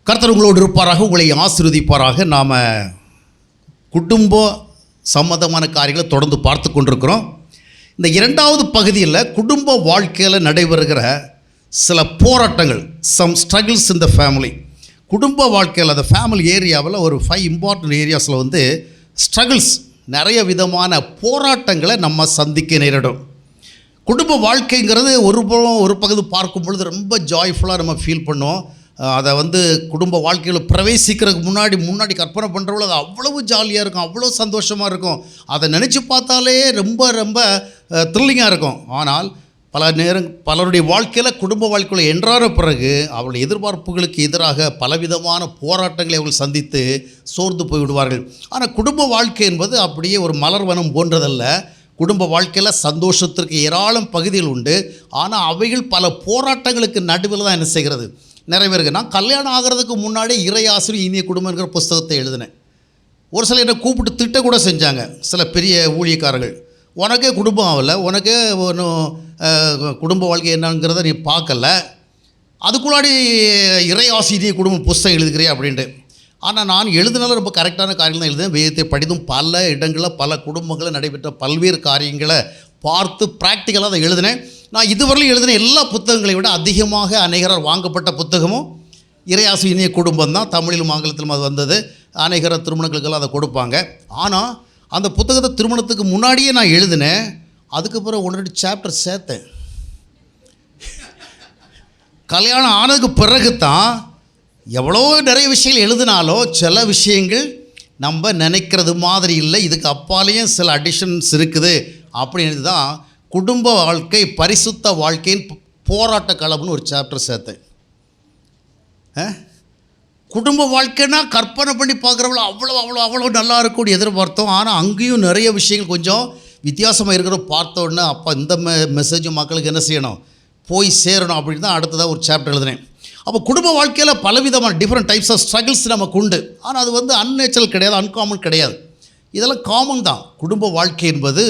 கர்த்தர் உங்களோடு இருப்பாராக, உங்களை ஆசீர்வதிப்பாராக. நாம் குடும்ப சம்மந்தமான காரியங்களை தொடர்ந்து பார்த்து கொண்டிருக்கிறோம். இந்த இரண்டாவது பகுதியில் குடும்ப வாழ்க்கையில் நடைபெறுகிற சில போராட்டங்கள், some struggles in the family. குடும்ப வாழ்க்கையில் அந்த ஃபேமிலி ஏரியாவில் ஒரு 5 இம்பார்ட்டன்ட் ஏரியாஸில் வந்து ஸ்ட்ரகிள்ஸ், நிறைய விதமான போராட்டங்களை நம்ம சந்திக்க நேரிடும். குடும்ப வாழ்க்கைங்கிறது ஒரு பகுதி பார்க்கும் பொழுது ரொம்ப ஜாய்ஃபுல்லாக நம்ம ஃபீல் பண்ணுவோம். அதை வந்து குடும்ப வாழ்க்கையில் பிரவேசிக்கிறதுக்கு முன்னாடி கற்பனை பண்ணுறவங்கள அது அவ்வளவு ஜாலியாக இருக்கும், அவ்வளோ சந்தோஷமாக இருக்கும். அதை நினச்சி பார்த்தாலே ரொம்ப ரொம்ப த்ரில்லிங்காக இருக்கும். ஆனால் பலருடைய வாழ்க்கையில் குடும்ப வாழ்க்கையில் என்றார பிறகு அவருடைய எதிர்பார்ப்புகளுக்கு எதிராக பலவிதமான போராட்டங்களை அவர்கள் சந்தித்து சோர்ந்து போய்விடுவார்கள். ஆனால் குடும்ப வாழ்க்கை என்பது அப்படியே ஒரு மலர்வனம் போன்றதல்ல. குடும்ப வாழ்க்கையில் சந்தோஷத்திற்கு ஏராளம் பகுதிகள் உண்டு. ஆனால் அவைகள் பல போராட்டங்களுக்கு நடுவில் தான் என்ன செய்கிறது, நிறைவேறுங்க. நான் கல்யாணம் ஆகிறதுக்கு முன்னாடி இறையாசிரியர் இனிய குடும்பங்கிற புஸ்தகத்தை எழுதினேன். ஒரு சில என்னை கூப்பிட்டு திட்ட கூட செஞ்சாங்க சில பெரிய ஊழியக்காரர்கள். உனக்கே குடும்பம் ஆகலை, உனக்கே ஒன்றும் குடும்ப வாழ்க்கை என்னங்கிறத நீ பார்க்கல, அதுக்குள்ளாடி இறையாசிரிய குடும்ப புஸ்தகம் எழுதுகிறே அப்படின்ட்டு. ஆனால் நான் எழுதினாலும் ரொம்ப கரெக்டான காரியங்கள் தான் எழுதுனேன். வேதத்தை படித்தும் பல இடங்களில் பல குடும்பங்களில் நடைபெற்ற பல்வேறு காரியங்களை பார்த்து ப்ராக்டிக்கலாக அதை எழுதினேன். நான் இதுவரையிலும் எழுதின எல்லா புத்தகங்களை விட அதிகமாக அநேகரால் வாங்கப்பட்ட புத்தகமும் இறையாசி இனிய குடும்பம் தான். தமிழிலும் ஆங்கிலத்திலும் அது வந்தது. அநேகர திருமணங்களுக்கெல்லாம் அதை கொடுப்பாங்க. ஆனால் அந்த புத்தகத்தை திருமணத்துக்கு முன்னாடியே நான் எழுதினேன். அதுக்கு பிறகு 1-2 சாப்டர் சேர்த்தேன். கல்யாணம் ஆனதுக்கு பிறகு தான் எவ்வளோ நிறைய விஷயங்கள் எழுதினாலும் சில விஷயங்கள் நம்ம நினைக்கிறது மாதிரி இல்லை, இதுக்கு அப்பாலேயும் சில அடிஷன்ஸ் இருக்குது அப்படின்னு தான் குடும்ப வாழ்க்கை பரிசுத்த வாழ்க்கையின் போராட்ட களம்னு ஒரு சாப்டர் சேர்த்தேன். குடும்ப வாழ்க்கைன்னா கற்பனை பண்ணி பார்க்குறவங்கள அவ்வளோ நல்லா இருக்கும்னு எதிர்பார்த்தோம். ஆனால் அங்கேயும் நிறைய விஷயங்கள் கொஞ்சம் வித்தியாசமாக இருக்கிற பார்த்தோன்னே அப்போ இந்த மெசேஜ் மக்களுக்கு என்ன செய்யணும், போய் சேரணும் அப்படின்னு தான் அடுத்ததாக ஒரு சாப்டர் எழுதினேன். அப்போ குடும்ப வாழ்க்கையில் பலவிதமான டிஃப்ரெண்ட் டைப்ஸ் ஆஃப் ஸ்ட்ரகிள்ஸ் நமக்கு உண்டு. ஆனால் அது வந்து அன்நேச்சுரல் கிடையாது, அன்காமன் கிடையாது, இதெல்லாம் காமன் தான். குடும்ப வாழ்க்கை என்பது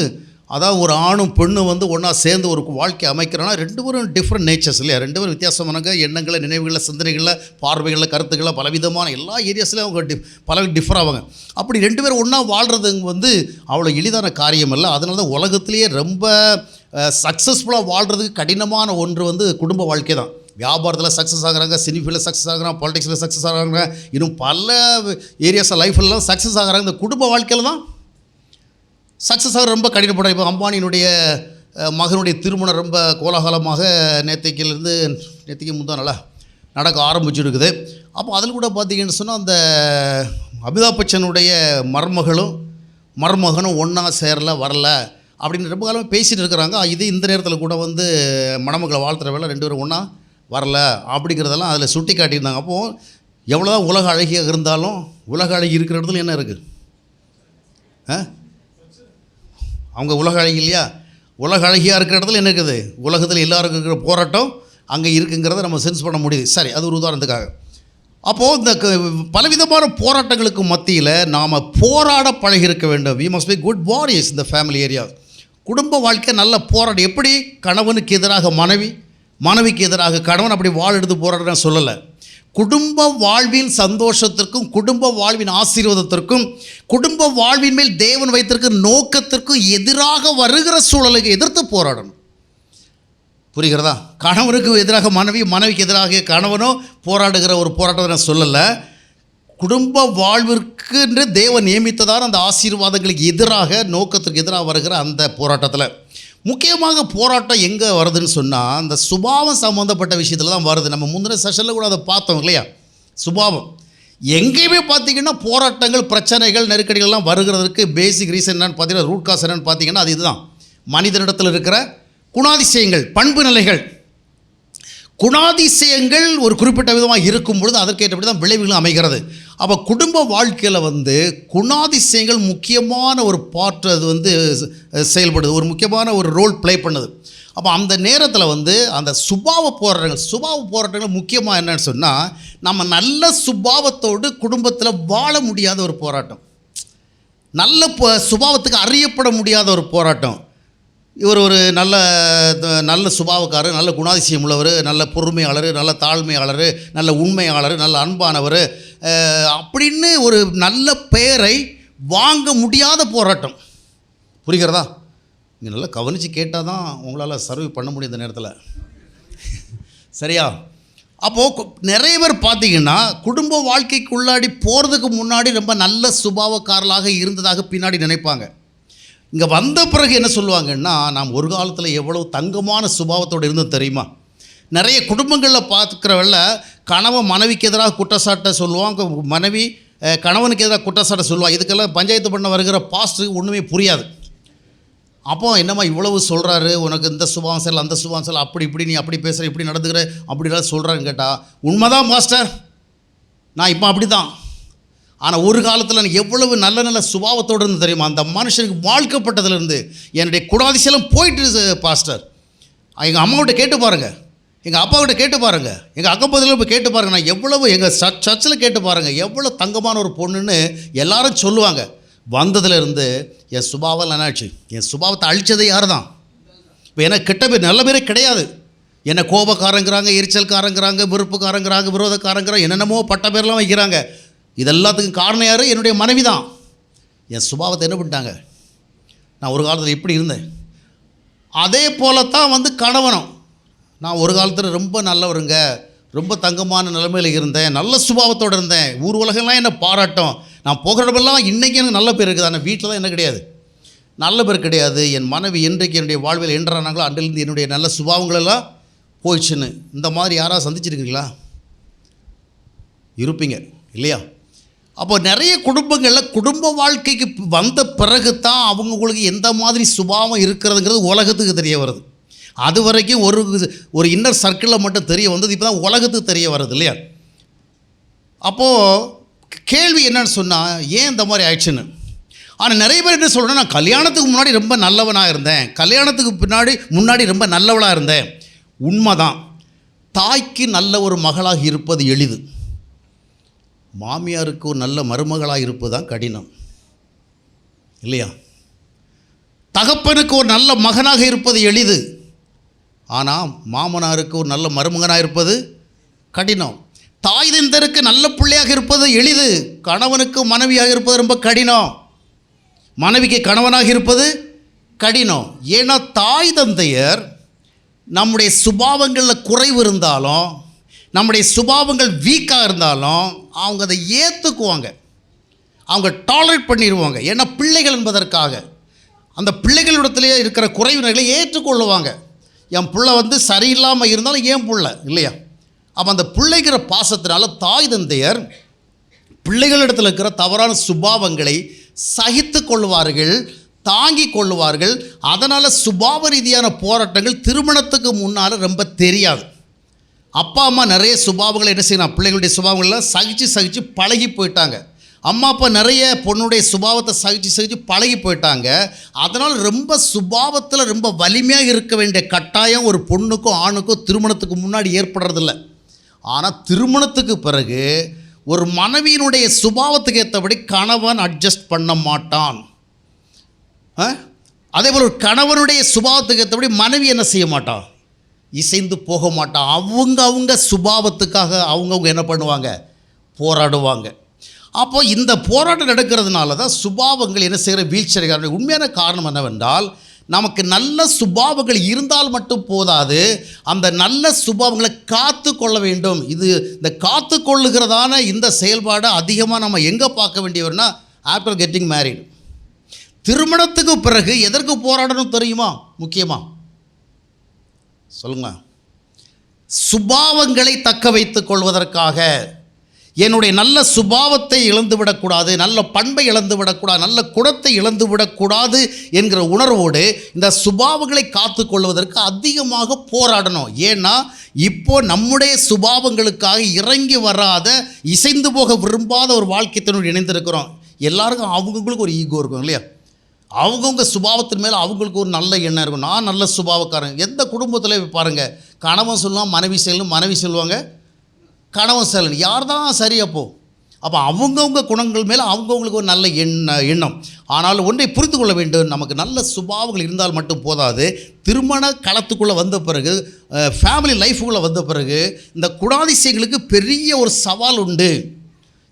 அதாவது ஒரு ஆணும் பெண்ணும் வந்து ஒன்றா சேர்ந்து ஒரு வாழ்க்கை அமைக்கிறோன்னா 2 பேரும் டிஃப்ரெண்ட் நேச்சர்ஸ் இல்லையா, 2 பேரும் வித்தியாசமானங்க. எண்ணங்களை, நினைவுகளில், சிந்தனைகளில், பார்வைகளில், கருத்துக்களில் பலவிதமான எல்லா ஏரியாஸ்லையும் அவங்க பல டிஃபர் ஆவாங்க. அப்படி 2 பேரும் ஒன்றா வாழ்கிறது வந்து அவ்வளோ எளிதான காரியம் இல்லை. அதனால தான் உலகத்திலேயே ரொம்ப சக்ஸஸ்ஃபுல்லாக வாழ்கிறதுக்கு கடினமான ஒன்று வந்து குடும்ப வாழ்க்கை தான். வியாபாரத்தில் சக்ஸஸ் ஆகிறாங்க, சினிஃபீல்டில் சக்ஸஸ் ஆகிறாங்க, பாலிடிக்ஸில் சக்ஸஸ் ஆகிறாங்க, இன்னும் பல ஏரியாஸ் லைஃப்லாம் சக்ஸஸ் ஆகிறாங்க. இந்த குடும்ப வாழ்க்கையில் தான் சக்ஸஸ் ஆக ரொம்ப கடினப்படும். இப்போ அம்பானியினுடைய மகனுடைய திருமணம் ரொம்ப கோலாகலமாக நேற்றுக்கு முந்தா நாளாக நடக்க ஆரம்பிச்சுருக்குது. அப்போ அதில் கூட பார்த்திங்கன்னு சொன்னால் அந்த அமிதாப் பச்சனுடைய மருமகனும் ஒன்றா வரல அப்படின்னு ரொம்ப காலமாக பேசிகிட்டு இருக்கிறாங்க. இது இந்த நேரத்தில் கூட வந்து மணமக்களை வாழ்த்துற வேலை 2 பேரும் ஒன்றா வரல அப்படிங்கிறதெல்லாம் அதில் சுட்டி காட்டியிருந்தாங்க. அப்போது எவ்வளோ தான் உலக அழகியாக இருந்தாலும் உலக அழகி இருக்கிற இடத்துல என்ன இருக்குது, அவங்க உலக அழகி இல்லையா, உலக அழகியாக இருக்கிற இடத்துல என்ன இருக்குது, உலகத்தில் எல்லாருக்கும் இருக்கிற போராட்டம் அங்கே இருக்குங்கிறத நம்ம சென்ஸ் பண்ண முடியுது. சரி, அது ஒரு உதாரணத்துக்காக. அப்போது இந்த பலவிதமான போராட்டங்களுக்கு மத்தியில் நாம் போராட பழகியிருக்க வேண்டும். We must be good warriors இந்த ஃபேமிலி ஏரியா. குடும்ப வாழ்க்கை நல்ல போராட்டம். எப்படி கணவனுக்கு எதிராக மனைவிக்கு எதிராக கணவன் அப்படி வாழ் எடுத்து போராட்டம் சொல்லலை. குடும்ப வாழ்வின் சந்தோஷத்திற்கும் குடும்ப வாழ்வின் ஆசீர்வாதத்திற்கும் குடும்ப வாழ்வின் மேல் தேவன் வைத்திருக்கிற நோக்கத்திற்கும் எதிராக வருகிற சூழலுக்கு எதிர்த்து போராடணும். புரிகிறதா? கணவனுக்கு எதிராக மனைவிக்கு எதிராக கணவனோ போராடுகிற ஒரு போராட்டத்தை நான் சொல்லலை. குடும்ப வாழ்விற்கு என்று தேவன் நியமித்ததான அந்த ஆசீர்வாதங்களுக்கு எதிராக நோக்கத்திற்கு எதிராக வருகிற அந்த போராட்டத்தில் முக்கியமாக போராட்டம் எங்கே வருதுன்னு சொன்னால் அந்த சுபாவம் சம்மந்தப்பட்ட விஷயத்தில் தான் வருது. நம்ம முந்தின செஷனில் கூட அதை பார்த்தோம் இல்லையா. சுபாவம் எங்கேயுமே பார்த்திங்கன்னா போராட்டங்கள், பிரச்சனைகள், நெருக்கடிகள்லாம் வருகிறதுக்கு பேசிக் ரீசன் என்னன்னு பார்த்தீங்கன்னா, ரூட் காஸ் என்னன்னு பார்த்தீங்கன்னா அது இதுதான். மனிதனிடத்தில் இருக்கிற குணாதிசயங்கள், பண்பு நிலைகள். குணாதிசயங்கள் ஒரு குறிப்பிட்ட விதமாக இருக்கும் பொழுது அதற்கேற்றபடி தான் விளைவுகளும் அமைகிறது. அப்போ குடும்ப வாழ்க்கையில் வந்து குணாதிசயங்கள் முக்கியமான ஒரு பார்ட், அது வந்து செயல்படுது, ஒரு முக்கியமான ஒரு ரோல் ப்ளே பண்ணுது. அப்போ அந்த நேரத்தில் வந்து அந்த சுபாவ போராட்டங்கள் முக்கியமாக என்னன்னு சொன்னால், நம்ம நல்ல சுபாவத்தோடு குடும்பத்தில் வாழ முடியாத ஒரு போராட்டம், நல்ல சுபாவத்துக்கு அறியப்பட முடியாத ஒரு போராட்டம். இவர் ஒரு நல்ல நல்ல சுபாவக்காரர், நல்ல குணாதிசயம் உள்ளவர், நல்ல பொறுமையாளர், நல்ல தாழ்மையாளர், நல்ல உண்மையாளர், நல்ல அன்பானவர் அப்படின்னு ஒரு நல்ல பெயரை வாங்க முடியாத போராட்டம். புரிகிறதா? நீங்கள் நல்லா கவனித்து கேட்டால் தான் உங்களால் சர்வை பண்ண முடியும் இந்த நேரத்தில். சரியா? அப்போது நிறைய பேர் பார்த்தீங்கன்னா குடும்ப வாழ்க்கைக்குள்ளாடி போகிறதுக்கு முன்னாடி ரொம்ப நல்ல சுபாவக்காரர்களாக இருந்ததாக பின்னாடி நினைப்பாங்க. இங்கே வந்த பிறகு என்ன சொல்லுவாங்கன்னா, நாம் ஒரு காலத்தில் எவ்வளோ தங்கமான சுபாவத்தோடு இருந்தது தெரியுமா? நிறைய குடும்பங்களில் பார்க்குறவள்ள கணவன் மனைவிக்கு எதிராக குற்றச்சாட்டை சொல்லுவாங்க, மனைவி கணவனுக்கு எதிராக குற்றச்சாட்டை சொல்லுவாள். இதுக்கெல்லாம் பஞ்சாயத்து பண்ண வருகிற பாஸ்டருக்கு ஒன்றுமே புரியாது. அப்போ என்னம்மா இவ்வளவு சொல்கிறாரு, உனக்கு இந்த சுபாவம் செல் அந்த சுபாவம் செல், அப்படி இப்படி நீ அப்படி பேசுகிற இப்படி நடந்துக்கிற அப்படிலாம் சொல்கிறான்னு கேட்டால், உண்மைதான் மாஸ்டர், நான் இப்போ அப்படி தான். ஆனால் ஒரு காலத்தில் நான் எவ்வளவு நல்ல நல்ல சுபாவத்தோடு இருந்து தெரியுமா? அந்த மனுஷனுக்கு வாழ்க்கப்பட்டதுலேருந்து என்னுடைய குணாதிசயம் போயிட்டு பாஸ்டர். எங்கள் அம்மாவிட்ட கேட்டு பாருங்கள், எங்கள் அப்பாவிட்ட கேட்டு பாருங்கள், எங்கள் அக்கம் பகுதியில் போய் கேட்டு பாருங்கள், நான் எவ்வளவு எங்கள் சர்ச்சில் கேட்டு பாருங்கள், எவ்வளோ தங்கமான ஒரு பொண்ணுன்னு எல்லாரும் சொல்லுவாங்க. வந்ததுலேருந்து என் சுபாவம் என்னாச்சு, என் சுபாவத்தை அழித்தது யார் தான்? இப்போ எனக்கு கெட்ட பேர் நல்ல பேரே கிடையாது. என்னை கோபக்காரங்கிறாங்க, எரிச்சல்காரங்கிறாங்க, வெறுப்புக்காரங்கிறாங்க, விரோதக்காரங்கிறாங்க, என்னென்னமோ பட்ட பேர்லாம் வைக்கிறாங்க. இதெல்லாத்துக்கும் காரணம் யார்? என்னுடைய மனைவி தான். என் சுபாவத்தை என்ன பண்ணிட்டாங்க? நான் ஒரு காலத்தில் எப்படி இருந்தேன் அதே போலத்தான் கணவனும். நான் ஒரு காலத்தில் ரொம்ப நல்லவருங்க, ரொம்ப தங்கமான நிலைமையில் இருந்தேன், நல்ல சுபாவத்தோடு இருந்தேன், ஊர் உலகெல்லாம் என்னை பாராட்டும், நான் போகிற இடமெல்லாம் இன்றைக்கி எனக்கு நல்ல பேர் இருக்குது. ஆனால் வீட்டில் தான் என்ன கிடையாது, நல்ல பேர் கிடையாது. என் மனைவி என்றைக்கு என்னுடைய வாழ்வில் என்றானாங்களோ அன்றிலிருந்து என்னுடைய நல்ல சுபாவங்களெல்லாம் போயிடுச்சுன்னு. இந்த மாதிரி யாராவது சந்திச்சிருக்கீங்களா? இருப்பீங்க இல்லையா? அப்போ நிறைய குடும்பங்களில் குடும்ப வாழ்க்கைக்கு வந்த பிறகு தான் அவங்களுக்கு எந்த மாதிரி சுபாவம் இருக்கிறதுங்கிறது உலகத்துக்கு தெரிய வருது. அது வரைக்கும் ஒரு இன்னர் சர்க்கிளில் மட்டும் தெரிய வந்தது, இப்போ தான் உலகத்துக்கு தெரிய வருது இல்லையா? அப்போது கேள்வி என்னன்னு சொன்னால், ஏன் இந்த மாதிரி ஆயிடுச்சுன்னு. ஆனால் நிறைய பேர் என்ன சொல்கிறேன்னா, நான் கல்யாணத்துக்கு முன்னாடி ரொம்ப நல்லவனாக இருந்தேன், கல்யாணத்துக்கு முன்னாடி ரொம்ப நல்லவளாக இருந்தேன். உண்மைதான். தாய்க்கு நல்ல ஒரு மகளாக இருப்பது எளிது, மாமியாருக்கு ஒரு நல்ல மருமகளாக இருப்பது தான் கடினம் இல்லையா? தகப்பனுக்கு ஒரு நல்ல மகனாக இருப்பது எளிது, ஆனால் மாமனாருக்கு ஒரு நல்ல மருமகனாக இருப்பது கடினம். தாய் தந்தருக்கு நல்ல பிள்ளையாக இருப்பது எளிது, கணவனுக்கு மனைவியாக இருப்பது ரொம்ப கடினம், மனைவிக்கு கணவனாக இருப்பது கடினம். ஏன்னா தாய் தந்தையர் நம்முடைய சுபாவங்களில் குறைவு இருந்தாலும், நம்முடைய சுபாவங்கள் வீக்காக இருந்தாலும் அவங்க அதை ஏற்றுக்குவாங்க, அவங்க டாலரேட் பண்ணிடுவாங்க. ஏன்னா பிள்ளைகள் என்பதற்காக அந்த பிள்ளைகளிடத்துலேயே இருக்கிற குறைவினர்களை ஏற்றுக்கொள்ளுவாங்க. என் பிள்ளை சரியில்லாமல் இருந்தாலும் ஏன் பிள்ளை இல்லையா? அப்போ அந்த பிள்ளைங்கிற பாசத்தினால தாய் தந்தையர் பிள்ளைகளிடத்தில் இருக்கிற தவறான சுபாவங்களை சகித்து கொள்வார்கள், தாங்கி கொள்வார்கள். அதனால் சுபாவ ரீதியான போராட்டங்கள் திருமணத்துக்கு முன்னால் ரொம்ப தெரியாது. அப்பா அம்மா நிறைய சுபாவங்களை என்ன செய்யணும், பிள்ளைகளுடைய சுபாவங்கள்லாம் சகிச்சு பழகி போயிட்டாங்க. அம்மா அப்பா நிறைய பொண்ணுடைய சுபாவத்தை சகிச்சு பழகி போயிட்டாங்க. அதனால் ரொம்ப சுபாவத்தில் ரொம்ப வலிமையாக இருக்க வேண்டிய கட்டாயம் ஒரு பொண்ணுக்கும் ஆணுக்கும் திருமணத்துக்கு முன்னாடி ஏற்படுறதில்ல. ஆனால் திருமணத்துக்கு பிறகு ஒரு மனைவியினுடைய சுபாவத்துக்கு ஏற்றபடி கணவன் அட்ஜஸ்ட் பண்ண மாட்டான். அதே போல் ஒரு கணவனுடைய சுபாவத்துக்கு ஏற்றபடி மனைவி என்ன செய்ய மாட்டான், இசைந்து போக மாட்டான். அவங்க சுபாவத்துக்காக அவங்கவுங்க என்ன பண்ணுவாங்க, போராடுவாங்க. அப்போ இந்த போராட்டம் நடக்கிறதுனால தான் சுபாவங்கள் என்ன செய்கிற வீழ்ச்சியடைகிறார்கள். உண்மையான காரணம் என்னவென்றால், நமக்கு நல்ல சுபாவங்கள் இருந்தால் மட்டும் போதாது, அந்த நல்ல சுபாவங்களை காத்து கொள்ள வேண்டும். இந்த காத்து கொள்ளுகிறதான இந்த செயல்பாடை அதிகமாக நம்ம எங்கே பார்க்க வேண்டியவர்னா, ஆஃப்டர் கெட்டிங் மேரிட், திருமணத்துக்கு பிறகு எதற்கு போராடணும் தெரியுமா? முக்கியமாக சொல்லுங்க, சுபாவங்களை தக்க வைத்துக் கொள்வதற்காக. என்னுடைய நல்ல சுபாவத்தை இழந்துவிடக்கூடாது, நல்ல பண்பை இழந்துவிடக்கூடாது, நல்ல குணத்தை இழந்துவிடக்கூடாது என்கிற உணர்வோடு இந்த சுபாவங்களை காத்து கொள்வதற்கு அதிகமாக போராடணும். ஏன்னா இப்போ நம்முடைய சுபாவங்களுக்காக இறங்கி வராத, இசைந்து போக விரும்பாத ஒரு வாழ்க்கைத்தினோடு இணைந்திருக்கிறோம். எல்லாருக்கும் அவங்களுக்கு ஒரு ஈகோ இருக்கும் இல்லையா? அவங்கவுங்க சுபாவத்தின் மேலே அவங்களுக்கு ஒரு நல்ல எண்ணம் இருக்கும். நான் நல்ல சுபாவக்காரன். எந்த குடும்பத்தில் பாருங்கள், கணவன் சொல்லுவான் மனைவி செல்லணும், மனைவி சொல்லுவாங்க கணவன் செல்லணும். யார் தான் சரி? அப்போது அப்போ அவங்கவுங்க குணங்கள் மேலே அவங்கவுங்களுக்கு ஒரு நல்ல எண்ணம். ஆனால் ஒன்றை புரிந்து கொள்ள வேண்டும், நமக்கு நல்ல சுபாவங்கள் இருந்தால் மட்டும் போதாது. திருமண களத்துக்குள்ளே வந்த பிறகு, ஃபேமிலி லைஃபுக்குள்ளே வந்த பிறகு இந்த குணாதிசயங்களுக்கு பெரிய ஒரு சவால் உண்டு.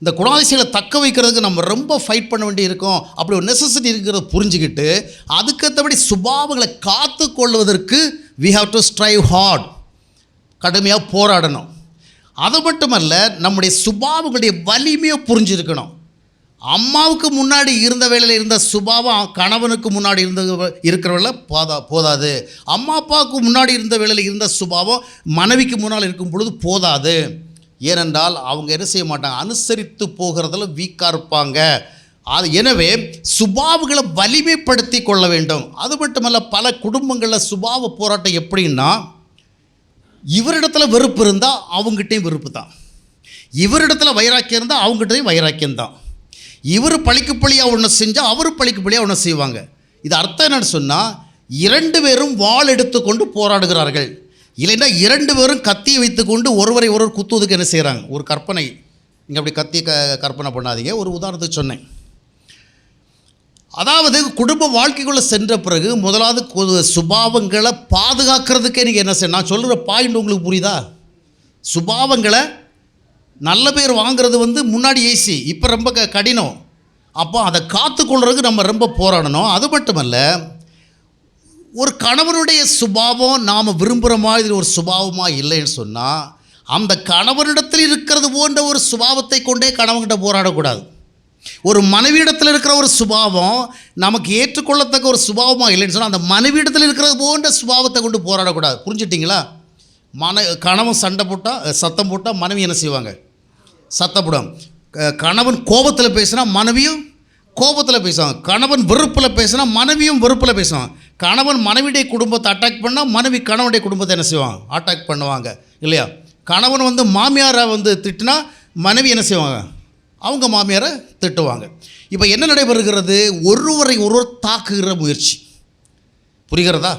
இந்த குணாதிசயங்களை தக்க வைக்கிறதுக்கு நம்ம ரொம்ப ஃபைட் பண்ண வேண்டி இருக்கும். அப்படி ஒரு நெசசிட்டி இருக்கிறத புரிஞ்சுக்கிட்டு அதுக்கேற்றபடி சுபாவங்களை காத்து கொள்வதற்கு we have to strive hard, கடுமையாக போராடணும். அது மட்டுமல்ல, நம்முடைய சுபாவங்களுடைய வலிமையை புரிஞ்சிருக்கணும். அம்மாவுக்கு முன்னாடி இருந்த வேளையில் இருந்த சுபாவம் கணவனுக்கு முன்னாடி இருக்கிறவங்கள போதாது. அம்மா அப்பாவுக்கு முன்னாடி இருந்த வேளையில் இருந்த சுபாவம் மனைவிக்கு முன்னால் இருக்கும் பொழுது போதாது. ஏனென்றால் அவங்க என்ன செய்ய மாட்டாங்க, அனுசரித்து போகிறதுல வீக்காக இருப்பாங்க. எனவே சுபாவங்களை வலிமைப்படுத்தி கொள்ள வேண்டும். அது மட்டுமல்ல, பல குடும்பங்களில் சுபாவ போராட்டம் எப்படின்னா, இவரிடத்துல வெறுப்பு இருந்தால் அவங்ககிட்டையும் வெறுப்பு தான், இவரிடத்துல வைராக்கியம் இருந்தால் அவங்ககிட்டையும் வைராக்கியம் தான். இவர் பழிக்கு பழியாக ஒன்று செஞ்சால் அவர் பழிக்கு பழியாக ஒன்று செய்வாங்க. இது அர்த்தம் என்னன்னு சொன்னால், 2 பேரும் வாள் எடுத்துக்கொண்டு போராடுகிறார்கள். இல்லைன்னா 2 பேரும் கத்தியை வைத்துக்கொண்டு ஒருவரை ஒருவர் குத்துவதுக்கு என்ன செய்கிறாங்க, ஒரு கற்பனை. நீங்கள் அப்படி கத்தியை கற்பனை பண்ணாதீங்க. ஒரு உதாரணத்துக்கு சொன்னேன். அதாவது குடும்ப வாழ்க்கைக்குள்ளே சென்ற பிறகு முதலாவது சுபாவங்களை பாதுகாக்கிறதுக்கே நீங்கள் என்ன செய்யணும். நான் சொல்கிற பாயிண்ட் உங்களுக்கு புரியுதா? சுபாவங்களை நல்ல பேர் வாங்கிறது முன்னாடி ஈஸி, இப்போ ரொம்ப கடினம். அப்போ அதை காத்துக்கொள்றதுக்கு நம்ம ரொம்ப போராடணும். அது மட்டுமல்ல, ஒரு கணவனுடைய சுபாவம் நாம் விரும்புகிற மாதிரி ஒரு சுபாவமாக இல்லைன்னு சொன்னால், அந்த கணவனிடத்தில் இருக்கிறது போன்ற ஒரு சுபாவத்தை கொண்டே கணவன்கிட்ட போராடக்கூடாது. ஒரு மனைவியிடத்தில் இருக்கிற ஒரு சுபாவம் நமக்கு ஏற்றுக்கொள்ளத்தக்க ஒரு சுபாவமாக இல்லைன்னு சொன்னால், அந்த மனைவியிடத்தில் இருக்கிறது போன்ற சுபாவத்தை கொண்டு போராடக்கூடாது. புரிஞ்சுட்டிங்களா? கணவன் சத்தம் போட்டால் மனைவி என்ன செய்வாங்க, சத்தப்படும். கணவன் கோபத்தில் பேசினா மனைவியும் கோபத்தில் பேசுவாங்க. கணவன் வெறுப்பில் பேசினா மனைவியும் வெறுப்பில் பேசுவாங்க. கணவன் மனைவியுடைய குடும்பத்தை அட்டாக் பண்ணால் மனைவி கணவனுடைய குடும்பத்தை என்ன செய்வாங்க, அட்டாக் பண்ணுவாங்க இல்லையா? கணவன் மாமியாரை திட்டினா மனைவி என்ன செய்வாங்க, அவங்க மாமியாரை திட்டுவாங்க. இப்போ என்ன நடைபெறுகிறது, ஒருவரை ஒருவர் தாக்குகிற முயற்சி. புரிகிறதா?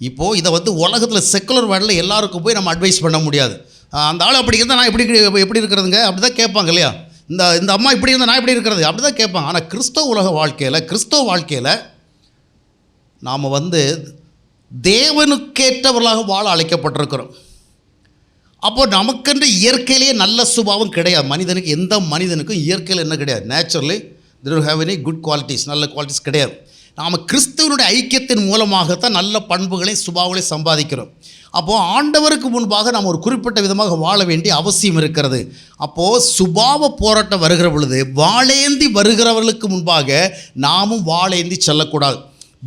இப்போது இதை உலகத்தில் செக்குலர் வேர்ல்டில் எல்லாருக்கும் போய் நம்ம அட்வைஸ் பண்ண முடியாது. அந்த ஆள் அப்படி இருந்தால் நான் எப்படி இருக்கிறதுங்க அப்படி தான் கேட்பாங்க இல்லையா? இந்த அம்மா இப்படி இருந்தால் நான் எப்படி இருக்கிறது அப்படி தான் கேட்பாங்க. ஆனால் கிறிஸ்தவ வாழ்க்கையில் நாம் தேவனுக்கேற்றவர்களாக வாழ அழைக்கப்பட்டிருக்கிறோம். அப்போது நமக்கென்று இயற்கையிலேயே நல்ல சுபாவம் கிடையாது. எந்த மனிதனுக்கும் இயற்கையில் என்ன கிடையாது, naturally they don't have any good qualities, நல்ல குவாலிட்டிஸ் கிடையாது. நாம் கிறிஸ்துவனுடைய ஐக்கியத்தின் மூலமாகத்தான் நல்ல பண்புகளையும் சுபாவங்களையும் சம்பாதிக்கிறோம். அப்போது ஆண்டவருக்கு முன்பாக நாம் ஒரு குறிப்பிட்ட விதமாக வாழ வேண்டிய அவசியம் இருக்கிறது. அப்போது சுபாவ போராட்டம் வருகிற பொழுது வாளேந்தி வருகிறவர்களுக்கு முன்பாக நாமும் வாளேந்தி செல்லக்கூடாது.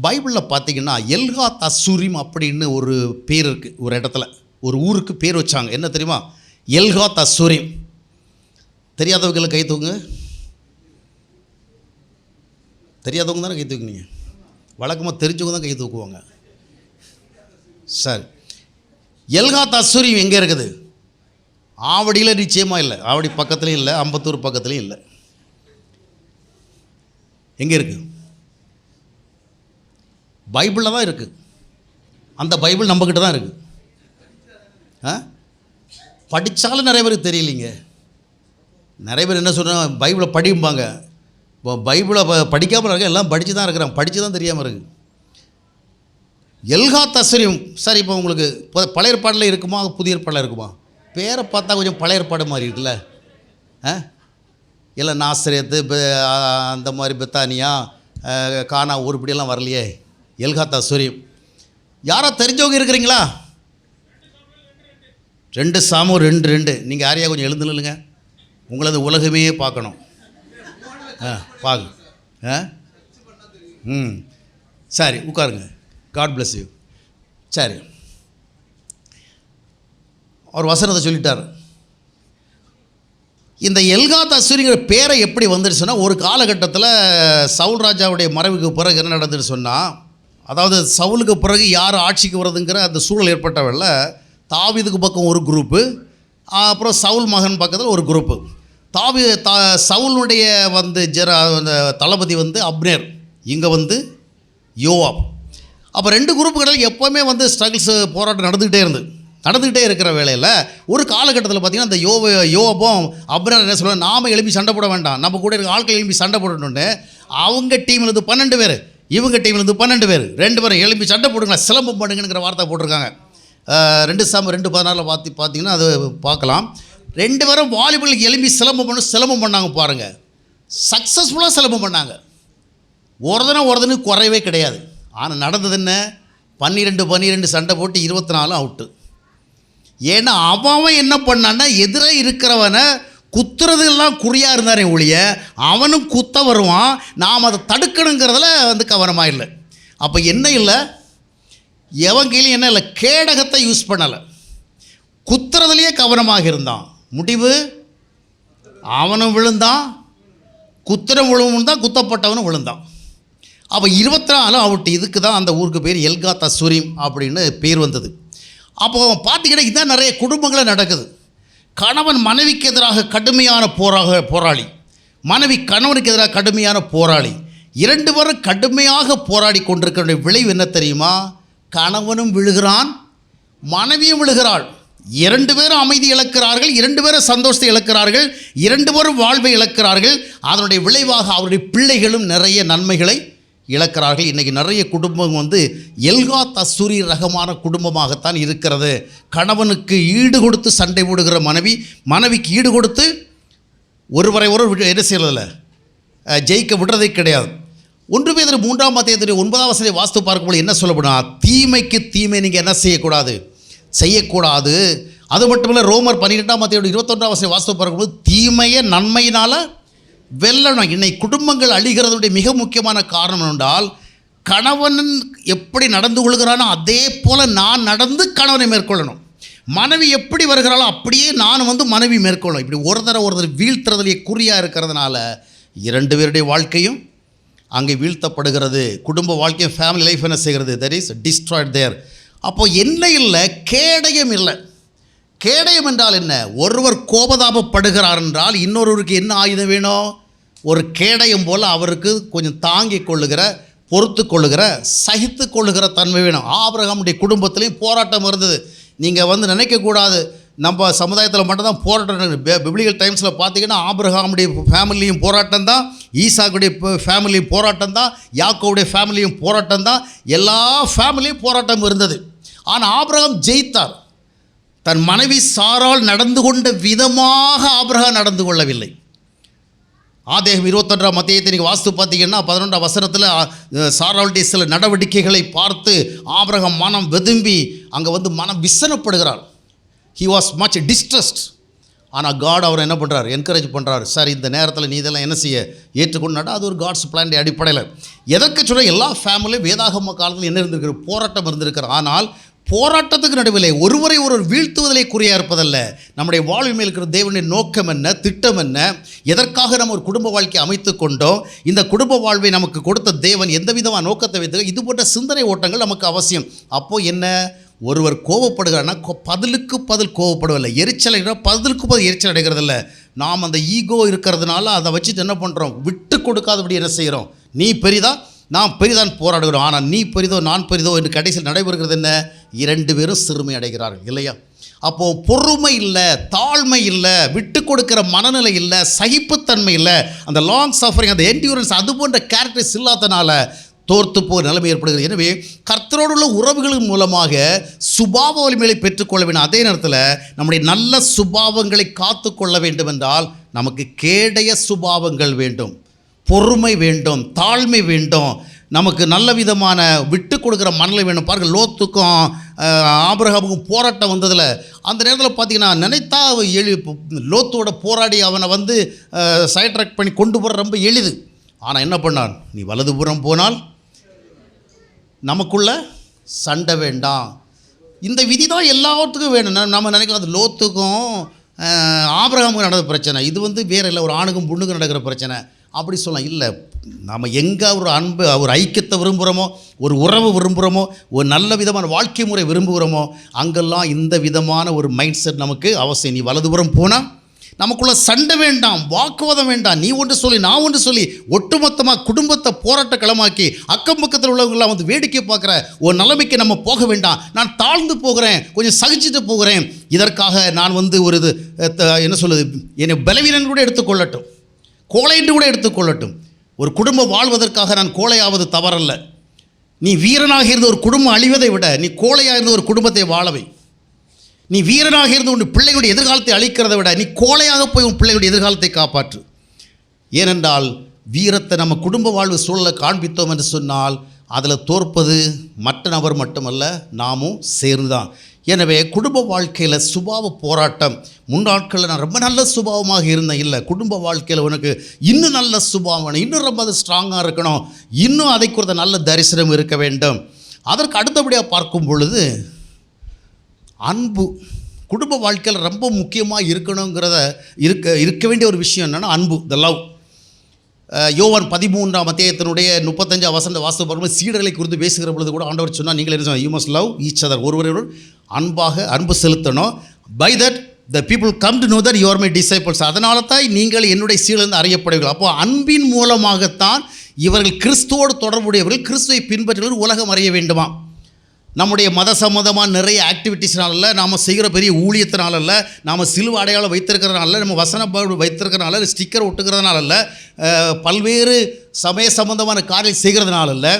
பைபிளில் பார்த்திங்கன்னா எல்காத் அசூரிம் அப்படின்னு ஒரு பேர் இருக்குது. ஒரு இடத்துல ஒரு ஊருக்கு பேர் வச்சாங்க. என்ன தெரியுமா? எல்காத் அசூரிம். தெரியாதவங்களை கை தூக்குங்க. தெரியாதவங்க தானே கை தூக்குனீங்க. வழக்கமாக தெரிஞ்சவங்க தான் கை தூக்குவாங்க. சரி, எல்காத் அசூரிம் எங்கே இருக்குது? ஆவடியில் நிச்சயமாக இல்லை. ஆவடி பக்கத்துலேயும் இல்லை, அம்பத்தூர் பக்கத்துலேயும் இல்லை. எங்கே இருக்குது? பைபிளில் தான் இருக்குது. அந்த பைபிள் நம்மக்கிட்ட தான் இருக்குது. படித்தாலும் நிறைய பேருக்கு தெரியலிங்க. நிறைய பேர் என்ன சொல்கிறாங்க, பைபிளை படிப்பாங்க. இப்போ பைபிளை படிக்காமல் இருக்க, எல்லாம் படித்து தான் இருக்கிறாங்க, படித்து தான் தெரியாமல் இருக்குது. எல்காத் அசூரிம். சரி, இப்போ உங்களுக்கு பழைய ஏற்பாடில் இருக்குமா புதிய ஏற்பாடில் இருக்குமா? பேரை பார்த்தா கொஞ்சம் பழைய ஏற்பாடு மாதிரி இருக்குல்ல. இல்லை நாசரேத்து அந்த மாதிரி பெத்தானியா கானா ஊருப்படியெல்லாம் வரலையே. எல்காத் அசூரிம் யாரா தெரிஞ்சவங்க இருக்கிறீங்களா? 2 சாமுவேல் 2:2. நீங்கள் யாரையா கொஞ்சம் எழுந்துலுங்க, உங்களது உலகமே பார்க்கணும். பார்க்க சரி, உட்காருங்க. God bless you. சரி, அவர் வசனத்தை சொல்லிட்டார். இந்த எல்காத் அசூரிங்கிற பேரை எப்படி வந்துட்டு சொன்னால், ஒரு காலகட்டத்தில் சவுல் ராஜாவுடைய மறைவுக்கு பிறகு என்ன நடந்துன்னு சொன்னால், அதாவது சவுலுக்கு பிறகு யார் ஆட்சிக்கு வருதுங்கிற அந்த சூழல் ஏற்பட்டவல்ல. தாவீதுக்கு பக்கம் ஒரு குரூப்பு, அப்புறம் சவுல் மகன் பக்கத்தில் ஒரு குரூப்பு. சவுலுடைய தளபதி அப்னேர், இங்கே யோவாப். அப்போ 2 குரூப்புகளில் எப்போவுமே ஸ்ட்ரகிள்ஸ் போராட்டம் நடந்துக்கிட்டே இருந்து. நடந்துக்கிட்டே இருக்கிற வேளையில் ஒரு காலகட்டத்தில் பார்த்திங்கன்னா அந்த யோபும் அப்னர் என்ன சொல்லுவாங்க, நாம் எழுப்பி சண்டை போட வேண்டாம், நம்ம கூட இருக்க ஆட்கள் எழுப்பி சண்டை போடணுன்னு அவங்க டீம்லேருந்து 12 பேர், இவங்க டீம்லேருந்து 12 பேர், 2 பேரும் எழுப்பி சண்டை போடுங்களா, சிலம்பம் பண்ணுங்கிற வார்த்தை போட்டிருக்காங்க. 2 சாமுவேல் 2:16 பார்த்தீங்கன்னா அது பார்க்கலாம். 2 பேரும் வாலிபர்களுக்கு எழுப்பி சிலம்பம் பண்ணாங்க பாருங்கள். சக்ஸஸ்ஃபுல்லாக சிலம்பம் பண்ணாங்க. ஒருதனுக்கு குறைவே கிடையாது. ஆனால் நடந்தது என்ன, 12 சண்டை போட்டு 24 அவுட்டு. ஏன்னா அவன் என்ன பண்ணான்னா எதிரே இருக்கிறவனை குத்துறதுலாம் குறியாக இருந்தானே ஒழிய அவனும் குத்த வருவான். நாம் அதை தடுக்கணுங்கிறதுல கவனமாக இல்லை. அப்போ என்ன இல்லை, எவன் கையிலையும் என்ன இல்லை, கேடகத்தை யூஸ் பண்ணலை, குத்துறதுலேயே கவனமாக இருந்தான். முடிவு அவனும் விழுந்தான், குத்துறம் விழுந்தான், குத்தப்பட்டவனும் விழுந்தான். அப்போ 24 அவுட்டு. இதுக்கு தான் அந்த ஊருக்கு பேர் எல்காத் அசூரிம் அப்படின்னு பேர் வந்தது. அப்போது பார்த்திங்கன்னா இதுதான் நிறைய குடும்பங்களில் நடக்குது. கணவன் மனைவிக்கு எதிராக கடுமையான போராளி, மனைவி கணவனுக்கு எதிராக கடுமையான போராளி, 2 பேரும் கடுமையாக போராடி கொண்டிருக்கிற விளைவு என்ன தெரியுமா, கணவனும் விழுகிறான், மனைவியும் விழுகிறாள். 2 பேரும் அமைதி இழக்கிறார்கள், 2 பேரும் சந்தோஷத்தை இழக்கிறார்கள், 2 பேரும் வாழ்வை இழக்கிறார்கள். அதனுடைய விளைவாக அவருடைய பிள்ளைகளும் நிறைய நன்மைகளை இழக்கிறார்கள். இன்றைக்கி நிறைய குடும்பம் எல்காத் அசூரி ரகமான குடும்பமாகத்தான் இருக்கிறது. கணவனுக்கு ஈடு கொடுத்து சண்டை போடுகிற மனைவிக்கு ஈடு கொடுத்து ஒருவரை என்ன செய்யறதில்ல, ஜெயிக்க விடுறதே கிடையாது. 1 பேதுரு 3:9 வாஸ்து பார்க்கும்போது என்ன சொல்லப்படும், தீமைக்கு தீமை நீங்கள் என்ன செய்யக்கூடாது. அது மட்டும் இல்லை, ரோமர் 12:21 வாஸ்து பார்க்கும்போது தீமையை நன்மையினால் வெல்லணும். இன்னைக்கு குடும்பங்கள் அழிகிறதுடைய மிக முக்கியமான காரணம் என்றால், கணவன் எப்படி நடந்து கொள்கிறானோ அதே போல் நான் நடந்து கணவனை மேற்கொள்ளணும், மனைவி எப்படி வருகிறாளோ அப்படியே நான் மனைவி மேற்கொள்ளணும். இப்படி ஒருத்தர் வீழ்த்துறதுலேயே குறியாக இருக்கிறதுனால 2 பேருடைய வாழ்க்கையும் அங்கே வீழ்த்தப்படுகிறது. குடும்ப வாழ்க்கையும் ஃபேமிலி லைஃப் என்ன செய்கிறது, தட் இஸ் டிஸ்ட்ராய்ட் தேர். அப்போது என்ன இல்லை, கேடயம் இல்லை. கேடயம் என்றால் என்ன, ஒருவர் கோபதாபப்படுகிறார் என்றால் இன்னொருவருக்கு என்ன ஆயுதம் வேணும், ஒரு கேடயம் போல் அவருக்கு கொஞ்சம் தாங்கி கொள்ளுகிற, பொறுத்து கொள்ளுகிற, சகித்து கொள்ளுகிற தன்மை வேணும். ஆபிரகாமுடைய குடும்பத்திலையும் போராட்டம் இருந்தது. நீங்கள் நினைக்கக்கூடாது நம்ம சமுதாயத்தில் மட்டும்தான் போராட்டம். பிப்ளிக்கல் டைம்ஸில் பார்த்தீங்கன்னா ஆபிரகாமுடைய ஃபேமிலியும் போராட்டம் தான், ஈசாக்குடைய ஃபேமிலியும் போராட்டம் தான், யாக்கோவுடைய ஃபேமிலியும் போராட்டம் தான், எல்லா ஃபேமிலியும் போராட்டம் இருந்தது. ஆனால் ஆபிரகாம் ஜெயித்தார். தன் மனைவி சாரால் நடந்து கொண்ட விதமாக ஆபிரகாம் நடந்து கொள்ளவில்லை. ஆதியாகமம் 21 அத்தியாயத்தை நீங்கள் வாஸ்து பார்த்தீங்கன்னா 11 சாராளுடைய சில நடவடிக்கைகளை பார்த்து ஆபிரகாம் மனம் வெதும்பி அங்கே மனம் விசனப்படுகிறார். He was much distressed. ஆனால் காட் அவர் என்ன பண்ணுறார், என்கரேஜ் பண்ணுறாரு. சார் இந்த நேரத்தில் நீ இதெல்லாம் என்ன செய்ய ஏற்றுக்கொண்டாடா, அது ஒரு காட்ஸ் பிளான் அடிப்படையில். எதற்கு சொல்ல, எல்லா ஃபேமிலியும் வேதாகம காலத்தில் என்ன இருந்திருக்கிற, போராட்டம் இருந்திருக்கிறார். ஆனால் போராட்டத்துக்கு நடுவில் ஒருவரை வீழ்த்துவதிலே குறியாக இருப்பதல்ல. நம்முடைய வாழ்வு மேல் இருக்கிற தேவனுடைய நோக்கம் என்ன, திட்டம் என்ன, எதற்காக நம்ம ஒரு குடும்ப வாழ்க்கையை அமைத்து கொண்டோம், இந்த குடும்ப வாழ்வை நமக்கு கொடுத்த தேவன் எந்த விதமான நோக்கத்தை வைத்து, இது போன்ற சிந்தனை ஓட்டங்கள் நமக்கு அவசியம். அப்போது என்ன, ஒருவர் கோபப்படுகிறான்னா பதிலுக்கு பதில் கோபப்படுவதில்லை, எரிச்சல் பதிலுக்கு பதில் எரிச்சல் அடைகிறதில்ல. நாம் அந்த ஈகோ இருக்கிறதுனால அதை வச்சுட்டு என்ன பண்ணுறோம், விட்டு கொடுக்காதபடி என்ன செய்கிறோம், நீ பெரிதா நான் பெரிதான் போராடுகிறோம், ஆனால் நீ பெரிதோ நான் பெரிதோ என்று கடைசியில் நடைபெறுகிறது என்ன, 2 பேரும் சிறுமை அடைகிறார்கள் இல்லையா. அப்போது பொறுமை இல்லை, தாழ்மை இல்லை, விட்டு கொடுக்கிற மனநிலை இல்லை, சகிப்புத்தன்மை இல்லை, அந்த லாங் சஃபரிங், அந்த என்டியூரன்ஸ், அது போன்ற கேரக்டர்ஸ் இல்லாதனால தோர்த்து போகிற நிலைமை ஏற்படுகிறது. எனவே கர்த்தரோடு உள்ள உறவுகளின் மூலமாக சுபாவ வலிமையை பெற்றுக்கொள்ள வேண்டும். அதே நேரத்தில் நம்முடைய நல்ல சுபாவங்களை காத்து கொள்ள வேண்டும் என்றால் நமக்கு கேடைய சுபாவங்கள் வேண்டும், பொறுமை வேண்டும், தாழ்மை வேண்டும், நமக்கு நல்ல விதமான விட்டு கொடுக்குற மனநிலை வேணும். பாருங்கள், லோத்துக்கும் ஆபிரகாமுக்கும் போராட்டம் வந்ததில் அந்த நேரத்தில் பார்த்திங்கன்னா நினைத்தா லோத்தோட போராடி அவனை சைட் ட்ராக் பண்ணி கொண்டு போகிற ரொம்ப எளிது. ஆனால் என்ன பண்ணான், நீ வலதுபுறம் போனால் நமக்குள்ள சண்டை வேண்டாம். இந்த விதி தான் எல்லாத்துக்கும் வேணும். நம்ம நினைக்கலாம் அது லோத்துக்கும் ஆபிரகாமுக்கும் நடந்த பிரச்சனை, இது வேறு இல்லை, ஒரு ஆணுக்கும் பொண்ணுக்கும் நடக்கிற பிரச்சனை அப்படி சொல்லலாம். இல்லை, நம்ம எங்கே ஒரு அன்பு, ஒரு ஐக்கியத்தை விரும்புகிறோமோ, ஒரு உறவு விரும்புகிறோமோ, ஒரு நல்ல விதமான வாழ்க்கை முறை விரும்புகிறோமோ, அங்கெல்லாம் இந்த விதமான ஒரு மைண்ட் செட் நமக்கு அவசியம். நீ வலதுபுறம் போனால் நமக்குள்ள சண்டை வேண்டாம், வாக்குவாதம் வேண்டாம். நீ ஒன்று சொல்லி நான் ஒன்று சொல்லி ஒட்டுமொத்தமாக குடும்பத்தை போராட்ட களமாக்கி அக்கம் பக்கத்தில் உள்ளவங்களாம் வந்து வேடிக்கை பார்க்குற ஒரு நிலைமைக்கு நம்ம போக வேண்டாம். நான் தாழ்ந்து போகிறேன், கொஞ்சம் சகிச்சுட்டு போகிறேன். இதற்காக நான் வந்து ஒரு இது என்ன சொல்லுது, என்னை பலவீனன் கூட எடுத்துக்கொள்ளட்டும், கோழை என்று கூட எடுத்துக்கொள்ளட்டும். ஒரு குடும்பம் வாழ்வதற்காக நான் கோழையாவது தவறல்ல. நீ வீரனாக இருந்து ஒரு குடும்பம் அழிவதை விட நீ கோழையாக இருந்து ஒரு குடும்பத்தை வாழவை. நீ வீரனாக இருந்து உன் பிள்ளைகளுடைய எதிர்காலத்தை அழிக்கிறதை விட நீ கோழையாக போய் உன் பிள்ளைகளுடைய எதிர்காலத்தை காப்பாற்று. ஏனென்றால் வீரத்தை நம்ம குடும்ப வாழ்வு சூழலை காண்பித்தோம் என்று சொன்னால் அதில் தோற்பது மற்ற நபர் மட்டுமல்ல, நாமும் சேர்ந்து தான். எனவே குடும்ப வாழ்க்கையில் சுபாவ போராட்டம். முன்னாட்களில் நான் ரொம்ப நல்ல சுபாவமாக இருந்தேன். இல்லை, குடும்ப வாழ்க்கையில் உனக்கு இன்னும் நல்ல சுபாவம், இன்னும் ரொம்ப அது ஸ்ட்ராங்காக இருக்கணும், இன்னும் அதை குறித்த நல்ல தரிசனம் இருக்க வேண்டும். அதற்கு அடுத்தபடியாக பார்க்கும் பொழுது அன்பு குடும்ப வாழ்க்கையில் ரொம்ப முக்கியமாக இருக்கணுங்கிறத இருக்க வேண்டிய ஒரு விஷயம் என்னென்னா அன்பு, த லவ். யோவான் 13ஆம் அத்தியாயத்தினுடைய 35 வசனத்தை வாசித்து பார்க்கும்போது சீடர்களை குறித்து பேசுகிற பொழுது கூட ஆண்டவர் சொன்னால், நீங்கள் என்ன சொன்னால், you must love each other, ஒருவரோடு அன்பு செலுத்தணும். By that the people come to know that you are my disciples, அதனால தான் நீங்கள் என்னுடைய சீடர்ந்து அறியப்படுவீர்கள். அப்போது அன்பின் மூலமாகத்தான் இவர்கள் கிறிஸ்துவோடு தொடர்புடையவர்கள், கிறிஸ்துவை பின்பற்றுவர்கள் உலகம் அறிய வேண்டுமா. நம்முடைய மத சம்மந்தமாக நிறைய ஆக்டிவிட்டீஸ்னால இல்லை, நாம் செய்கிற பெரிய ஊழியத்தினால இல்லை, நாம் சிலுவை அடையாளம் வைத்திருக்கிறதுனால, நம்ம வசன வைத்திருக்கிறதுனால, ஸ்டிக்கர் ஒட்டுக்கிறதுனால இல்லை, பல்வேறு சமய சம்பந்தமான காரியம் செய்கிறதுனால இல்லை,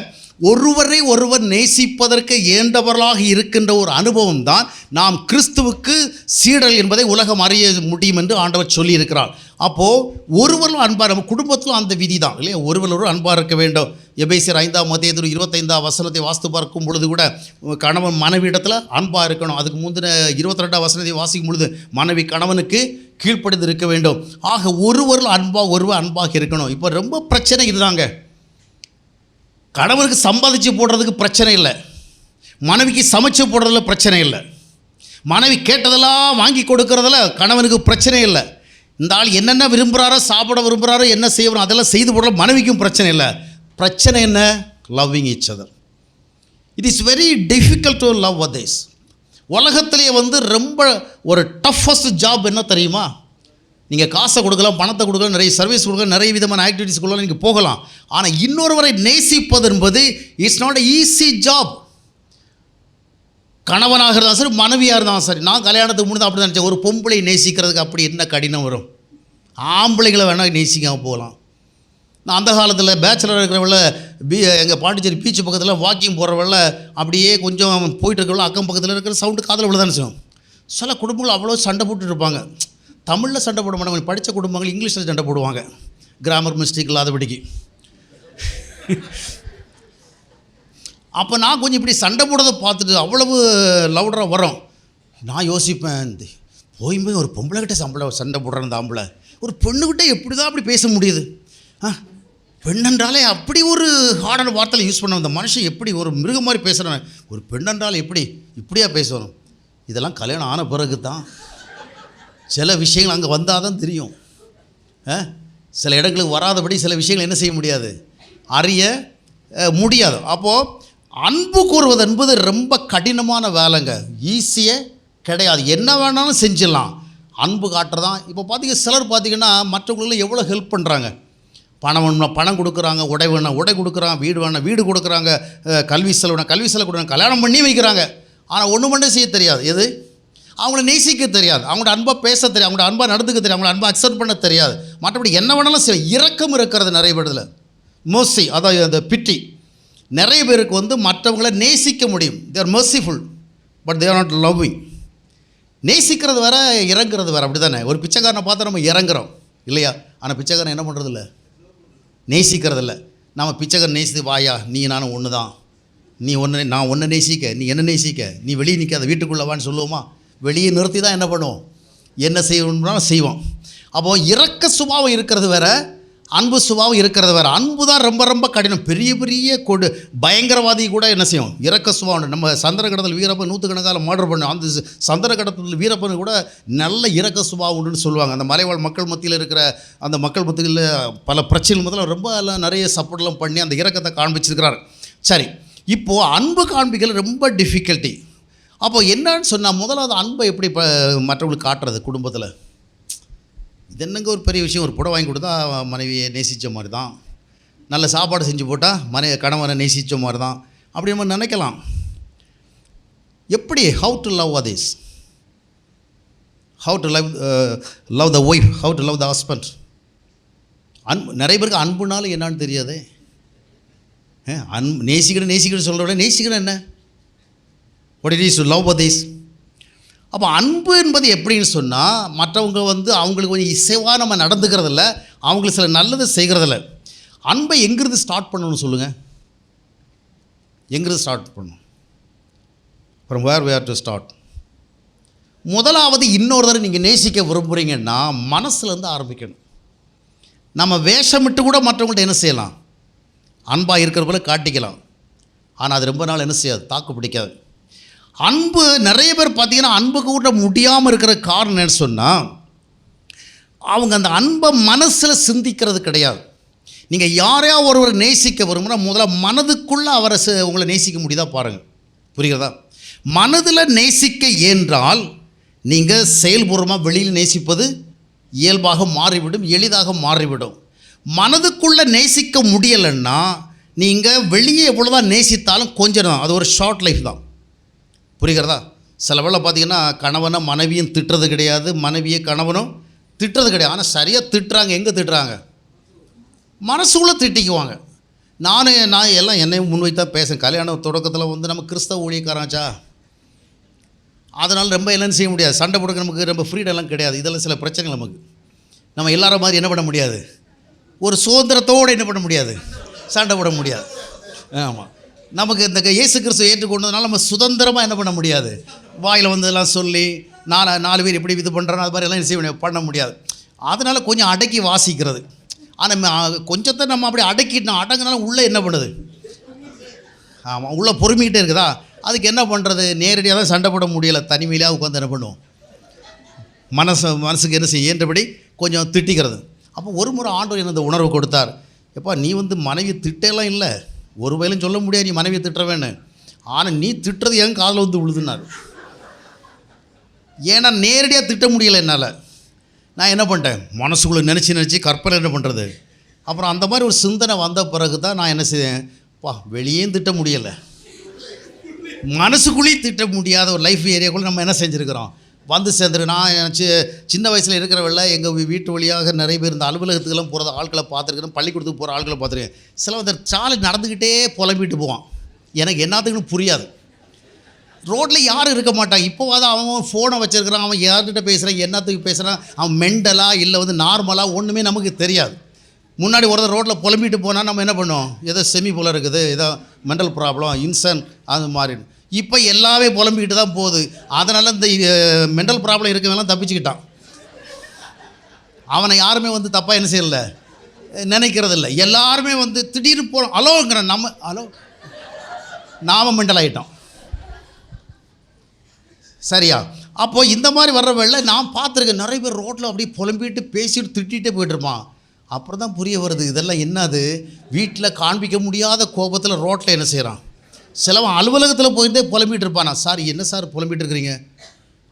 ஒருவர் நேசிப்பதற்கு ஏண்டவர்களாக இருக்கின்ற ஒரு அனுபவம் தான் நாம் கிறிஸ்துவுக்கு சீடர் என்பதை உலகம் அறிய முடியும் என்று ஆண்டவர் சொல்லியிருக்கிறார். அப்போது ஒருவரும் அன்பாக, நம்ம குடும்பத்திலும் அந்த விதி தான் இல்லையா, ஒருவரும் அன்பாக இருக்க வேண்டும். எபேசியர் 5ஆம் அத்தியாயத்தில் 25ஆம் வசனத்தை வாசித்து பார்க்கும் பொழுது கூட கணவன் மனைவி இடத்துல அன்பாக இருக்கணும். அதுக்கு முந்தின 22ஆம் வசனத்தை வாசிக்கும் பொழுது மனைவி கணவனுக்கு கீழ்ப்படிந்து இருக்க வேண்டும். ஆக ஒருவர் அன்பாக இருக்கணும். இப்போ ரொம்ப பிரச்சனை இதுதாங்க. கணவனுக்கு சம்பாதிச்சு போடுறதுக்கு பிரச்சனை இல்லை, மனைவிக்கு சமைச்சு போடுறதுல பிரச்சனை இல்லை, மனைவி கேட்டதெல்லாம் வாங்கி கொடுக்கறதில் கணவனுக்கு பிரச்சனை இல்லை. இந்த ஆள் என்னென்ன விரும்புகிறாரோ, சாப்பிட விரும்புகிறாரோ, என்ன செய்யணும் அதெல்லாம் செய்து போடுற மனைவிக்கும் பிரச்சனை இல்லை. பிரச்சனை என்ன? Loving each other. It is very difficult to love others. உலகத்திலேயே வந்து ரொம்ப ஒரு டஃபஸ்ட் ஜாப் என்ன தெரியுமா? நீங்கள் காசை கொடுக்கலாம், பணத்தை கொடுக்கலாம், நிறைய சர்வீஸ் கொடுக்கலாம், நிறைய விதமான ஆக்டிவிட்டீஸ் கொடுக்கலாம், நீங்கள் போகலாம். ஆனால் இன்னொருவரை நேசிப்பது என்பது இட்ஸ் நாட் ஈஸி ஜாப். கணவனாக இருந்தாலும் சரி, மனைவியாக இருந்தாலும் சரி. நான் கல்யாணத்துக்கு முன்னாடி அப்படி தான் நினச்சேன், ஒரு பொம்பளை நேசிக்கிறதுக்கு அப்படி என்ன கடினம் வரும், ஆம்பளைங்களை வேணால் நேசிக்காமல் போகலாம். நான் அந்த காலத்தில் பேச்சுலர் இருக்கிறவங்கள எங்கள் பாண்டிச்சேரி பீச்சு பக்கத்தில் வாக்கிங் போகிறவங்கள அப்படியே கொஞ்சம் போயிட்டு இருக்கிறவங்கள அக்கம் பக்கத்தில் இருக்கிற சவுண்டு காதில் விழதான் செய்யும். சில குடும்பங்கள் அவ்வளோ சண்டை போட்டுட்டு இருப்பாங்க. தமிழில் சண்டை போட மாட்டாங்க, படித்த குடும்பங்கள் இங்கிலீஷில் சண்டை போடுவாங்க, கிராமர் மிஸ்டேக் இல்லாதபடிக்கு. அப்போ நான் கொஞ்சம் இப்படி சண்டை போடுறதை பார்த்துட்டு அவ்வளவு லவுடராக வரும். நான் யோசிப்பேன், போய் ஒரு பொம்பளைக்கிட்ட சண்டை போடுறேன், அந்த ஆம்பளை ஒரு பெண்ணுக்கிட்ட எப்படி தான் அப்படி பேச முடியுது? பெண்ணென்றாலே அப்படி ஒரு ஹார்டான வார்த்தையில் யூஸ் பண்ண அந்த மனுஷன் எப்படி ஒரு மிருகம் மாதிரி பேசுகிறேன். ஒரு பெண்ணென்றால் இப்படியா பேசணும்? இதெல்லாம் கல்யாணம் ஆன பிறகு தான் சில விஷயங்கள் அங்கே வந்தால் தான் தெரியும். சில இடங்களுக்கு வராதபடி சில விஷயங்கள் என்ன செய்ய முடியாது, அறிய முடியாது. அப்போது அன்பு கூறுவது என்பது ரொம்ப கடினமான வேலைங்க, ஈஸியே கிடையாது. என்ன வேணாலும் செஞ்சிடலாம், அன்பு காட்டுறதான். இப்போ பார்த்திங்கன்னா சிலர் பார்த்திங்கன்னா மற்றவங்களுக்கு எவ்வளோ ஹெல்ப் பண்ணுறாங்க. பணம் வேணும்னா பணம் கொடுக்குறாங்க, உடை வேணா உடை கொடுக்குறாங்க, வீடு வேணா வீடு கொடுக்குறாங்க, கல்வி செலவு கொடுக்குறாங்க, கல்யாணம் பண்ணி வைக்கிறாங்க. ஆனால் ஒன்று மட்டும் செய்ய தெரியாது, எது? அவங்கள நேசிக்க தெரியாது, அவங்களோட அன்பாக பேச தெரியாது, அவங்களோட அன்பாக நடந்துக்க தெரியாது, அவங்களோட அன்பாக அக்செப்ட் பண்ண தெரியாது. மற்றபடி என்ன வேணாலும் செய்ய இரக்கம் இருக்கிறது நிறைய பேரில். மோசி, அதாவது அந்த பிட்டி. நிறைய பேருக்கு வந்து மற்றவங்களை நேசிக்க முடியும், they are merciful, but they are not loving. நேசிக்கிறது வேறு, இறங்குறது வேறு, அப்படி தானே? ஒரு பிச்சைக்காரனை பார்த்து நம்ம இறங்குறோம் இல்லையா? ஆனால் பிச்சைக்காரன் என்ன பண்ணுறதில்ல, நேசிக்கிறதில்ல. நம்ம பிச்சைக்காரன் நேசித்து, வாயா நீ நானும் ஒன்று தான், நீ ஒன்று நான் ஒன்று நேசிக்க, நீ என்ன நேசிக்க, நீ வெளியே நிற்காத வீட்டுக்குள்ளே வான்னு சொல்லுவோமா? வெளியே நிறுத்தி தான் என்ன பண்ணுவோம், என்ன செய்யணும்னாலும் செய்வோம். அப்போது இரக்க சுபாவம் இருக்கிறது வேறு, அன்பு சுபாவம் இருக்கிறது வேறு. அன்பு தான் ரொம்ப ரொம்ப கடினம். பெரிய பெரிய பயங்கரவாதி கூட என்ன செய்யும், இரக்க சுபாவம். நம்ம சந்திரகடத்தில் வீரப்பன் 100கணக்கான மர்டர் பண்ண அந்த சந்திரகடத்தில் வீரப்பன் கூட நல்ல இரக்க சுபாவம் உண்டுன்னு சொல்லுவாங்க. அந்த மலைவாழ் மக்கள் மத்தியில் இருக்கிற அந்த மக்கள் மத்தியில் பல பிரச்சனைகள் முதல்ல ரொம்ப எல்லாம் நிறைய சப்போர்ட்லாம் பண்ணி அந்த இரக்கத்தை காண்பிச்சிருக்கிறார். சரி, இப்போது அன்பு காண்பிக்கல ரொம்ப டிஃபிகல்ட்டி. அப்போது என்னன்னு சொன்னால், முதலாவது அன்பை எப்படி மற்றவங்களுக்கு காட்டுறது? குடும்பத்தில் இது என்னங்க ஒரு பெரிய விஷயம், ஒரு புடவை வாங்கி கொடுத்தா மனைவியை நேசித்த மாதிரி தான், நல்ல சாப்பாடு செஞ்சு போட்டால் கணவனை நேசித்த மாதிரி தான், அப்படி நம்ம நினைக்கலாம். எப்படி how to love others, how to love the wife, how to love the husband. நிறைய பேருக்கு அன்புனாலும் என்னான்னு தெரியாதே. நேசிக்கணும் சொல்கிற விட நேசிக்கணும் என்ன, what it is to love others. அப்போ அன்பு என்பது எப்படின்னு சொன்னால், மற்றவங்க அவங்களுக்கு கொஞ்சம் இசைவாக நம்ம நடந்துக்கிறதில்ல, அவங்களுக்கு சில நல்லது செய்கிறதில்ல. அன்பை எங்கிருந்து ஸ்டார்ட் பண்ணணும்னு சொல்லுங்கள், எங்கிருந்து ஸ்டார்ட் பண்ணணும்? From where we have to start. முதலாவது இன்னொருத்தரை நீங்கள் நேசிக்க விரும்புகிறீங்கன்னா மனசுலேருந்து ஆரம்பிக்கணும். நம்ம வேஷமிட்டு கூட மற்றவங்கள்ட்ட என்ன செய்யலாம், அன்பாக இருக்கிற போல காட்டிக்கலாம். ஆனால் அது ரொம்ப நாள் என்ன செய்யாது, தாக்கு பிடிக்காது. அன்பு நிறைய பேர் பார்த்திங்கன்னா அன்பு கூட முடியாமல் இருக்கிற காரணம் என்னன்னு சொன்னால், அவங்க அந்த அன்பை மனசில் சிந்திக்கிறது கிடையாது. நீங்கள் யாரையா ஒருவர் நேசிக்க விரும்புனா முதல்ல மனதுக்குள்ளே அவரை உங்களை நேசிக்க முடியுதா பாருங்கள். புரிகிறதா? மனதில் நேசிக்க என்றால் நீங்கள் செயல்பூர்வமாக வெளியில் நேசிப்பது இயல்பாக மாறிவிடும், எளிதாக மாறிவிடும். மனதுக்குள்ளே நேசிக்க முடியலைன்னா நீங்கள் வெளியே எவ்வளோதான் நேசித்தாலும் கொஞ்சம் தான், அது ஒரு ஷார்ட் லைஃப் தான். புரிகிறதா? சில வேளை பார்த்திங்கன்னா கணவனை மனைவியும் திட்டுறது கிடையாது, மனைவியை கணவனும் திட்டுறது கிடையாது. ஆனால் சரியாக திட்டுறாங்க. எங்கே திட்டுறாங்க? மனசுக்குள்ளே திட்டிக்குவாங்க. நான் எல்லாம் என்னையும் முன்வைத்தான் பேசுகிறேன். கல்யாண தொடக்கத்தில் நம்ம கிறிஸ்தவ ஊழியக்காராச்சா, அதனால் ரொம்ப என்னென்னு செய்ய முடியாது, சண்டை போடுக்க நமக்கு ரொம்ப ஃப்ரீடெல்லாம் கிடையாது. இதெல்லாம் சில பிரச்சனைகள் நமக்கு. நம்ம எல்லாரும் மாதிரி என்ன பண்ண முடியாது, ஒரு சுதந்திரத்தோடு என்ன பண்ண முடியாது, சண்டை போட முடியாது. ஆமாம், நமக்கு இந்த இயேசு கிறிஸ்துவை ஏற்றுக்கொண்டதுனால நம்ம சுதந்திரமாக என்ன பண்ண முடியாது, வாயில் இதெல்லாம் சொல்லி நாலு பேர் எப்படி இது பண்ணுறாங்க அது மாதிரி எல்லாம் செய்ய பண்ண முடியாது. அதனால் கொஞ்சம் அடக்கி வாசிக்கிறது. ஆனால் கொஞ்சத்தை நம்ம அப்படி அடக்கிட்டோம், அடங்கினாலும் உள்ளே என்ன பண்ணுது, ஆமாம் உள்ளே பொறுமிக்கிட்டே இருக்குதா, அதுக்கு என்ன பண்ணுறது, நேரடியாக தான் சண்டை போட முடியலை, தனிமையிலே உட்காந்து என்ன பண்ணுவோம், மனசுக்கு என்ன செய்ய ஏன்றபடி கொஞ்சம் திட்டிக்கிறது. அப்போ ஒரு முறை ஆண்டவர் எனக்கு இந்த உணர்வு கொடுத்தார். எப்பா நீ மனைவி திட்டெல்லாம் இல்லை, ஒரு வேலையும் சொல்ல முடியாது நீ மனைவியை திட்டுறவேன்னு, ஆனால் நீ திட்டுறது ஏன் காதில் விழுதுன்னார். ஏன்னா நேரடியாக திட்ட முடியலை என்னால். நான் என்ன பண்ணிட்டேன், மனசுக்குள்ளே நினச்சி கற்பனை என்ன பண்ணுறது. அப்புறம் அந்த மாதிரி ஒரு சிந்தனை வந்த பிறகு தான் நான் என்ன செய்தேன், வெளியேயும் திட்ட முடியலை, மனசுக்குள்ளேயும் திட்ட முடியாத ஒரு லைஃப் ஏரியாக்குள்ளே நம்ம என்ன செஞ்சுருக்கிறோம் சேர்ந்துரு. நான் சின்ன வயசில் இருக்கிறவள்ள எங்கள் வீட்டு வழியாக நிறைய பேர் இந்த அலுவலகத்துக்கெல்லாம் போகிறத ஆட்களை பார்த்துருக்கிறேன், பள்ளிக்கூடத்துக்கு போகிற ஆட்களை பார்த்துருக்கேன். சில சாலை நடந்துக்கிட்டே புலம்பிட்டு போவான், எனக்கு என்னத்துக்குன்னு புரியாது. ரோட்டில் யாரும் இருக்க மாட்டாங்க. இப்போவாது அவன் ஃபோனை வச்சுருக்கிறான், அவன் யார்கிட்ட பேசுகிறான், என்னத்துக்கு பேசுகிறான், அவன் மெண்டலாக இல்லை நார்மலாக ஒன்றுமே நமக்கு தெரியாது. முன்னாடி ஒருத்தர் ரோட்டில் புலம்பிட்டு போனால் நம்ம என்ன பண்ணுவோம், ஏதோ செமி போல இருக்குது, ஏதோ மெண்டல் ப்ராப்ளம், இன்சன் அது மாதிரி. இப்போ எல்லாமே புலம்பிக்கிட்டு தான் போகுது. அதனால் இந்த மெண்டல் ப்ராப்ளம் இருக்கவங்களாம் தப்பிச்சுக்கிட்டான். அவனை யாருமே தப்பாக என்ன செய்யலை, நினைக்கிறதில்ல. எல்லாருமே திடீர்னு போகிறோம் அலோங்கிற நாம மெண்டல் ஆகிட்டோம். சரியா? அப்போது இந்த மாதிரி வர்ற வேளை நான் பார்த்துருக்கேன், நிறைய பேர் ரோட்டில் அப்படியே புலம்பிட்டு பேசிட்டு திட்டிகிட்டே போய்ட்டுருப்பான். அப்புறம் தான் புரிய வருது, இதெல்லாம் என்னது, வீட்டில் காண்பிக்க முடியாத கோபத்தில் ரோட்டில் என்ன செய்கிறான். சிலவன் அலுவலகத்தில் போயிட்டே புலம்பிகிட்டு இருப்பானா, சார் என்ன சார் புலம்பிகிட்டு இருக்கிறீங்க,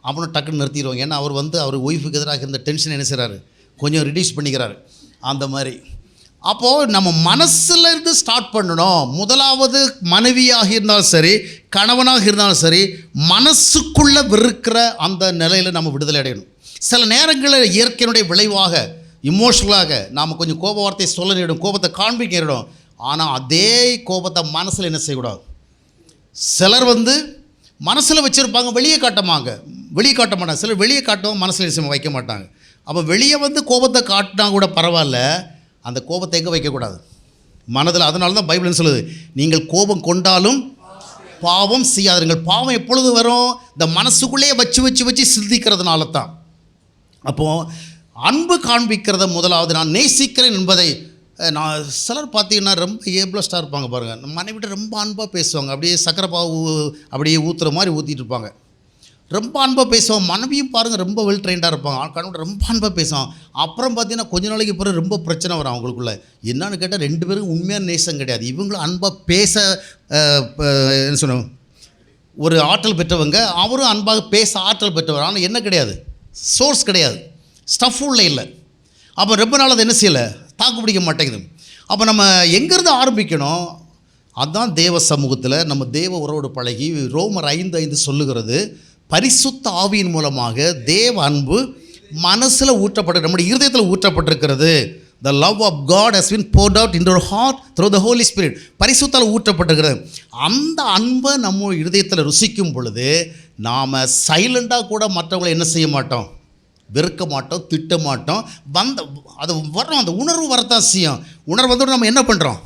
அவனும் டக்குன்னு நிறுத்திடுவாங்க. ஏன்னா அவர் அவர் ஒய்ஃபுக்கு எதிராக இருந்த டென்ஷன் என்ன செய்கிறாரு, கொஞ்சம் ரிடியூஸ் பண்ணிக்கிறாரு. அந்த மாதிரி அப்போது நம்ம மனசில் இருந்து ஸ்டார்ட் பண்ணணும். முதலாவது மனைவியாக இருந்தாலும் சரி, கணவனாக இருந்தாலும் சரி, மனசுக்குள்ளே வெறுக்கிற அந்த நிலையில் நம்ம விடுதலை அடையணும். சில நேரங்களில் இயற்கையினுடைய விளைவாக இமோஷனலாக நாம் கொஞ்சம் கோப வார்த்தையை சொல்ல நேரிடும், கோபத்தை காண்பிக்க நேரிடும். ஆனால் அதே கோபத்தை மனசில் என்ன செய்யக்கூடாது. சிலர் மனசில் வச்சுருப்பாங்க, வெளியே காட்ட மாட்டாங்க. சிலர் வெளியே காட்டவும் மனசில் வைக்க மாட்டாங்க. அப்போ வெளியே கோபத்தை காட்டினா கூட பரவாயில்ல, அந்த கோபத்தை எங்கே வைக்கக்கூடாது, மனதில். அதனால தான் பைபிள் என்ன சொல்லுது, நீங்கள் கோபம் கொண்டாலும் பாவம் செய்யாதீர்கள். பாவம் எப்பொழுது வரும், இந்த மனசுக்குள்ளேயே வச்சு சிந்திக்கிறதுனால தான். அப்போது அன்பு காண்பிக்கிறத முதலாவது நான் நேசிக்கிறேன் என்பதை நான் சிலர் பார்த்தீங்கன்னா ரொம்ப ஏப்லஸ்டாக இருப்பாங்க பாருங்கள், நம்ம மனைவிட்ட ரொம்ப அன்பாக பேசுவாங்க, அப்படியே சக்கரை பாவு அப்படியே ஊற்றுற மாதிரி ஊற்றிட்டு இருப்பாங்க, ரொம்ப அன்பாக பேசுவாங்க. மனைவியும் பாருங்கள் ரொம்ப வெல் ட்ரெயின்டாக இருப்பாங்க, கணவன் ரொம்ப அன்பாக பேசுவான். அப்புறம் பார்த்தீங்கன்னா கொஞ்ச நாளைக்கு பிறகு ரொம்ப பிரச்சனை வரும் அவங்களுக்குள்ள. என்னன்னு கேட்டால் ரெண்டு பேரும் உண்மையான நேசம் கிடையாது. இவங்களும் அன்பாக பேச என்ன சொன்ன ஒரு ஆற்றல் பெற்றவங்க, அவரும் அன்பாக பேச ஆற்றல் பெற்றவர். ஆனால் என்ன கிடையாது, சோர்ஸ் கிடையாது, ஸ்டஃப் உள்ள இல்லை. அப்போ ரொம்ப நாள் அதை என்ன செய்யலை, தாக்கு பிடிக்க மாட்டேங்குது. அப்போ நம்ம எங்கேருந்து ஆரம்பிக்கணும்? அதுதான் தேவ சமூகத்தில் நம்ம தேவ உறவோடு பழகி ரோமர் 5:5 சொல்லுகிறது, பரிசுத்த ஆவியின் மூலமாக தேவ அன்பு மனசில் ஊற்றப்பட்டு நம்முடைய இருதயத்தில் ஊற்றப்பட்டிருக்கிறது. The love of God has been poured out into our heart through the Holy Spirit. பரிசுத்தால் ஊற்றப்பட்டிருக்கிறது. அந்த அன்பை நம்ம இருதயத்தில் ருசிக்கும் பொழுது நாம் சைலண்டாக கூட மற்றவங்களை என்ன செய்ய மாட்டோம், வெறுக்க மாட்டோம், திட்ட மாட்டோம். அது வரும், அந்த உணர்வு வரத்தான் செய்யும். உணர்வு வந்து நம்ம என்ன பண்ணுறோம்,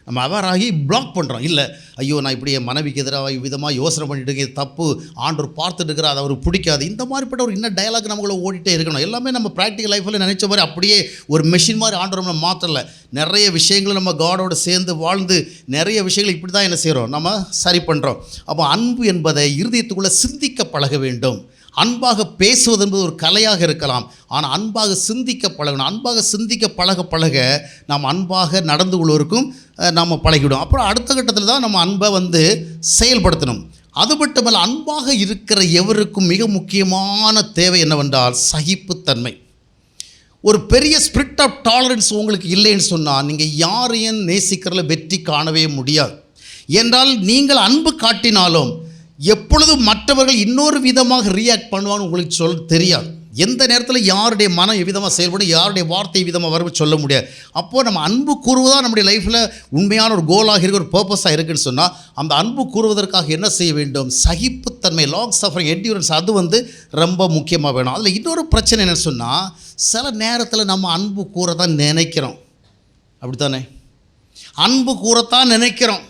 நம்ம அவராகி பிளாக் பண்ணுறோம். இல்லை, ஐயோ நான் இப்படி என் மனைவிக்கு எதிராக விதமாக யோசனை பண்ணிட்டு இருக்கேன், தப்பு, ஆண்டவர் பார்த்துட்டு இருக்கிற, அது அவருக்கு பிடிக்காது, இந்த மாதிரிப்பட்ட ஒரு இன்னும் டயலாக் நம்மளை ஓடிட்டே இருக்கணும். எல்லாமே நம்ம ப்ராக்டிக்கல் லைஃப்பில் நினச்ச மாதிரி அப்படியே ஒரு மெஷின் மாதிரி ஆண்டவர் நம்ம மாற்றலை. நிறைய விஷயங்களை நம்ம காடோடு சேர்ந்து வாழ்ந்து நிறைய விஷயங்கள் இப்படி தான் என்ன செய்கிறோம், நம்ம சரி பண்ணுறோம். அப்போ அன்பு என்பதை இருதயத்துக்குள்ளே சிந்திக்க பழக வேண்டும். அன்பாக பேசுவது என்பது ஒரு கலையாக இருக்கலாம், ஆனால் அன்பாக சிந்திக்க பழகணும். அன்பாக சிந்திக்க பழக பழக நாம் அன்பாக நடந்து கொள்வதற்கும் நாம் பழகிவிடும். அப்புறம் அடுத்த கட்டத்தில் தான் நம்ம அன்பை வந்து செயல்படுத்தணும். அது மட்டுமல்ல, அன்பாக இருக்கிற எவருக்கும் மிக முக்கியமான தேவை என்னவென்றால் சகிப்புத்தன்மை. ஒரு பெரிய ஸ்பிரிட் ஆஃப் டாலரன்ஸ் உங்களுக்கு இல்லைன்னு சொன்னால் நீங்கள் யாரையும் நேசிக்கிறதுல வெற்றி காணவே முடியாது. என்றால் நீங்கள் அன்பு காட்டினாலும் எப்பொழுதும் மற்றவர்கள் இன்னொரு விதமாக ரியாக்ட் பண்ணுவான்னு உங்களுக்கு தெரியாது. எந்த நேரத்தில் யாருடைய மனம் எவ்விதமாக செயல்படும், யாருடைய வார்த்தை விதமாக வரும் சொல்ல முடியாது. அப்போது நம்ம அன்பு கூறுவதாக நம்முடைய லைஃப்பில் உண்மையான ஒரு கோலாக இருக்குது, ஒரு பர்பஸாக இருக்குதுன்னு சொன்னால் அந்த அன்பு கூறுவதற்காக என்ன செய்ய வேண்டும், சகிப்புத்தன்மை, லாங் சஃபரிங், என்டியூரன்ஸ், அது வந்து ரொம்ப முக்கியமாக வேணும். அதில் இன்னொரு பிரச்சனை என்னென்னு சொன்னால், சில நேரத்தில் நம்ம அன்பு கூறத்தான் நினைக்கிறோம், அப்படி தானே? அன்பு கூறத்தான் நினைக்கிறோம்,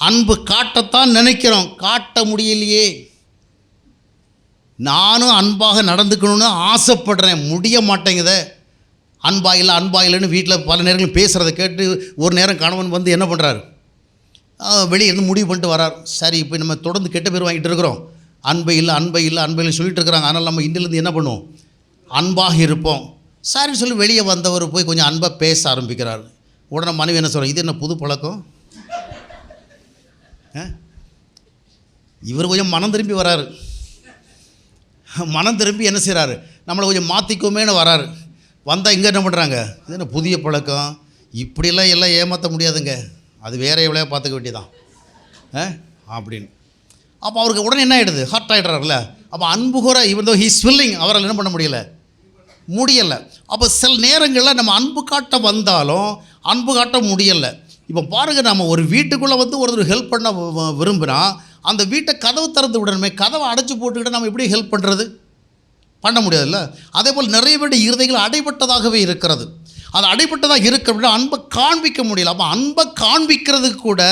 அன்பு காட்டத்தான் நினைக்கிறோம், காட்ட முடியலையே. நானும் அன்பாக நடந்துக்கணும்னு ஆசைப்படுறேன், முடிய மாட்டேங்குதே. அன்பாயில்லைன்னு வீட்டில் பல நேரங்களும் பேசுகிறத கேட்டு ஒரு நேரம் கணவன் வந்து என்ன பண்ணுறாரு, வெளியே இருந்து முடிவு பண்ணிட்டு வரார். சரி, இப்போ நம்ம தொடர்ந்து கெட்ட பேர் வாங்கிட்டு இருக்கிறோம், அன்பை இல்லை சொல்லிட்டு இருக்கிறாங்க. அதனால் நம்ம இன்றிலிருந்து என்ன பண்ணுவோம், அன்பாக இருப்போம். சரின்னு சொல்லி வெளியே வந்தவர் போய் கொஞ்சம் அன்பாக பேச ஆரம்பிக்கிறார். உடனே மனைவி என்ன சொல்கிறார், இது என்ன புது பழக்கம்? இவர் கொஞ்சம் மனம் திரும்பி வராரு. மனம் திரும்பி என்ன செய்கிறாரு, நம்மளை கொஞ்சம் மாற்றிக்கோமேன்னு வராரு. வந்தால் இங்கே என்ன பண்ணுறாங்க, இது என்ன புதிய பழக்கம், இப்படிலாம் எல்லாம் ஏமாற்ற முடியாதுங்க, அது வேற எவ்வளோ பார்த்துக்க வேண்டியதான் அப்படின்னு. அப்போ அவருக்கு உடனே என்ன ஆகிடுது, ஹார்ட் ஆகிடுறாருல. அப்போ அன்பு கூற இவன் ஹீஸ் வில்லிங், அவரால் என்ன பண்ண முடியலை. அப்போ சில நேரங்களில் நம்ம அன்பு காட்ட வந்தாலும் அன்பு காட்ட முடியலை. இப்போ பாருங்கள், நம்ம ஒரு வீட்டுக்குள்ளே வந்து ஒருத்தர் ஹெல்ப் பண்ண விரும்பினா அந்த வீட்டை கதவு திறந்து விடணுமே, கதவை அடைச்சி போட்டுக்கிட்ட நம்ம எப்படி ஹெல்ப் பண்ணுறது, பண்ண முடியாதுல்ல. அதே போல் நிறைய பேருடைய இருதயங்கள் அடைபட்டதாகவே இருக்கிறது. அது அடைபட்டதாக இருக்க அப்படின்னா அன்பை காண்பிக்க முடியல. அப்போ அன்பை காண்பிக்கிறதுக்கு கூட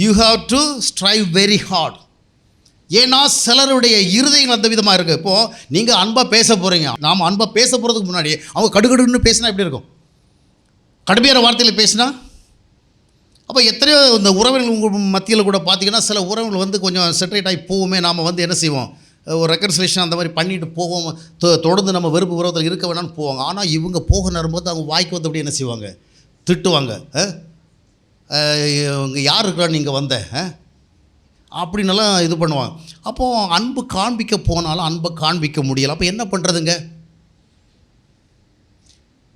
you have to strive very hard. ஏன்னா சிலருடைய இருதயங்கள் அந்த விதமாக இருக்குது. இப்போது நீங்கள் அன்பாக பேச போகிறீங்க, நாம் அன்பாக பேச போகிறதுக்கு முன்னாடி அவங்க கடுகடுன்னு பேசினா எப்படி இருக்கும், கடுமையான வார்த்தையில் பேசினா. அப்போ எத்தனையோ இந்த உறவுகள் உங்கள் மத்தியில் கூட பார்த்திங்கன்னா சில உறவுகள் வந்து கொஞ்சம் செட்ரேட் ஆகி போவோமே, நாம் வந்து என்ன செய்வோம், ஒரு ரெக்கன்சிலேஷன் அந்த மாதிரி பண்ணிட்டு போவோம், தொடர்ந்து நம்ம வெறுப்பு உறவத்தில் இருக்க வேணாம்னு போவாங்க. ஆனால் இவங்க போக நேரும்போது அவங்க வாய்க்கு வந்து அப்படி என்ன செய்வாங்க, திட்டுவாங்க. இங்கே யார் இருக்கிறான்னு நீங்கள் வந்த அப்படின்னெல்லாம் இது பண்ணுவாங்க. அப்போது அன்பு காண்பிக்க போனாலும் அன்பை காண்பிக்க முடியலை. அப்போ என்ன பண்ணுறதுங்க,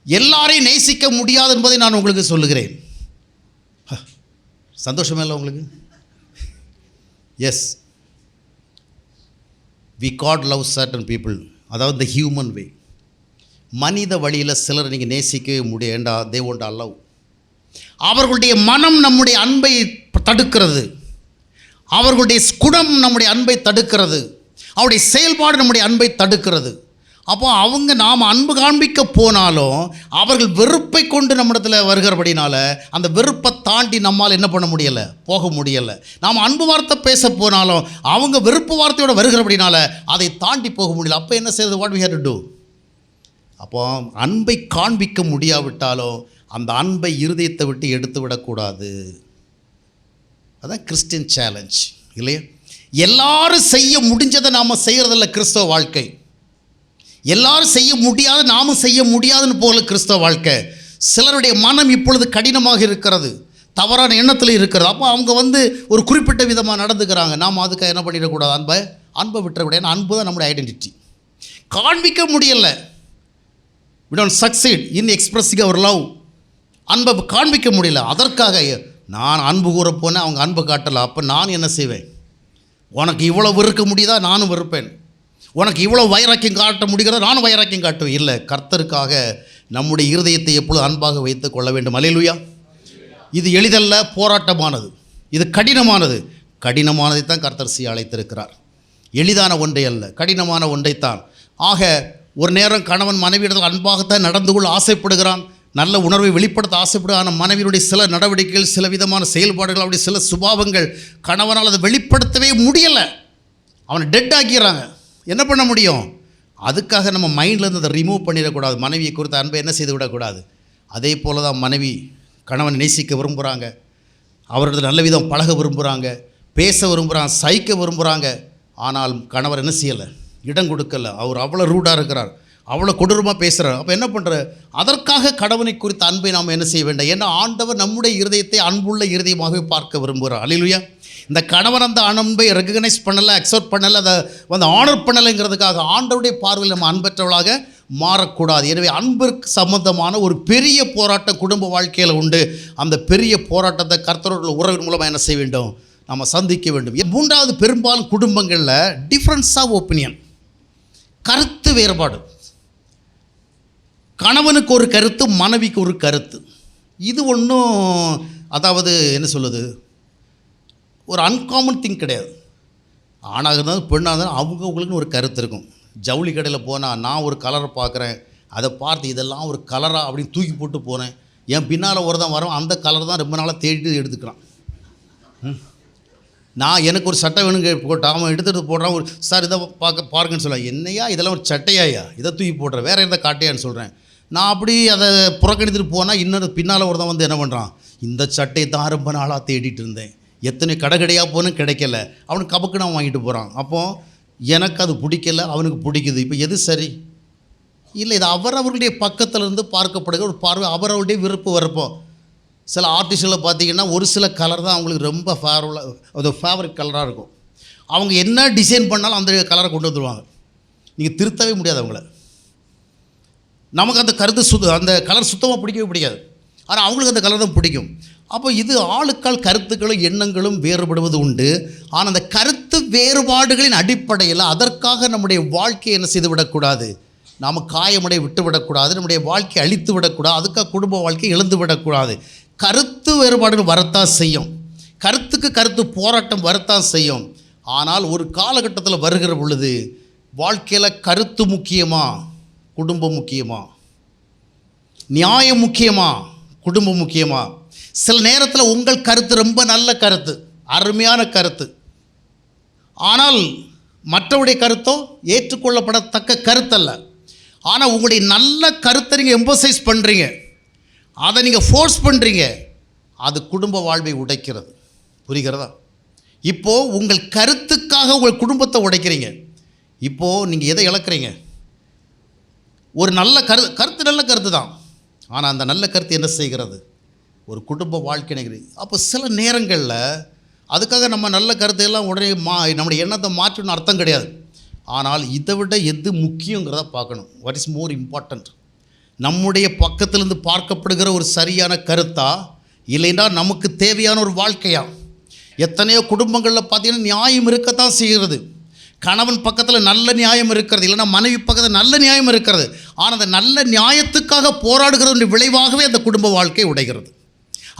எல்லாரையும் நேசிக்க முடியாது என்பதை நான் உங்களுக்கு சொல்லுகிறேன். சந்தோஷமே இல்லை உங்களுக்கு? Yes, we got love certain people, அதாவது த ஹியூமன் வே. மனித வழியில் சிலர் நீங்கள் நேசிக்கவே முடியாண்டா, தே ஒன்ட் அலவ். அவர்களுடைய மனம் நம்முடைய அன்பை தடுக்கிறது, அவர்களுடைய குணம் நம்முடைய அன்பை தடுக்கிறது, அவருடைய செயல்பாடு நம்முடைய அன்பை தடுக்கிறது. அப்போ அவங்க நாம் அன்பு காண்பிக்க போனாலும் அவர்கள் வெறுப்பை கொண்டு நம்மிடத்தில் வருகிறபடினால அந்த வெறுப்பை தாண்டி நம்மால் என்ன பண்ண முடியலை, போக முடியலை. நாம் அன்பு வார்த்தை பேச போனாலும் அவங்க வெறுப்பு வார்த்தையோடு வருகிறபடினால அதை தாண்டி போக முடியல. அப்போ என்ன செய்யறது, what we have to do? அப்போ அன்பை காண்பிக்க முடியாவிட்டாலும் அந்த அன்பை இருதயத்தை விட்டு எடுத்து விடக்கூடாது. அதான் கிறிஸ்டியன் சேலஞ்ச் இல்லையா? எல்லாரும் செய்ய முடிஞ்சதை நாம் செய்கிறதில்ல கிறிஸ்தவ வாழ்க்கை. எல்லாரும் செய்ய முடியாது, நாமும் செய்ய முடியாதுன்னு போல கிறிஸ்தவ வாழ்க்கை. சிலருடைய மனம் இப்பொழுது கடினமாக இருக்கிறது, தவறான எண்ணத்தில் இருக்கிறது. அப்போ அவங்க வந்து ஒரு குறிப்பிட்ட விதமாக நடந்துக்கிறாங்க. நாம் அதுக்கு என்ன பண்ணிடக்கூடாது, அன்பை விட்டுறக்கூடாது. ஏன்னா அன்பு தான் நம்முடைய ஐடென்டிட்டி. காண்பிக்க முடியலை, we don't succeed in expressing our love. அன்பை காண்பிக்க முடியல. அதற்காக நான் அன்பு கூற போனேன், அவங்க அன்பை காட்டலை. அப்போ நான் என்ன செய்வேன்? உனக்கு இவ்வளோ வெறுக்க முடியுதா, நானும் வெறுப்பேன். உனக்கு இவ்வளோ வைராக்கியம் காட்ட முடிகிறதா, நானும் வைராக்கியம் காட்டுவேன். இல்லை, கர்த்தருக்காக நம்முடைய இருதயத்தை எப்பொழுது அன்பாக வைத்து கொள்ள வேண்டும். அல்லேலூயா. இது எளிதல்ல, போராட்டமானது, இது கடினமானது. கடினமானதை தான் கர்த்தர் செய்ய அழைத்திருக்கிறார். எளிதான ஒன்றை அல்ல, கடினமான ஒன்றைத்தான். ஆக ஒரு நேரம் கணவன் மனைவியிடத்தில் அன்பாகத்தான் நடந்து கொள்ள ஆசைப்படுகிறான், நல்ல உணர்வை வெளிப்படுத்த ஆசைப்படுகிறான். ஆனால் மனைவியுடைய சில நடவடிக்கைகள், சில விதமான செயல்பாடுகள், அப்படி சில சுபாவங்கள் கணவனால் அதை வெளிப்படுத்தவே முடியலை. அவனை டெட் ஆக்கிறாங்க. என்ன பண்ண முடியும்? அதுக்காக நம்ம மைண்ட்லேருந்து அதை ரிமூவ் பண்ணிடக்கூடாது. மனைவியை குறித்த அன்பை என்ன செய்து விடக்கூடாது. அதே போல் தான் மனைவி கணவனை நேசிக்க விரும்புகிறாங்க, அவரது நல்ல விதம் பழக விரும்புகிறாங்க, பேச விரும்புகிறாங்க, சகிக்க விரும்புகிறாங்க. ஆனால் கணவர் என்ன செய்யலை, இடம் கொடுக்கல. அவர் அவ்வளோ ரூடாக இருக்கிறார், அவ்வளோ கொடூரமாக பேசுகிறார். அப்போ என்ன பண்ணுற? அதற்காக கடவுளை குறித்த அன்பை நாம் என்ன செய்ய வேண்டாம். ஏன்னா ஆண்டவர் நம்முடைய இருதயத்தை அன்புள்ள இருதயமாகவே பார்க்க விரும்புகிறார். அல்லேலூயா. இந்த கணவன் அந்த அன்பை ரெகக்னைஸ் பண்ணலை, அக்செப்ட் பண்ணலை, அதை வந்து ஆனர் பண்ணலைங்கிறதுக்காக ஆண்டவருடைய பார்வையில் நம்ம அன்பற்றவளாக மாறக்கூடாது. எனவே அன்பிற்கு சம்பந்தமான ஒரு பெரிய போராட்டம் குடும்ப வாழ்க்கையில் உண்டு. அந்த பெரிய போராட்டத்தை கர்த்தரோட உறவின் மூலமாக என்ன செய்ய வேண்டும், நம்ம சந்திக்க வேண்டும். மூன்றாவது, பெரும்பாலும் குடும்பங்களில் டிஃப்ரென்ஸ் ஆஃப் ஒப்பீனியன், கருத்து வேறுபாடு. கணவனுக்கு ஒரு கருத்து, மனைவிக்கு ஒரு கருத்து. இது ஒன்றும் அதாவது என்ன சொல்லுது, ஒரு அன்காமன் திங் கிடையாது. ஆணாக இருந்தாலும் பெண்ணாக இருந்தாலும் அவங்கவுங்களுக்குன்னு ஒரு கருத்து இருக்கும். ஜவுளி கடையில் போனால் நான் ஒரு கலரை பார்க்குறேன், அதை பார்த்து இதெல்லாம் ஒரு கலராக அப்படின்னு தூக்கி போட்டு போகிறேன். என் பின்னால் ஒருதான் வரோம், அந்த கலர் தான் ரொம்ப நாளாக தேடி எடுத்துக்கிறான். நான் எனக்கு ஒரு சட்டை வேணுங்க போட்டால் அவன் எடுத்துகிட்டு போடுறான். ஒரு சார் இதை பாருங்கன்னு சொல்லுவேன். என்னையா இதெல்லாம் ஒரு சட்டையாயா, இதை தூக்கி போடுறேன், வேறு எதை காட்டையான்னு சொல்கிறேன். நான் அப்படி அதை புறக்கணித்துட்டு போனால் இன்னொரு பின்னால் ஒருதான் வந்து என்ன பண்ணுறான், இந்த சட்டையை தான் ரொம்ப நாளாக தேடிட்டு இருந்தேன், எத்தனை கடையாக போனும் கிடைக்கல, அவனுக்கு கபக்குன்னு அவன் வாங்கிட்டு போகிறான். அப்போது எனக்கு அது பிடிக்கல, அவனுக்கு பிடிக்குது. இப்போ எது சரி? இல்லை, இது அவரவர்களுடைய பக்கத்திலிருந்து பார்க்கப்படுகிற ஒரு பார்வை, அவரவருடைய விருப்பு வரப்போம். சில ஆர்டிஸ்டில் பார்த்திங்கன்னா ஒரு சில கலர் தான் அவங்களுக்கு ரொம்ப அது ஃபேவரட் கலராக இருக்கும். அவங்க என்ன டிசைன் பண்ணாலும் அந்த கலரை கொண்டு வந்துடுவாங்க. நீங்கள் திருத்தவே முடியாது அவங்கள. நமக்கு அந்த அந்த கலர் சுத்தமாக பிடிக்கவே பிடிக்காது, ஆனால் அவங்களுக்கு அந்த கலர் தான் பிடிக்கும். அப்போ இது ஆளுக்கால் கருத்துக்களும் எண்ணங்களும் வேறுபடுவது உண்டு. ஆனால் அந்த கருத்து வேறுபாடுகளின் அடிப்படையில் அதற்காக நம்முடைய வாழ்க்கையை என்ன செய்து விடக்கூடாது, நாம் காயமுடைய விட்டு விடக்கூடாது, நம்முடைய வாழ்க்கையை அழித்து விடக்கூடாது, அதுக்காக குடும்ப வாழ்க்கையை இழந்து விடக்கூடாது. கருத்து வேறுபாடுகள் வரத்தான் செய்யும், கருத்துக்கு கருத்து போராட்டம் வரத்தான் செய்யும். ஆனால் ஒரு காலகட்டத்தில் வருகிற பொழுது வாழ்க்கையில் கருத்து முக்கியமா, குடும்பம் முக்கியமா, நியாயம் முக்கியமா, குடும்பம் முக்கியமா? சில நேரத்தில் உங்கள் கருத்து ரொம்ப நல்ல கருத்து, அருமையான கருத்து, ஆனால் மற்றவருடைய கருத்தோ ஏற்றுக்கொள்ளப்படத்தக்க கருத்தல்ல. ஆனால் உங்களுடைய நல்ல கருத்தை நீங்கள் எம்பசைஸ் பண்ணுறீங்க, அதை நீங்கள் ஃபோர்ஸ் பண்ணுறீங்க, அது குடும்ப வாழ்வை உடைக்கிறது. புரிகிறதா? இப்போது உங்கள் கருத்துக்காக உங்கள் குடும்பத்தை உடைக்கிறீங்க. இப்போது நீங்கள் எதை இழக்கிறீங்க? ஒரு நல்ல கருத்து நல்ல கருத்து தான், ஆனால் அந்த நல்ல கருத்து என்ன செய்கிறது, ஒரு குடும்ப வாழ்க்கை நினைக்கிறது. அப்போ சில நேரங்களில் அதுக்காக நம்ம நல்ல கருத்தையெல்லாம் உடனே நம்முடைய எண்ணத்தை மாற்றணும்னு அர்த்தம் கிடையாது. ஆனால் இதை விட எது முக்கியங்கிறத பார்க்கணும். What is more important? நம்முடைய பக்கத்திலிருந்து பார்க்கப்படுகிற ஒரு சரியான கருத்தா, இல்லைன்னா நமக்கு தேவையான ஒரு வாழ்க்கையா? எத்தனையோ குடும்பங்களில் பார்த்திங்கன்னா நியாயம் இருக்கத்தான் செய்கிறது. கணவன் பக்கத்தில் நல்ல நியாயம் இருக்கிறது, இல்லைன்னா மனைவி பக்கத்தில் நல்ல நியாயம் இருக்கிறது. ஆனால் அந்த நல்ல நியாயத்துக்காக போராடுகிற விளைவாகவே அந்த குடும்ப வாழ்க்கை உடைகிறது.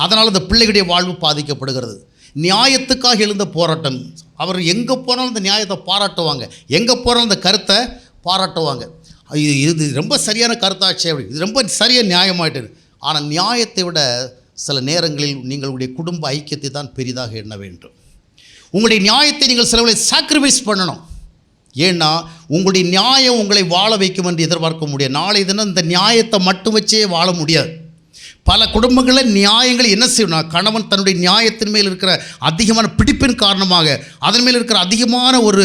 அதனால் அந்த பிள்ளைகளுடைய வாழ்வு பாதிக்கப்படுகிறது. நியாயத்துக்காக எழுந்த போராட்டம். அவர் எங்கே போனாலும் அந்த நியாயத்தை பாராட்டுவாங்க, எங்கே போனாலும் அந்த கருத்தை பாராட்டுவாங்க. இது ரொம்ப சரியான கருத்தாச்சே, அப்படி இது ரொம்ப சரியாக நியாயமாயிட்டு. ஆனால் நியாயத்தை விட சில நேரங்களில் நீங்களுடைய குடும்ப ஐக்கியத்தை தான் பெரிதாக எண்ண வேண்டும். உங்களுடைய நியாயத்தை நீங்கள் சிலவளை சாக்ரிஃபைஸ் பண்ணணும். ஏன்னா உங்களுடைய நியாயம் உங்களை வாழ வைக்கும் என்று எதிர்பார்க்க முடியாது. நாளை தினம் இந்த நியாயத்தை மட்டும் வச்சே வாழ முடியாது. பல குடும்பங்களில் நியாயங்கள் என்ன செய்யணும், கணவன் தன்னுடைய நியாயத்தின் மேல் இருக்கிற அதிகமான பிடிப்பின் காரணமாக, அதன் மேல் இருக்கிற அதிகமான ஒரு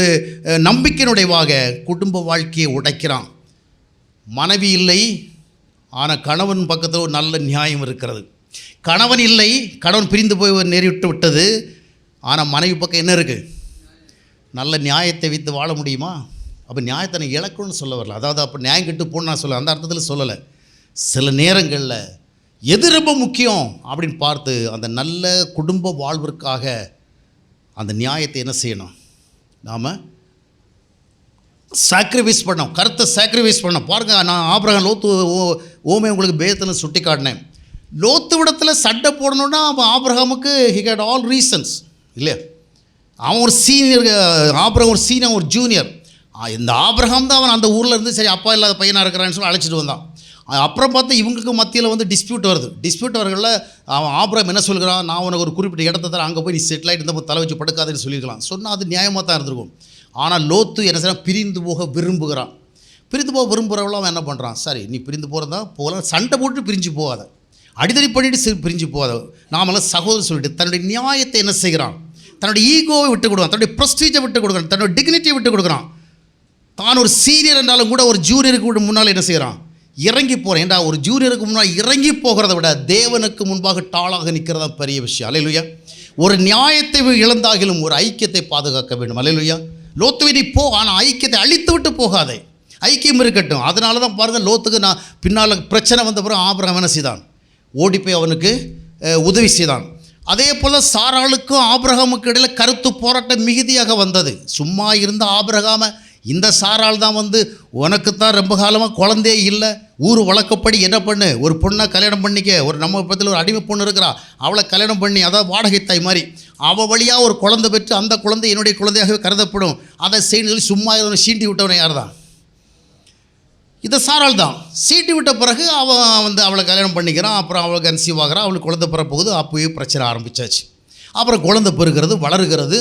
நம்பிக்கையினுடையவாக குடும்ப வாழ்க்கையை உடைக்கிறான். மனைவி இல்லை, ஆனால் கணவன் பக்கத்தில் ஒரு நல்ல நியாயம் இருக்கிறது. கணவன் இல்லை, கணவன் பிரிந்து போய் நேரிட்டு விட்டது, ஆனால் மனைவி பக்கம் என்ன இருக்குது, நல்ல நியாயத்தை வைத்து வாழ முடியுமா? அப்போ நியாயத்தை நான் இழக்கணும்னு சொல்ல வரல. அதாவது அப்போ நியாயம் கெட்டு போன்னு நான் சொல்ல அந்த அர்த்தத்தில் சொல்லலை. சில நேரங்களில் எது ரொம்ப முக்கியம் அப்படின்னு பார்த்து அந்த நல்ல குடும்ப வாழ்விற்காக அந்த நியாயத்தை என்ன செய்யணும், நாம் சாக்ரிஃபைஸ் பண்ணோம், கருத்தை சாக்ரிஃபைஸ் பண்ணோம். பாருங்கள், நான் ஆபிரகாம் லோத்து ஓமே உங்களுக்கு பேத்தில் சுட்டி காட்டினேன். லோத்து விடத்தில் சண்டை போடணுன்னா அவன் ஆபிரகாமுக்கு ஹி ஹேட் ஆல் ரீசன்ஸ் இல்லையா. அவன் ஒரு சீனியர், ஆபிரகாம் ஒரு சீனியர், ஒரு ஜூனியர். இந்த ஆபிரகாம் தான் அவன் அந்த ஊரில் இருந்து சரி அப்பா இல்லாத பையனாக இருக்கிறான்னு சொல்லி அழைச்சிட்டு வந்தான். அப்புறம் பார்த்தா இவங்களுக்கு மத்தியில் வந்து டிஸ்பியூட் வருது. டிஸ்பியூட் வரகளில் அவன் ஆபிரகாம் என்ன சொல்கிறான், நான் உனக்கு ஒரு குறிப்பிட்ட இடத்த தர, அங்கே போய் நீ செட்டில் ஆகிட்டு இருந்த தலை வச்சு படுக்காதுன்னு சொல்லியிருக்கலாம். சொன்னால் அது நியாயமாக தான் இருந்திருக்கும். ஆனால் லோத்து என்ன செய்யறான், பிரிந்து போக விரும்புகிறான். பிரிந்து போக விரும்புகிறவள அவன் என்ன பண்ணுறான், சரி நீ பிரிந்து போகிறதா போகலாம், சண்டை போட்டு பிரிஞ்சு போகாத, அடிதடி பண்ணிட்டு பிரிஞ்சு போகாத, நாமெல்லாம் சகோதரர் சொல்லிட்டு தன்னுடைய நியாயத்தை என்ன செய்கிறான், தன்னுடைய ஈகோவை விட்டு கொடுக்குறான், தன்னுடைய ப்ரெஸ்டீஜை விட்டு கொடுக்குறான், தன்னுடைய டிக்னிட்டியை விட்டு கொடுக்குறான். தான் ஒரு சீனியர் என்றாலும் கூட ஒரு ஜூனியருக்கு கூட முன்னால் என்ன செய்கிறான், இறங்கி போகிறேன். ஏண்டா ஒரு ஜூனியருக்கு முன்னால் இறங்கி போகிறத விட தேவனுக்கு முன்பாக டாளாக நிற்கிறதா பெரிய விஷயம். அல்லேலூயா. ஒரு நியாயத்தை இழந்தாகிலும் ஒரு ஐக்கியத்தை பாதுகாக்க வேண்டும். அல்லேலூயா. லோத்துவை நீ போ, ஆனால் ஐக்கியத்தை அழித்து விட்டு போகாதே, ஐக்கியம் இருக்கட்டும். அதனால தான் பாருங்கள், லோத்துக்கு நான் பின்னால் பிரச்சனை வந்த பிறகு ஆபிரகாம் என்ன செய்தான், ஓடி போய் அவனுக்கு உதவி செய்தான். அதே போல் சாராளுக்கும் ஆபிரகாமுக்கு இடையில் கருத்து போராட்டம் மிகுதியாக வந்தது. சும்மா இருந்த ஆபிரகாமை இந்த சாராள் தான் வந்து உனக்குத்தான் ரொம்ப காலமாக குழந்தையே இல்லை, ஊர் வழக்கப்படி என்ன பண்ணு, ஒரு பொண்ணை கல்யாணம் பண்ணிக்க, ஒரு நம்ம பக்கத்தில் ஒரு அடிமை பொண்ணு இருக்கிறா, அவளை கல்யாணம் பண்ணி, அதாவது வாடகை தாய் மாதிரி, அவள் வழியாக ஒரு குழந்தை பெற்று அந்த குழந்தை என்னுடைய குழந்தையாகவே கருதப்படும், அதை செய்து சும்மா சீண்டி விட்டவனை யார் தான், இதை சாராள் தான். சீட்டி விட்ட பிறகு அவன் வந்து அவளை கல்யாணம் பண்ணிக்கிறான். அப்புறம் அவளுக்கு கன்சீவ் ஆகிறான், அவளுக்கு குழந்தை பிறப்போகுது. அப்போயே பிரச்சனை ஆரம்பித்தாச்சு. அப்புறம் குழந்தை பெறுகிறது, வளருகிறது,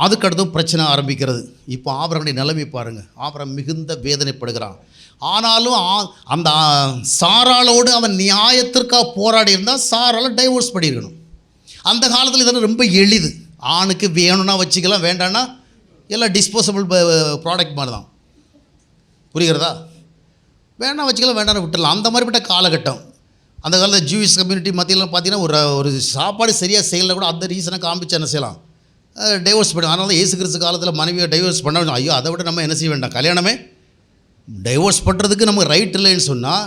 அதுக்கடுத்தும் பிரச்சனை ஆரம்பிக்கிறது. இப்போ ஆபிரகாமுடைய நிலைமை பாருங்கள். ஆபிரகாம் மிகுந்த வேதனைப்படுகிறான். ஆனாலும் அந்த சாராளோடு அவன் நியாயத்திற்காக போராடி இருந்தால் சாராளை டைவோர்ஸ் பண்ணியிருக்கணும். அந்த காலத்தில் இதெல்லாம் ரொம்ப எளிது. ஆணுக்கு வேணும்னா வச்சுக்கலாம், வேண்டான்னா எல்லாம் டிஸ்போசபிள் ப்ராடக்ட் மாதிரி தான். புரிகிறதா? வேணா வச்சுக்கலாம், வேண்டாம் விட்டுடலாம். அந்த மாதிரிப்பட்ட காலகட்டம். அந்த காலத்தில் ஜூயிஷ் கம்யூனிட்டி மத்தியில் பார்த்தீங்கன்னா ஒரு சாப்பாடு சரியாக செய்யலை கூட அந்த ரீசனை காமிச்சு என்ன செய்யலாம், டைவோர்ஸ் பண்ண. அதனால இயேசு கிறிஸ்து காலத்தில் மனைவியை டைவோர்ஸ் பண்ண, ஐயோ அதை விட நம்ம என்ன செய்ய வேண்டாம், கல்யாணமே டைவோர்ஸ் பண்ணுறதுக்கு நமக்கு ரைட் இல்லைன்னு சொன்னால்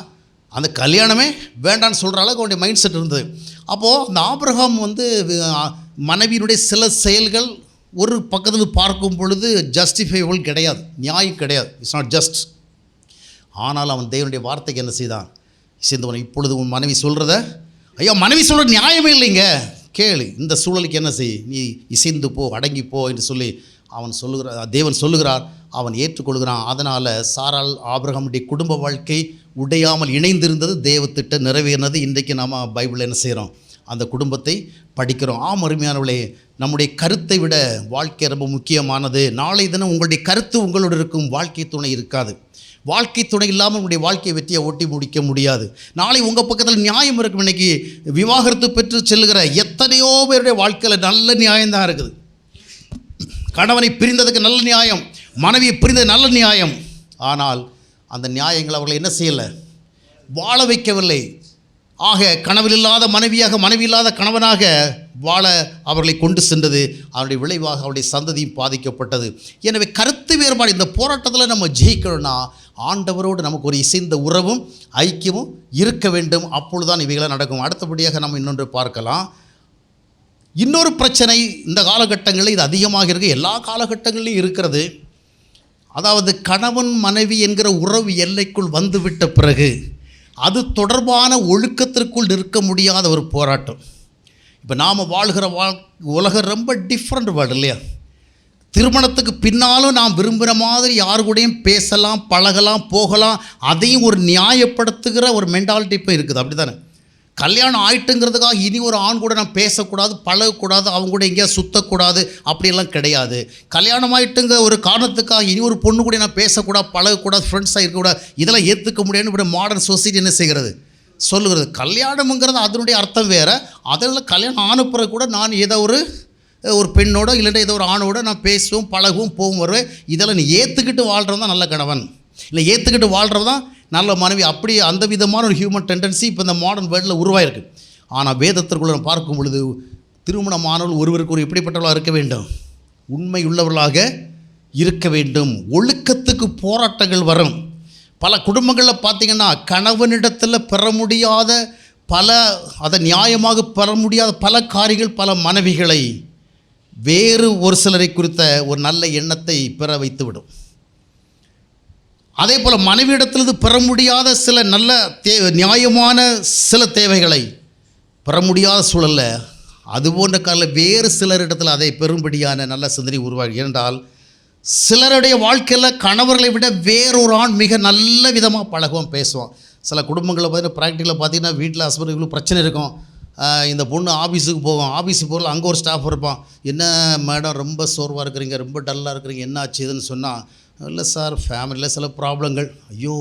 அந்த கல்யாணமே வேண்டான்னு சொல்கிற அளவுக்கு அவனுடைய மைண்ட் செட் இருந்தது. அப்போது அந்த ஆபிரகாம் வந்து மனைவியினுடைய சில செயல்கள் ஒரு பக்கத்தில் பார்க்கும் பொழுது ஜஸ்டிஃபைபிள் கிடையாது, நியாயம் கிடையாது, இட்ஸ் நாட் ஜஸ்ட். ஆனால் அவன் தேவனுடைய வார்த்தைக்கு என்ன செய்தான், சேர்ந்தவன் இப்பொழுது உன் மனைவி சொல்கிறத, ஐயா மனைவி சொல்கிற நியாயமே இல்லைங்க, கேளு, இந்த சூழலுக்கு என்ன செய், நீ இசைந்து போ, அடங்கி போ என்று சொல்லி அவன் சொல்லுகிறார், தேவன் சொல்லுகிறார், அவன் ஏற்றுக்கொள்கிறான். அதனால் சாராள் ஆபிரகாமுடைய குடும்ப வாழ்க்கை உடையாமல் இணைந்திருந்தது, தேவத்திட்ட நிறைவேறினது. இன்றைக்கு நாம் பைபிளில் என்ன செய்கிறோம், அந்த குடும்பத்தை படிக்கிறோம். அருமையானவர்களே, நம்முடைய கருத்தை விட வாழ்க்கை ரொம்ப முக்கியமானது. நாளை தினம் உங்களுடைய கருத்து உங்களோடு இருக்கும், வாழ்க்கை துணை இருக்காது. வாழ்க்கை துணை இல்லாமல் உங்களுடைய வாழ்க்கையை வெற்றியை ஓட்டி முடிக்க முடியாது. நாளை உங்கள் பக்கத்தில் நியாயம் இருக்கும். இன்றைக்கி விவாகரத்து பெற்று செல்லுகிற எத்தனையோ பேருடைய வாழ்க்கையில் நல்ல நியாயம்தான் இருக்குது. கணவனை பிரிந்ததுக்கு நல்ல நியாயம், மனைவியை பிரிந்தது நல்ல நியாயம். ஆனால் அந்த நியாயங்கள் அவர்களை என்ன செய்யலை, வாழ வைக்கவில்லை. ஆக கனவில் இல்லாத மனைவியாக, மனைவி இல்லாத கணவனாக வாழ அவர்களை கொண்டு சென்றது. அவருடைய விளைவாக அவருடைய சந்ததியும் பாதிக்கப்பட்டது. எனவே கருத்து வேறுபாடு, இந்த போராட்டத்தில் நம்ம ஜெயிக்கணும்னா ஆண்டவரோடு நமக்கு ஒரு இசைந்த உறவும் ஐக்கியமும் இருக்க வேண்டும். அப்பொழுதுதான் இவைகளை நடக்கும். அடுத்தபடியாக நம்ம இன்னொன்று பார்க்கலாம். இன்னொரு பிரச்சனை இந்த காலகட்டங்களில் இது அதிகமாக இருக்குது, எல்லா காலகட்டங்களிலும் இருக்கிறது. அதாவது கணவன் மனைவி என்கிற உறவு எல்லைக்குள் வந்துவிட்ட பிறகு அது தொடர்பான ஒழுக்கத்திற்குள் நிற்க முடியாத ஒரு போராட்டம். இப்போ நாம் வாழ்கிற உலகம் ரொம்ப டிஃப்ரெண்ட் வேர்ல்டு இல்லையா. திருமணத்துக்கு பின்னாலும் நாம் விரும்புகிற மாதிரி யாரு கூடயும் பேசலாம், பழகலாம், போகலாம். அதையும் ஒரு நியாயப்படுத்துகிற ஒரு மென்டாலிட்டி இப்போ இருக்குது, அப்படி தானே. கல்யாணம் ஆயிட்டுங்கிறதுக்காக இனி ஒரு ஆண் கூட நான் பேசக்கூடாது, பழகக்கூடாது, அவங்க கூட எங்கேயா சுற்றக்கூடாது அப்படியெல்லாம் கிடையாது. கல்யாணம் ஆகிட்டுங்க ஒரு காரணத்துக்காக இனி ஒரு பொண்ணு கூட நான் பேசக்கூடாது, பழகக்கூடாது, ஃப்ரெண்ட்ஸாக இருக்கக்கூடாது, இதெல்லாம் ஏற்றுக்க முடியாதுன்னு இப்படி மாடர்ன் சொசைட்டி என்ன செய்கிறது, சொல்லுகிறது. கல்யாணம்ங்கிறது அதனுடைய அர்த்தம் வேறு. அதனால் கல்யாணம் ஆன பிறகு கூட நான் ஏதோ ஒரு பெண்ணோட இல்லைன்னா ஏதோ ஒரு ஆணோட நான் பேசுவோம், பழகுவோம், போகும், வருவேன். இதெல்லாம் நீ ஏற்றுக்கிட்டு வாழ்கிறது தான் நல்ல கணவன், இல்லை ஏற்றுக்கிட்டு வாழ்கிறது தான் நல்ல மனைவி. அப்படி அந்த விதமான ஒரு ஹியூமன் டெண்டன்சி இப்போ இந்த மாடர்ன் வேர்ல்டில் உருவாயிருக்கு. ஆனால் வேதத்திற்குள்ள பார்க்கும் பொழுது திருமணமானவர்கள் ஒருவருக்கு ஒரு எப்படிப்பட்டவர்களாக இருக்க வேண்டும், உண்மை உள்ளவர்களாக இருக்க வேண்டும். ஒழுக்கத்துக்கு போராட்டங்கள் வரும். பல குடும்பங்களில் பார்த்திங்கன்னா கணவனிடத்தில் பெற முடியாத அதை நியாயமாக பெற முடியாத பல காரியங்கள் பல மனைவிகளை வேறு ஒரு சிலரை குறித்த ஒரு நல்ல எண்ணத்தை பெற வைத்துவிடும். அதே போல் மனைவியிடத்திலிருந்து பெற முடியாத சில நல்ல நியாயமான சில தேவைகளை பெற முடியாத சூழலில் அதுபோன்ற காலில் வேறு சிலரிடத்தில் அதை பெறும்படியான நல்ல சிந்தனை உருவாகி. ஏனென்றால் சிலருடைய வாழ்க்கையில் கணவர்களை விட வேறொரு ஆண் மிக நல்ல விதமாக பழகுவான், பேசுவான். சில குடும்பங்களில் பார்த்தீங்கன்னா ப்ராக்டிக்கலாக பார்த்தீங்கன்னா வீட்டில் ஹஸ்பண்ட் இவ்வளோ பிரச்சனை இருக்கும். இந்த பொண்ணு ஆஃபீஸுக்கு போகும், ஆஃபீஸுக்கு போகல அங்கே ஒரு ஸ்டாஃப் இருப்பான். என்ன மேடம் ரொம்ப சோர்வாக இருக்கிறீங்க, ரொம்ப டல்லாக இருக்கிறீங்க, என்ன ஆச்சு இதுன்னு சொன்னால், இல்லை சார் ஃபேமிலியில் சில ப்ராப்ளங்கள். ஐயோ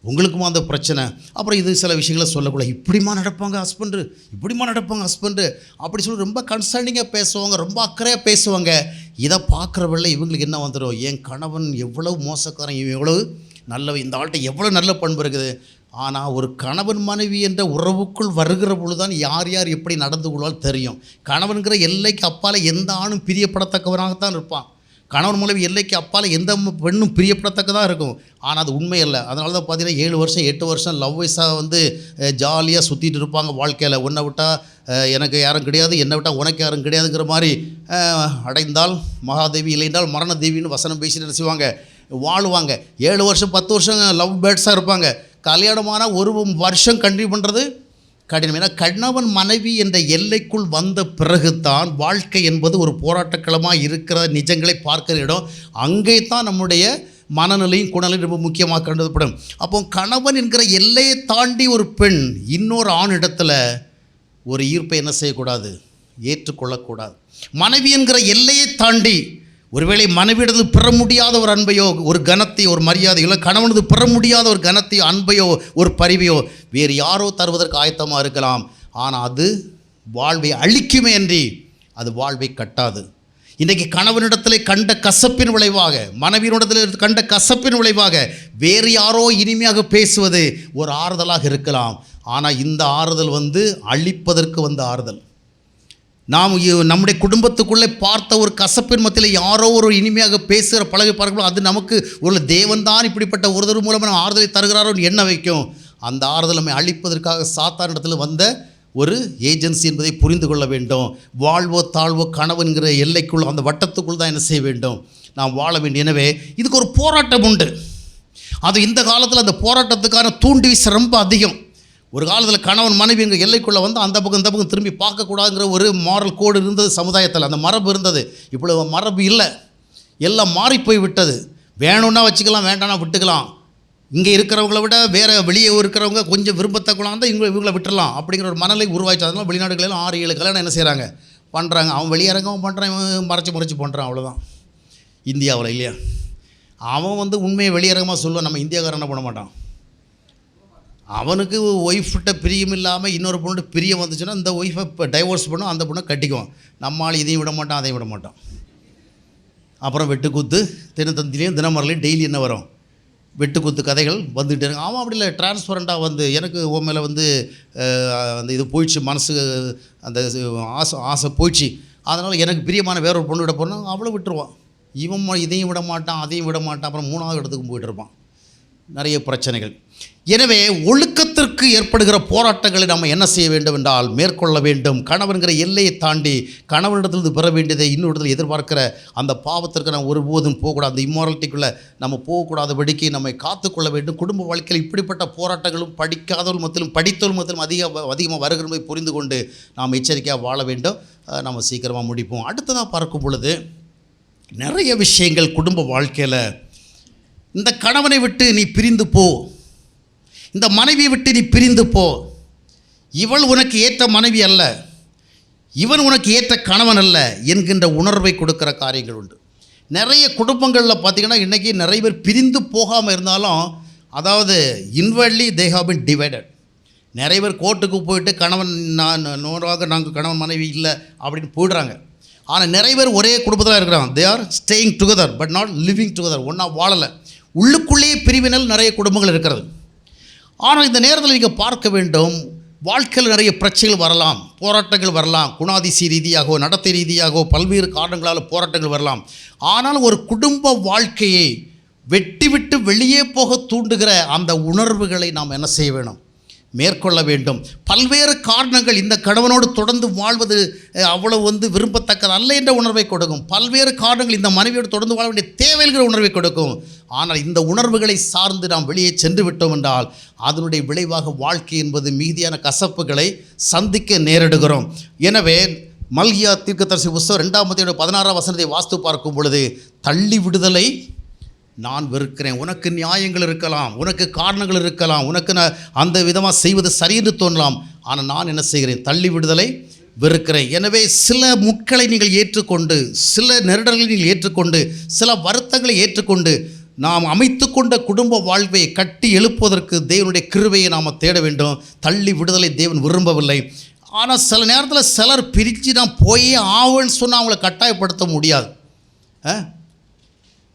உங்களுக்குமா அந்த பிரச்சனை. அப்புறம் இது சில விஷயங்களை சொல்லக்கூடாது, இப்படிமா நடப்பாங்க ஹஸ்பண்டு, அப்படி சொல்லி ரொம்ப கன்சர்னிங்காக பேசுவாங்க, ரொம்ப அக்கறையாக பேசுவாங்க. இதை பார்க்குறவள்ள இவங்களுக்கு என்ன வந்துடும், என் கணவன் எவ்வளவு மோசக்காரன், இவன் எவ்வளவு நல்லவன், இந்த ஆள்கிட்ட எவ்வளோ நல்ல பண்பு இருக்குது. ஆனால் ஒரு கணவன் மனைவி என்ற உறவுக்குள் வருகிற பொழுது தான் யார் யார் எப்படி நடந்து கொள்வால் தெரியும். கணவன்கிற எல்லைக்கு அப்பால் எந்த ஆணும் பிரியப்படத்தக்கவனாகத்தான் இருப்பான். கணவன் மனைவி எல்லைக்கு அப்பால் எந்த பெண்ணும் பிரியப்படத்தக்கதாக இருக்கும். ஆனால் அது உண்மை இல்லை. அதனால தான் பார்த்தீங்கன்னா 7 வருஷம் 8 வருஷம் லவ் வைஸாக ஜாலியாக சுற்றிட்டு இருப்பாங்க வாழ்க்கையில். உன்னை விட்டால் எனக்கு யாரும் கிடையாது, என்னை விட்டால் உனக்கு யாரும் கிடையாதுங்கிற மாதிரி அடைந்தால் மகாதேவி இல்லைன்றால் மரண தேவின்னு வசனம் பேசிட்டு செய்வாங்க, வாழுவாங்க. 7 வருஷம் 10 வருஷம் லவ் பேர்ட்ஸாக இருப்பாங்க. கல்யாணமான 1 வருஷம் கண்டினியூ பண்ணுறது கடினம். ஏன்னா கணவன் மனைவி என்ற எல்லைக்குள் வந்த பிறகுதான் வாழ்க்கை என்பது ஒரு போராட்டக்களமாக இருக்கிற நிஜங்களை பார்க்கிற இடம். அங்கே தான் நம்முடைய மனநிலையும் குணநிலையும் ரொம்ப முக்கியமாக கருதப்படும். அப்போ கணவன் என்கிற எல்லையை தாண்டி ஒரு பெண் இன்னொரு ஆணிடத்தில் ஒரு ஈர்ப்பை என்ன செய்யக்கூடாது, ஏற்றுக்கொள்ளக்கூடாது. மனைவி என்கிற எல்லையை தாண்டி ஒருவேளை மனைவியிடத்தில் பெற முடியாத ஒரு அன்பையோ ஒரு கனத்தையோ ஒரு மரியாதையோ, இல்லை கணவனது பெற முடியாத ஒரு கனத்தையோ அன்பையோ ஒரு பரிவையோ வேறு யாரோ தருவதற்கு ஆயத்தமாக இருக்கலாம். ஆனால் அது வாழ்வை அழிக்குமே அன்றி அது வாழ்வை கட்டாது. இன்றைக்கி கணவனிடத்தில் கண்ட கசப்பின் விளைவாக, மனைவியினிடத்தில் கண்ட கசப்பின் விளைவாக வேறு யாரோ இனிமையாக பேசுவது ஒரு ஆறுதலாக இருக்கலாம். ஆனால் இந்த ஆறுதல் அழிப்பதற்கு வந்த ஆறுதல். நாம் நம்முடைய குடும்பத்துக்குள்ளே பார்த்த ஒரு கசப்பின் மத்தியில் யாரோ ஒரு இனிமையாக பேசுகிற பழகி பார்க்கணும், அது நமக்கு ஒரு தேவன்தான் இப்படிப்பட்ட ஒருத்தர் மூலமாக நம்ம ஆறுதலை தருகிறாரோன்னு எண்ண வைக்கும். அந்த ஆறுதல் நம்மை அழிப்பதற்காக சாத்தானிடத்தில் வந்த ஒரு ஏஜென்சி என்பதை புரிந்து கொள்ள வேண்டும். வாழ்வோ தாழ்வோ கணவன்கிற எல்லைக்குள் அந்த வட்டத்துக்குள் தான் என்ன செய்ய வேண்டும், நாம் வாழ வேண்டும். எனவே இதுக்கு ஒரு போராட்டம் உண்டு. அது இந்த காலத்தில் அந்த போராட்டத்துக்கான தூண்டி வீச ரொம்ப அதிகம். ஒரு காலத்தில் கணவன் மனைவி எங்கள் எல்லைக்குள்ளே அந்த பக்கம் இந்த பக்கம் திரும்பி பார்க்கக்கூடாதுங்கிற ஒரு மாரல் கோடு இருந்தது சமுதாயத்தில், அந்த மரபு இருந்தது. இப்போ மரபு இல்லை, எல்லாம் மாறி போய் விட்டது. வேணும்னா வச்சுக்கலாம், வேண்டாம்னா விட்டுக்கலாம். இங்கே இருக்கிறவங்கள விட வேறு வெளியே இருக்கிறவங்க கொஞ்சம் விரும்பத்தக்கலாம் தான் இவங்களை விட்டுடலாம் அப்படிங்கிற ஒரு மனநிலை உருவாச்சு. அதனால் வெளிநாடுகளெல்லாம் 6-7 கல்யாணம் என்ன செய்கிறாங்க, பண்ணுறாங்க. அவன் வெளியிறங்கவும் பண்ணுறான், இவன் மறைச்சி பண்ணுறான், அவ்வளோதான். இந்தியாவில் இல்லையா, அவன் உண்மையை வெளியிறங்கமாக சொல்லுவான், நம்ம இந்தியாக்காரன் என்ன பண்ண மாட்டான். அவனுக்கு ஒய்ஃப்கிட்ட பிரியம் இல்லாமல் இன்னொரு பொண்ணு பிரியம் வந்துச்சுன்னா இந்த ஒய்ஃபை இப்போ டைவோர்ஸ் பண்ணும், அந்த பொண்ணை கட்டிக்குவோம். நம்மளால் இதையும் விட மாட்டான் அதையும் விட மாட்டான். அப்புறம் வெட்டுக்கூத்து தினத்தந்திலையும் தினமரலையும் டெய்லி என்ன வரும், வெட்டுக்கூத்து கதைகள் வந்துகிட்டே இருக்கு. அவன் அப்படி இல்லை, டிரான்ஸ்பரண்ட்டாக எனக்கு உன் மேலே அந்த இது போயிடுச்சு, மனசு அந்த ஆசை போயிடுச்சு, அதனால் எனக்கு பிரியமான வேற ஒரு பொண்ணு விட போனால் அவ்வளோ விட்டுருவான். இவன் இதையும் விட மாட்டான் அதையும் விட மாட்டான், அப்புறம் 3வது இடத்துக்கும் போயிட்டு இருப்பான். நிறைய பிரச்சனைகள். எனவே ஒழுக்கத்திற்கு ஏற்படுகிற போராட்டங்களை நம்ம என்ன செய்ய வேண்டும் என்றால் மேற்கொள்ள வேண்டும். கணவன்கிற எல்லையை தாண்டி கணவனிடத்திலிருந்து பெற வேண்டியதை இன்னொரு எதிர்பார்க்கிற அந்த பாவத்திற்கு நம்ம ஒருபோதும் போகக்கூடாது. அந்த இம்மாரலிட்டிக்குள்ளே நம்ம போகக்கூடாதபடிக்கு நம்மை காத்துக்கொள்ள வேண்டும். குடும்ப வாழ்க்கையில் இப்படிப்பட்ட போராட்டங்களும் படிக்காதவர்கள் மத்தியிலும் படித்தவர்கள் மத்தியிலும் அதிகமாக வருகிறதை புரிந்து கொண்டு நாம் எச்சரிக்கையாக வாழ வேண்டும். நம்ம சீக்கிரமாக முடிப்போம். அடுத்ததாக பார்க்கும் பொழுது நிறைய விஷயங்கள் குடும்ப வாழ்க்கையில், இந்த கணவனை விட்டு நீ பிரிந்து போ, இந்த மனைவியை விட்டு நீ பிரிந்து போ, இவள் உனக்கு ஏற்ற மனைவி அல்ல, இவன் உனக்கு ஏற்ற கணவன் அல்ல என்கின்ற உணர்வை கொடுக்குற காரியங்கள் உண்டு. நிறைய குடும்பங்களில் பார்த்திங்கன்னா இன்றைக்கி நிறைய பேர் பிரிந்து போகாமல் இருந்தாலும், அதாவது inwardly they have been divided. நிறைய பேர் கோர்ட்டுக்கு போயிட்டு கணவன் நாங்கள் கணவன் மனைவி இல்லை அப்படின்னு போயிடுறாங்க. ஆனால் நிறைய பேர் ஒரே குடும்பத்தில் இருக்கிறாங்க. They are staying together but not living together. ஒன்றா வாழலை, உள்ளுக்குள்ளேயே பிரிவினல் நிறைய குடும்பங்கள் இருக்கிறது. ஆனால் இந்த நேரத்தில் நீங்கள் பார்க்க வேண்டும், வாழ்க்கையில் நிறைய பிரச்சனைகள் வரலாம், போராட்டங்கள் வரலாம், குணாதிசய ரீதியாகவோ நடத்தை ரீதியாகவோ பல்வேறு காரணங்களால் போராட்டங்கள் வரலாம். ஆனால் ஒரு குடும்ப வாழ்க்கையை வெட்டி விட்டு வெளியே போக தூண்டுகிற அந்த உணர்வுகளை நாம் என்ன செய்ய வேணும்? மேற்கொள்ள வேண்டும். பல்வேறு காரணங்கள் இந்த கணவனோடு தொடர்ந்து வாழ்வது அவ்வளவு விரும்பத்தக்கது அல்ல என்ற உணர்வை கொடுக்கும். பல்வேறு காரணங்கள் இந்த மனைவியோடு தொடர்ந்து வாழ வேண்டிய தேவைங்கிற உணர்வை கொடுக்கும். ஆனால் இந்த உணர்வுகளை சார்ந்து நாம் வெளியே சென்று விட்டோம் என்றால் அதனுடைய விளைவாக வாழ்க்கை என்பது மீதியான கசப்புகளை சந்திக்க நேரிடுகிறோம். எனவே மல்கியா தீர்க்கதரிசி புஸ்தகம் 2:16 வாஸ்து பார்க்கும் பொழுது, தள்ளி விடுதலை நான் வெறுக்கிறேன். உனக்கு நியாயங்கள் இருக்கலாம், உனக்கு காரணங்கள் இருக்கலாம், உனக்கு நான் அந்த விதமாக செய்வது சரியென்று தோன்றலாம். ஆனால் நான் என்ன செய்கிறேன்? தள்ளி விடுதலை வெறுக்கிறேன். எனவே சில முட்களை நீங்கள் ஏற்றுக்கொண்டு, சில நெருடல்களை நீங்கள் ஏற்றுக்கொண்டு, சில வருத்தங்களை ஏற்றுக்கொண்டு நாம் அமைத்து கொண்ட குடும்ப வாழ்வை கட்டி எழுப்புவதற்கு தேவனுடைய கிருபையை நாம் தேட வேண்டும். தள்ளி விடுதலை தேவன் விரும்பவில்லை. ஆனால் சில நேரத்தில் சிலர் பிரித்து நான் போயே ஆவேன்னு சொன்னால் அவங்கள கட்டாயப்படுத்த முடியாது.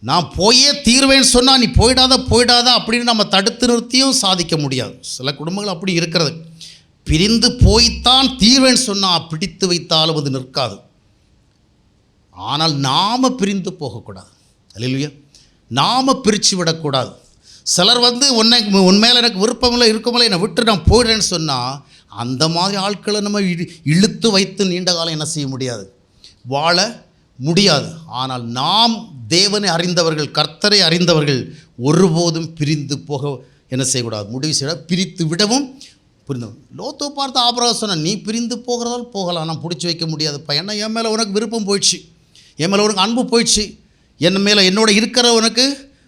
நான் போயே தீர்வேன்னு சொன்னால் நீ போயிடாத அப்படின்னு நம்ம தடுத்து நிறுத்தியும் சாதிக்க முடியாது. சில குடும்பங்கள் அப்படி இருக்கிறது. பிரிந்து போய்த்தான் தீர்வேன்னு சொன்னால் பிடித்து வைத்தாலும் அது நிற்காது. ஆனால் நாம் பிரிந்து போகக்கூடாது. அல்லேலூயா. நாம் பிரித்து விடக்கூடாது. சிலர் உன் மேலே எனக்கு விருப்பமில்லை இருக்கமில்லை, என்னை விட்டு நான் போயிடுறேன்னு சொன்னால் அந்த மாதிரி ஆட்களை நம்ம இழுத்து வைத்து நீண்ட காலம் என்ன செய்ய முடியாது? வாழ முடியாது. ஆனால் நாம் தேவனை அறிந்தவர்கள், கர்த்தரை அறிந்தவர்கள் ஒருபோதும் பிரிந்து போக என்ன செய்யக்கூடாது? முடிவு செய்ய பிரித்து விடவும் புரிந்து. லோத்து பார்த்து ஆபிரகாம் சொன்ன, நீ பிரிந்து போகிறதால் போகலாம், நான் பிடிச்சி வைக்க முடியாதுப்பா. ஏன்னா என் மேலே உனக்கு விருப்பம் போயிடுச்சு, என் மேலே உனக்கு அன்பு போயிடுச்சு, என் மேலே என்னோட இருக்கிற உனக்கு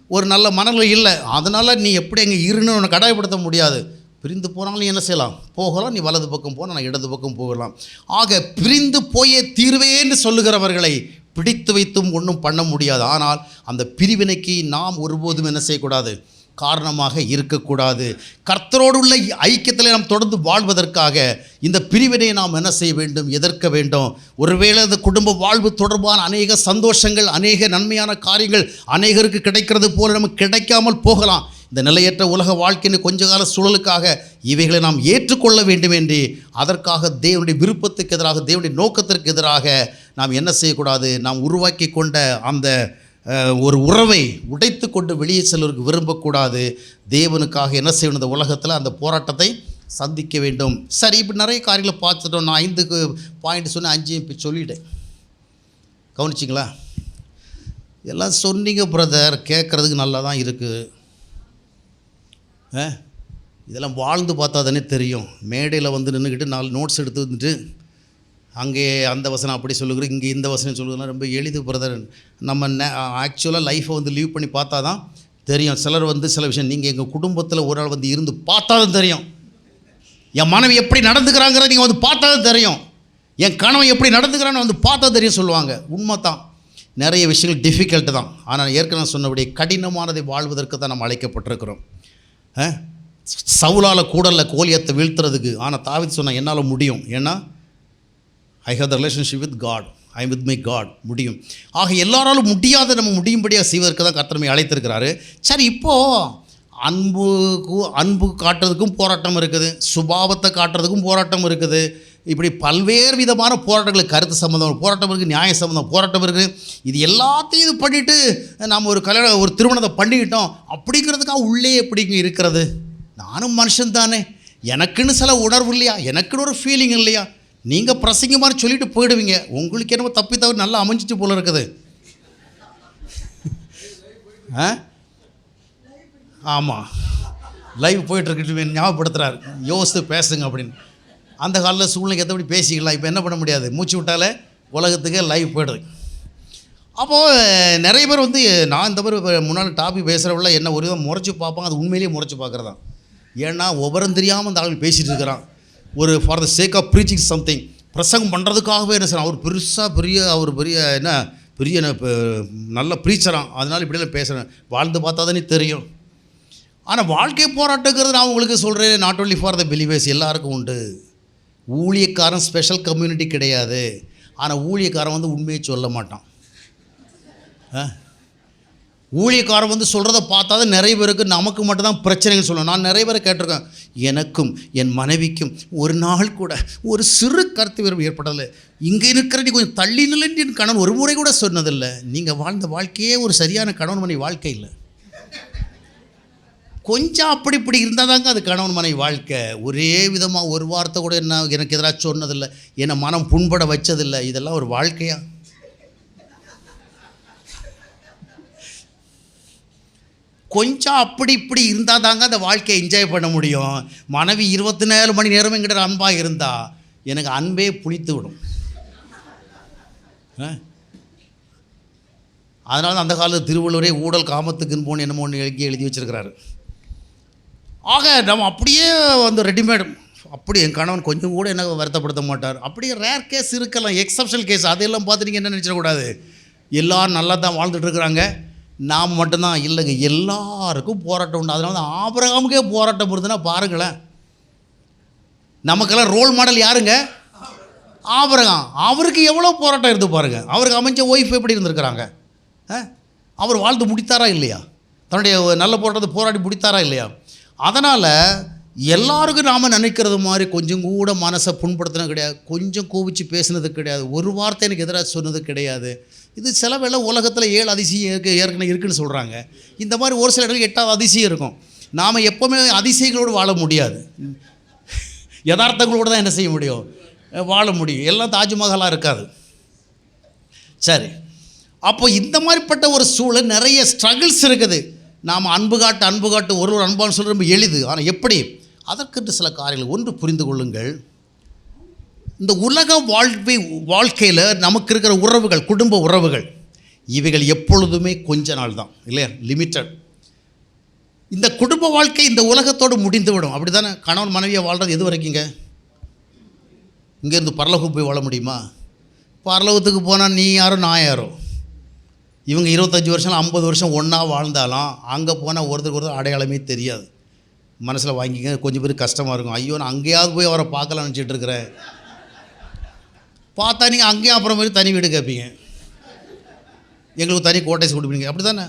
ஒரு நல்ல மனநிலை இல்லை, அதனால் நீ எப்படி எங்கே இருன்னு உனக்கு கட்டாயப்படுத்த முடியாது. பிரிந்து போனாலும் என்ன செய்யலாம்? போகலாம். நீ வலது பக்கம் போனால் நான் இடது பக்கம் போகலாம். ஆக பிரிந்து போயே தீர்வேன்னு சொல்லுகிறவர்களை பிடித்து வைத்தும் ஒன்றும் பண்ண முடியாது. ஆனால் அந்த பிரிவினைக்கு நாம் ஒருபோதும் என்ன செய்யக்கூடாது? காரணமாக இருக்கக்கூடாது. கர்த்தரோடு உள்ள ஐக்கியத்தில் நாம் தொடர்ந்து வாழ்வதற்காக இந்த பிரிவினை நாம் என்ன செய்ய வேண்டும்? எதிர்க்க வேண்டும். ஒருவேளை அந்த குடும்ப வாழ்வு தொடர்பான அநேக சந்தோஷங்கள், அநேக நன்மையான காரியங்கள் அநேகருக்கு கிடைக்கிறது போல நமக்கு கிடைக்காமல் போகலாம். இந்த நிலையற்ற உலக வாழ்க்கையின் கொஞ்ச கால சூழலுக்காக இவைகளை நாம் ஏற்றுக்கொள்ள வேண்டும் என்று, அதற்காக தேவனுடைய விருப்பத்துக்கு எதிராக, தேவனுடைய நோக்கத்திற்கு எதிராக நாம் என்ன செய்யக்கூடாது? நாம் உருவாக்கி கொண்ட அந்த ஒரு உறவை உடைத்து கொண்டு வெளியே செல்வதற்கு விரும்பக்கூடாது. தேவனுக்காக என்ன செய்யணும்? இந்த உலகத்தில் அந்த போராட்டத்தை சந்திக்க வேண்டும். சரி, இப்போ நிறைய காரியங்களை பார்த்துட்டோம். நான் 5 பாயிண்ட் சொன்னேன், 5 இப்போ சொல்லிட்டேன். கவனிச்சிங்களா? எல்லாம் சொன்னீங்க பிரதர், கேட்குறதுக்கு நல்லா தான் இருக்குது. இதெல்லாம் வாழ்ந்து பார்த்தா தானே தெரியும். மேடையில் நின்றுக்கிட்டு 4 நோட்ஸ் எடுத்து வந்துட்டு அங்கே அந்த வசனம் அப்படி சொல்லுகிறோம், இங்கே இந்த வசனம் சொல்லுகிறோம், ரொம்ப எளிது பிரதர். நம்ம ஆக்சுவலாக லைஃப்பை லீவ் பண்ணி பார்த்தா தான் தெரியும். சிலர் சில விஷயம், நீங்கள் எங்கள் குடும்பத்தில் ஒரு நாள் இருந்து பார்த்தா தான் தெரியும். என் மனைவி எப்படி நடந்துக்கிறாங்கிற நீங்கள் பார்த்தா தான் தெரியும். என் கணவன் எப்படி நடந்துக்கிறான்னு பார்த்தா தெரியும் சொல்லுவாங்க. உண்மை தான். நிறைய விஷயங்கள் டிஃபிகல்ட்டு தான். ஆனால் ஏற்கனவே சொன்னபடி கடினமானதை வாழ்வதற்கு தான் நம்ம அழைக்கப்பட்டிருக்கிறோம். சவுலால் கூடலில் கோலியத்தை வீழ்த்துறதுக்கு, ஆனால் தாவீது சொன்னால் என்னால் முடியும். ஏன்னா I have the relationship with God, I am with my God. முடியும். ஆக எல்லாராலும் முடியாத நம்ம முடியும்படியாக செய்வதற்கு தான் கர்த்தர் அழைத்திருக்கிறாரு. சரி, இப்போது அன்பு காட்டுறதுக்கும் போராட்டம் இருக்குது, சுபாவத்தை காட்டுறதுக்கும் போராட்டம் இருக்குது. இப்படி பல்வேறு விதமான போராட்டங்களுக்கு, கருத்து சம்மந்தம் போராட்டம் இருக்குது, நியாய சம்மந்தம் போராட்டம் இருக்குது. இது எல்லாத்தையும் இது பண்ணிவிட்டு நாம் ஒரு திருமணத்தை பண்ணிக்கிட்டோம் அப்படிங்கிறதுக்காக உள்ளே எப்படிங்க இருக்கிறது? நானும் மனுஷன் தானே, எனக்குன்னு சில உணர்வு இல்லையா, எனக்குன்னு ஒரு ஃபீலிங் இல்லையா? நீங்கள் பிரசங்க மாதிரி சொல்லிட்டு போயிடுவீங்க. உங்களுக்கு என்னமோ தப்பி தவிர நல்லா அமைஞ்சிட்டு போல இருக்குது. ஆமாம், லைவ் போயிட்டுருக்கு, ஞாபகப்படுத்துகிறாரு, யோசித்து பேசுங்க அப்படின்னு. அந்த காலில் சூழ்நிலைக்கு எத்தபடி பேசிக்கலாம். இப்போ என்ன பண்ண முடியாது, மூச்சு விட்டாலே உலகத்துக்கே லைவ் போய்டுது. அப்போது நிறைய பேர் நான் இந்த மாதிரி முன்னாள் டாபிக் பேசுகிறவங்கள என்ன ஒரு விதம் முறைச்சி பார்ப்பாங்க. அது உண்மையிலேயே முறைச்சி பார்க்குறதான். ஏன்னா ஒவ்வொரும் தெரியாமல் அந்த ஆளுகள் பேசிகிட்டு இருக்கிறான். ஒரு for the sake of preaching something, பிரசங்கம் பண்ணுறதுக்காகவே என்ன செய்யலாம். அவர் பெரிய நல்ல ப்ரீச்சரான், அதனால் இப்படியெல்லாம் பேசுகிறேன். வாழ்ந்து பார்த்தா தானே தெரியும். ஆனால் வாழ்க்கை போராட்டங்கிறது நான் உங்களுக்கு சொல்கிறேன், not only for the believers, எல்லாருக்கும் உண்டு. ஊழியக்காரன் ஸ்பெஷல் கம்யூனிட்டி கிடையாது. ஆனால் ஊழியக்காரன் உண்மையை சொல்ல மாட்டான். ஊழியக்காரன் சொல்கிறத பார்த்தா தான் நிறைய பேருக்கு நமக்கு மட்டும்தான் பிரச்சனைகள் சொல்லணும். நான் நிறைய பேரை கேட்டிருக்கேன், எனக்கும் என் மனைவிக்கும் ஒரு நாள் கூட ஒரு சிறு கருத்து வேறுபாடு ஏற்படலை. இங்கே இருக்கிற நீ கொஞ்சம் தள்ளி நிலைன்னு என் கணவன் ஒரு முறை கூட சொன்னதில்லை. நீங்கள் வாழ்ந்த வாழ்க்கையே ஒரு சரியான கணவன் மனைவி வாழ்க்கை இல்லை. கொஞ்சம் அப்படி இப்படி இருந்தால் தாங்க அது கணவன் மனைவி வாழ்க்கை. ஒரே விதமாக ஒரு வார்த்தை கூட என்ன எனக்கு எதிராக சொன்னதில்லை, என்னை மனம் புண்பட வச்சதில்லை. இதெல்லாம் ஒரு வாழ்க்கையா? கொஞ்சம் அப்படி இப்படி இருந்தால் தாங்க அந்த வாழ்க்கையை என்ஜாய் பண்ண முடியும். மனைவி 24 மணி நேரம் என்கிட்ட அன்பாக இருந்தால் எனக்கு அன்பே புளித்து விடும். அதனால தான் அந்த காலத்தில் திருவள்ளுவரே ஊடல் காமத்துக்குன்னு போன என்னமோ ஒன்று எழுதி வச்சுருக்கிறாரு. ஆக நம்ம அப்படியே வந்து ரெடிமேட் அப்படி என் கணவன் கொஞ்சம் கூட என்ன வருத்தப்படுத்த மாட்டார். அப்படியே ரேர் கேஸ் இருக்கலாம், எக்ஸப்ஷனல் கேஸ். அதையெல்லாம் பார்த்து நீங்கள் என்ன நினச்சிடக்கூடாது, எல்லோரும் நல்லா தான் வாழ்ந்துட்டு இருக்கிறாங்க, நாம் மட்டும்தான் இல்லைங்க. எல்லாருக்கும் போராட்டம் உண்டு. அதனால தான் ஆபிரகாமுக்கே போராட்டம் இருந்ததுன்னா பாருங்களேன். நமக்கெல்லாம் ரோல் மாடல் யாருங்க? ஆபிரகாம். அவருக்கு எவ்வளோ போராட்டம் இருந்து பாருங்கள். அவருக்கு அமைஞ்ச ஒய்ஃப் எப்படி இருந்திருக்கிறாங்க? அவர் வாழ்ந்து முடித்தாரா இல்லையா? தன்னுடைய நல்ல போராட்டத்தை போராடி முடித்தாரா இல்லையா? அதனால் எல்லாருக்கும் நாம் நினைக்கிறது மாதிரி கொஞ்சம் கூட மனசை புண்படுத்தினது கிடையாது, கொஞ்சம் கோபிச்சு பேசினது கிடையாது, ஒரு வார்த்தை எனக்கு எதிராக சொன்னது கிடையாது. இது சில வேளை உலகத்தில் 7 அதிசயம் ஏற்கனவே இருக்குதுன்னு சொல்கிறாங்க. இந்த மாதிரி ஒரு சில இடத்துல 8வது அதிசயம் இருக்கும். நாம் எப்போவுமே அதிசயங்களோடு வாழ முடியாது, யதார்த்தங்களோடு தான் என்ன செய்ய முடியும், வாழ முடியும். எல்லாம் தாஜ்மஹாலாக இருக்காது. சரி, அப்போ இந்த மாதிரிப்பட்ட ஒரு சூழல் நிறைய ஸ்ட்ரகிள்ஸ் இருக்குது. நாம் அன்பு காட்டு ஒரு அன்பான்னு சொல்ல ரொம்ப எளிது. ஆனால் எப்படி, அதற்கென்று சில காரியங்கள். ஒன்று புரிந்து கொள்ளுங்கள், இந்த உலக வாழ்க்கையில் நமக்கு இருக்கிற உறவுகள், குடும்ப உறவுகள், இவைகள் எப்பொழுதுமே கொஞ்ச நாள் தான் இல்லையா, லிமிட்டட். இந்த குடும்ப வாழ்க்கை இந்த உலகத்தோடு முடிந்துவிடும். அப்படி தானே கணவன் மனைவியாக வாழ்கிறது எது வரைக்குங்க? இங்கேருந்து பரலோகம் போய் வாழ முடியுமா? பரலோகத்துக்கு போனால் நீ யாரோ நான் யாரோ. இவங்க 25 வருஷம் 50 வருஷம் ஒன்றா வாழ்ந்தாலும் அங்கே போனால் ஒருத்தருக்கு அடையாளமே தெரியாது. மனசில் வாங்கிக்க, கொஞ்சம் பேர் கஷ்டமாக இருக்கும். ஐயோ நான் அங்கேயாவது போய் அவரை பார்க்கலாம்னு நினச்சிட்டு இருக்கிறேன். பார்த்தா நீங்கள் அங்கேயும் அப்புறம் போய் தனி வீடு கேட்பீங்க, எங்களுக்கு தனி கோட்டைஸ் கொடுப்பீங்க. அப்படி தானே?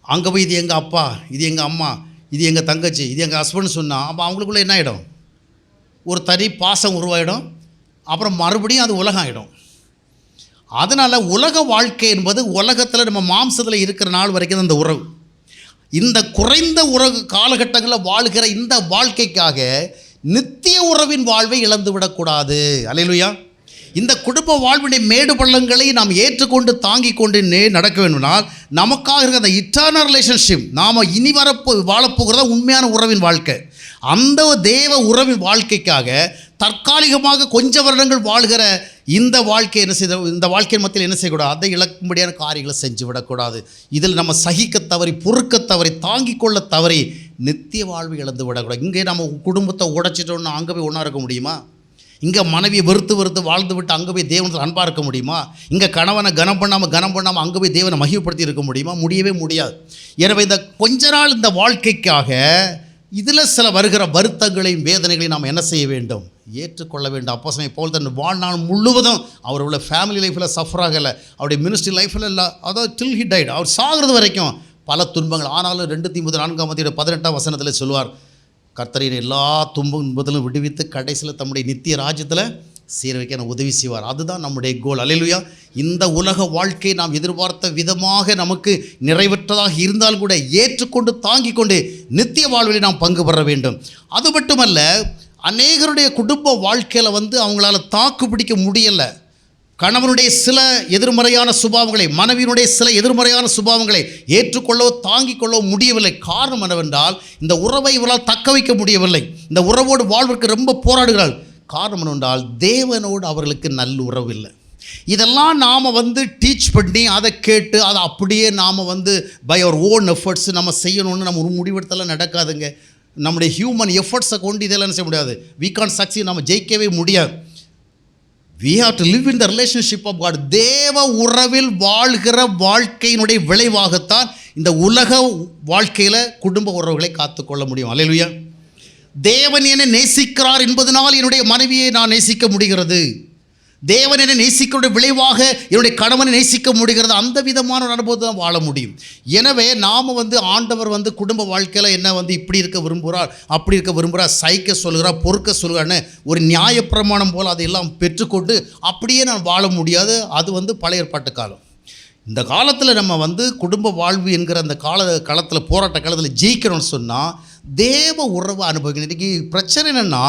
அங்கே போய் இது எங்கள் அப்பா, இது எங்கள் அம்மா, இது எங்கள் தங்கச்சி, இது எங்கள் ஹஸ்பண்ட் சொன்னால் அப்போ அவங்களுக்குள்ளே என்ன ஆகிடும், ஒரு தனி பாசம் உருவாகிடும். அப்புறம் மறுபடியும் அது உலகம் ஆகிடும். அதனால் உலக வாழ்க்கை என்பது உலகத்தில் நம்ம மாம்சத்தில் இருக்கிற நாள் வரைக்கும் இந்த உறவு, இந்த குறைந்த உறவு காலகட்டங்களில் வாழ்கிற இந்த வாழ்க்கைக்காக நித்திய உறவின் வாழ்வை இழந்து விடக்கூடாது. அல்லேலூயா. இந்த குடும்ப வாழ்வினை மேடு பள்ளங்களை நாம் ஏற்றுக்கொண்டு தாங்கி கொண்டு நடக்க வேண்டும்னால் நமக்காக இருக்கிற அந்த இட்டர்னல் ரிலேஷன்ஷிப், நாம் இனி வாழப்போகிறதா உண்மையான உறவின் வாழ்க்கை. அந்த தேவ உறவின் வாழ்க்கைக்காக தற்காலிகமாக கொஞ்ச வருடங்கள் வாழ்கிற இந்த வாழ்க்கை என்ன செய்த, இந்த வாழ்க்கையின் மத்தியில் என்ன செய்யக்கூடாது, அதை இழக்கும்படியான காரியங்களை செஞ்சு விடக்கூடாது. இதில் நம்ம சகிக்க தவறி, பொறுக்க தவறி, தாங்கிக் கொள்ள தவறி நித்திய வாழ்வை இழந்து விடக்கூடாது. இங்கே நம்ம குடும்பத்தை உடைச்சிட்டோன்னா அங்கே போய் ஒன்றா இருக்க முடியுமா? இங்கே மனைவியை வெறுத்து வாழ்ந்து விட்டு அங்கே போய் தேவனத்தில் அன்பாக இருக்க முடியுமா? இங்கே கணவனை கனம் பண்ணாமல் அங்கே போய் தேவனை மகிமைப்படுத்தி இருக்க முடியுமா? முடியவே முடியாது. எனவே இந்த கொஞ்ச நாள் இந்த வாழ்க்கைக்காக இதில் சில வருகிற வருத்தங்களையும் வேதனைகளையும் நாம் என்ன செய்ய வேண்டும், ஏற்றுக்கொள்ள வேண்டும். அப்போஸ்தலன் பவுல் தன் வாழ்நாள் முழுவதும் அவருடைய ஃபேமிலி லைஃப்பில் சஃபர் ஆகலை, அவருடைய மினிஸ்ட்ரி லைஃப்பில் இல்லை, அதாவது டில் ஹி டைட், அவர் சாகிறது வரைக்கும் பல துன்பங்கள். ஆனாலும் 2 தீமோத்தேயு 4:18 வசனத்தில் சொல்லுவார், கர்த்தரின் எல்லா துன்பத்திலும் விடுவித்து கடைசியில் தம்முடைய நித்திய ராஜ்யத்தில் சீர வைக்க நான் உதவி செய்வார். அதுதான் நம்முடைய கோல். அல்லேலூயா. இந்த உலக வாழ்க்கை நாம் எதிர்பார்த்த விதமாக நமக்கு நிறைவேற்றதாக இருந்தால் கூட ஏற்றுக்கொண்டு தாங்கிக் கொண்டு நித்திய வாழ்வில் நாம் பங்கு பெற வேண்டும். அது மட்டுமல்ல, அநேகருடைய குடும்ப வாழ்க்கையில் அவங்களால தாக்கு பிடிக்க முடியலை. கணவனுடைய சில எதிர்மறையான சுபாவங்களை, மனைவியினுடைய சில எதிர்மறையான சுபாவங்களை ஏற்றுக்கொள்ளவோ தாங்கிக் கொள்ளவோ முடியவில்லை. காரணம் என்னவென்றால் இந்த உறவை இவரால் தக்க வைக்க முடியவில்லை. இந்த உறவோடு வாழ்வதற்கு ரொம்ப போராடுகிறாள். காரணம் என்னவென்றால் தேவனோடு அவர்களுக்கு நல்ல உறவு இல்லை. இதெல்லாம் நாம் டீச் பண்ணி அதை கேட்டு அதை அப்படியே நாம் பை அவர் ஓன் எஃபர்ட்ஸ் நம்ம செய்யணும்னு நம்ம ஒரு முடிவெடுத்தெல்லாம் நடக்காதுங்க. நம்முடைய ஹியூமன் எஃபர்ட்ஸை கொண்டு இதெல்லாம் என்ன செய்ய முடியாது, we can't succeed, நம்ம ஜெயிக்கவே முடியாது. we have to live in the relationship of God. தேவ உறவில் வாழ்கிற வாழ்க்கையினுடைய விளைவாகத்தான் இந்த உலக வாழ்க்கையில் குடும்ப உறவுகளை காத்துக்கொள்ள முடியும். அல்லேலூயா. தேவன் என்னை நேசிக்கிறார் என்பதனால் என்னுடைய மனைவியை நான் நேசிக்க முடிகிறது. தேவன் என்னை நேசிக்கிற விளைவாக என்னுடைய கணவனை நேசிக்க முடிகிறது. அந்த விதமான ஒரு அனுபவத்தை தான் வாழ முடியும். எனவே நாம் ஆண்டவர் குடும்ப வாழ்க்கையில் என்ன இப்படி இருக்க விரும்புகிறார், அப்படி இருக்க விரும்புகிறார், சகிக்க சொல்கிறார், பொறுக்க சொல்கிறான்னு ஒரு நியாயப்பிரமாணம் போல் அதையெல்லாம் பெற்றுக்கொண்டு அப்படியே நான் வாழ முடியாது. அது பழைய ஏற்பாட்டு காலம். இந்த காலத்தில் நம்ம குடும்ப வாழ்வு என்கிற அந்த காலத்தில் போராட்ட காலத்தில் ஜெயிக்கணும்னு சொன்னால் தேவ உறவை அனுபவிக்கணும். இன்றைக்கி பிரச்சனை என்னென்னா,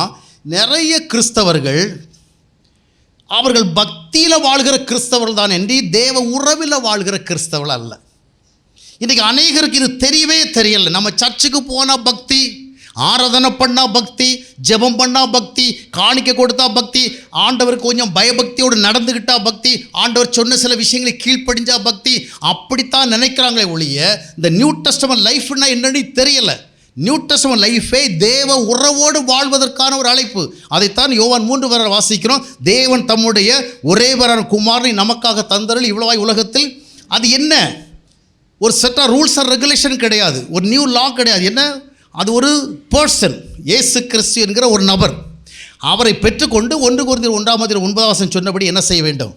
நிறைய கிறிஸ்தவர்கள் அவர்கள் பக்தியில் வாழ்கிற கிறிஸ்தவர்கள் தான் என்று தேவ உறவில் வாழ்கிற கிறிஸ்தவர்கள் அல்ல. இன்றைக்கி அநேகருக்கு இது தெரியவே தெரியலை. நம்ம சர்ச்சுக்கு போனால் பக்தி, ஆராதனை பண்ணால் பக்தி, ஜெபம் பண்ணால் பக்தி, காணிக்கை கொடுத்தா பக்தி, ஆண்டவருக்கு கொஞ்சம் பயபக்தியோடு நடந்துக்கிட்டால் பக்தி, ஆண்டவர் சொன்ன சில விஷயங்களை கீழ்ப்படிஞ்சா பக்தி, அப்படித்தான் நினைக்கிறாங்களே ஒழிய இந்த நியூ டெஸ்டமென்ட் லைஃப்னா என்னன்னு தெரியலை. நியூ டெஸ்டமென்ட் லைஃபே தேவ உறவோடு வாழ்வதற்கான ஒரு அழைப்பு. அதைத்தான் யோவான் 3 வாசிக்கிறோம். தேவன் தம்முடைய ஒரே வரான குமாரனை நமக்காக தந்தருள் இவ்வளவாய் உலகத்தில். அது என்ன? ஒரு set of rules and regulation கிடையாது, ஒரு நியூ லா கிடையாது. என்ன? அது ஒரு பர்சன், இயேசு கிறிஸ்து என்கிற ஒரு நபர். அவரை பெற்றுக்கொண்டு 1 கொரிந்தியர் 1:9 சொன்னபடி என்ன செய்ய வேண்டும்?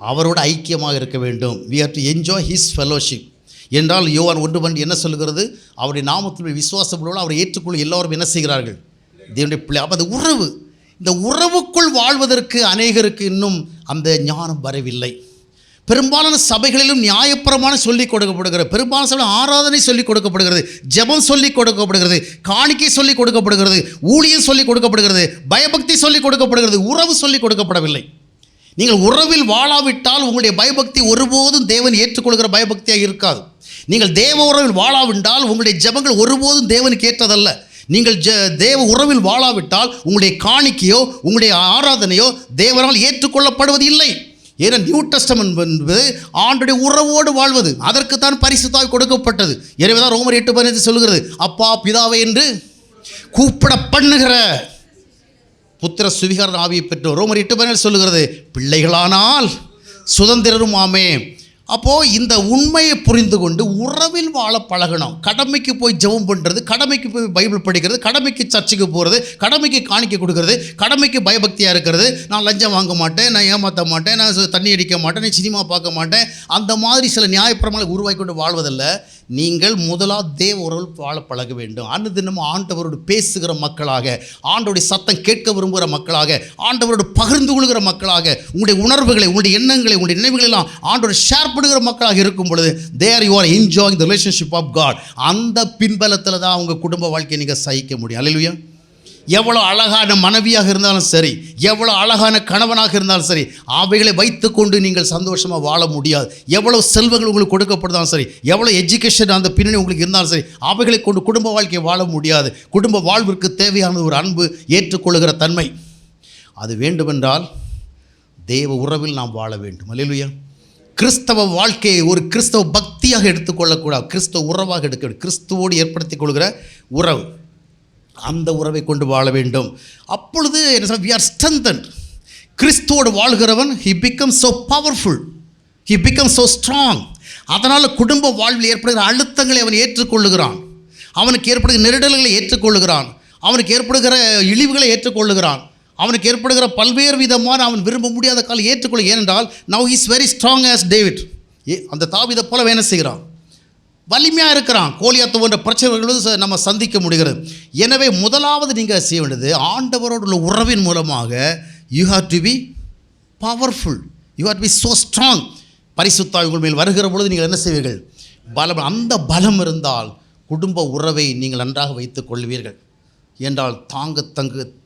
அவரோட ஐக்கியமாக இருக்க வேண்டும். we have to enjoy his fellowship. என்றால் யோவான் 1:2 என்ன சொல்லுகிறது? அவருடைய நாமத்தில் விசுவாசப்படும் அவரை ஏற்றுக்கொள்ள எல்லோரும் என்ன செய்கிறார்கள்? தேவனுடைய பிள்ளை. அப்போ அந்த உறவு, இந்த உறவுக்குள் வாழ்வதற்கு அநேகருக்கு இன்னும் அந்த ஞானம் வரவில்லை. பெரும்பாலான சபைகளிலும் நியாயப்பிரமாணம் சொல்லிக் கொடுக்கப்படுகிறது, பெரும்பாலான சபையில் ஆராதனை சொல்லிக் கொடுக்கப்படுகிறது, ஜெபம் சொல்லிக் கொடுக்கப்படுகிறது, காணிக்கை சொல்லிக் கொடுக்கப்படுகிறது, ஊழியம் சொல்லிக் கொடுக்கப்படுகிறது, பயபக்தி சொல்லிக் கொடுக்கப்படுகிறது, உறவு சொல்லிக் கொடுக்கப்படவில்லை. நீங்கள் உறவில் வாழாவிட்டால் உங்களுடைய பயபக்தி ஒருபோதும் தேவன் ஏற்றுக்கொள்கிற பயபக்தியாக இருக்காது. நீங்கள் தேவ உறவில் வாழாவிட்டால் உங்களுடைய ஜெபங்கள் ஒருபோதும் தேவனுக்கு ஏற்றதல்ல. நீங்கள் தேவ உறவில் வாழாவிட்டால் உங்களுடைய காணிக்கையோ உங்களுடைய ஆராதனையோ தேவனால் ஏற்றுக்கொள்ளப்படுவது இல்லை. ஏன்னா நியூ டெஸ்டமென்ட் என்பது ஆண்டுடைய உறவோடு வாழ்வது, அதற்குத்தான் பரிசுத்த ஆவி கொடுக்கப்பட்டது. எனவே தான் ரோமர் 8:15 சொல்கிறது, அப்பா பிதாவை என்று கூப்பிட பண்ணுகிற புத்திர சுவிகார ஆவியை பெற்றோர். ரோமர் 8:15 சொல்லுகிறது, பிள்ளைகளானால் சுதந்திரரும் ஆமே. அப்போது இந்த உண்மையை புரிந்து கொண்டு உறவில் வாழ பழகணும். கடமைக்கு போய் ஜெபம் பண்ணுறது, கடமைக்கு போய் பைபிள் படிக்கிறது, கடமைக்கு சர்ச்சுக்கு போகிறது, கடமைக்கு காணிக்கை கொடுக்கறது, கடமைக்கு பயபக்தியாக இருக்கிறது, நான் லஞ்சம் வாங்க மாட்டேன், நான் ஏமாற்ற மாட்டேன், நான் தண்ணி அடிக்க மாட்டேன், நான் சினிமா பார்க்க மாட்டேன், அந்த மாதிரி சில நியாயப்பிரமாணங்களை உருவாக்கி கொண்டு வாழ்வதில்லை. நீங்கள் முதலாக தேவ உறவில் வாழ பழக வேண்டும். அனுதினமும் ஆண்டவரோடு பேசுகிற மக்களாக, ஆண்டவருடைய சத்தம் கேட்க விரும்புகிற மக்களாக, ஆண்டவரோடு பகிர்ந்து கொள்கிற மக்களாக, உங்களுடைய உணர்வுகளை, உங்களுடைய எண்ணங்களை, உங்களுடைய நினைவுகளை எல்லாம் ஆண்டவரோடு ஷேர் பண்ணுகிற மக்களாக இருக்கும் பொழுது there you are enjoying the relationship of God. அந்த பின்பலத்தில் தான் உங்கள் குடும்ப வாழ்க்கையை நீங்கள் சகிக்க முடியும். அல்லேலூயா. எவ்வளோ அழகான மனைவியாக இருந்தாலும் சரி, எவ்வளோ அழகான கணவனாக இருந்தாலும் சரி, அவைகளை வைத்துக்கொண்டு நீங்கள் சந்தோஷமாக வாழ முடியாது. எவ்வளோ செல்வங்கள் உங்களுக்கு கொடுக்கப்படுதாலும் சரி, எவ்வளோ எஜுகேஷன் அந்த பின்னணி உங்களுக்கு இருந்தாலும் சரி, அவைகளை கொண்டு குடும்ப வாழ்க்கையை வாழ முடியாது. குடும்ப வாழ்விற்கு தேவையான ஒரு அன்பு, ஏற்றுக்கொள்கிற தன்மை அது வேண்டுமென்றால் தேவ உறவில் நாம் வாழ வேண்டும். அல்லேலூயா. கிறிஸ்தவ வாழ்க்கையை ஒரு கிறிஸ்தவ பக்தியாக எடுத்துக்கொள்ளக்கூடாது, கிறிஸ்தவ உறவாக எடுக்க வேண்டும். கிறிஸ்துவோடு ஏற்படுத்தி கொள்கிற உறவு, அந்த உறவை கொண்டு வாழ வேண்டும். அப்பொழுது என்ன சொல்ல, we are strengthened. கிறிஸ்துவோடு வாழ்கிறவன் he becomes so powerful, he becomes so strong. அதனால் குடும்ப வாழ்வில் ஏற்படுகிற அழுத்தங்களை அவன் ஏற்றுக்கொள்ளுகிறான், அவனுக்கு ஏற்படுகிற நெருடல்களை ஏற்றுக்கொள்ளுகிறான், அவனுக்கு ஏற்படுகிற இழிவுகளை ஏற்றுக்கொள்ளுகிறான், அவனுக்கு ஏற்படுகிற பல்வேறு விதமான அவன் விரும்ப முடியாத காலம் ஏற்றுக்கொள்ள. ஏனென்றால் now he is very strong as David. அந்த தாவீதை போல வேலை செய்கிறான், வலிமையாக இருக்கிறான். கோலியாத்து போன்ற பிரச்சனைகள் நம்ம சந்திக்க முடிகிறது. எனவே முதலாவது நீங்கள் செய்ய வேண்டியது, ஆண்டவரோடு உள்ள உறவின் மூலமாக you have to be powerful, you have to be so strong. பரிசுத்த ஆவி உங்கள் மேல் வருகிற பொழுது நீங்கள் என்ன செய்வீர்கள்? பலம். அந்த பலம் இருந்தால் குடும்ப உறவை நீங்கள் நன்றாக வைத்துக் கொள்வீர்கள். என்றால்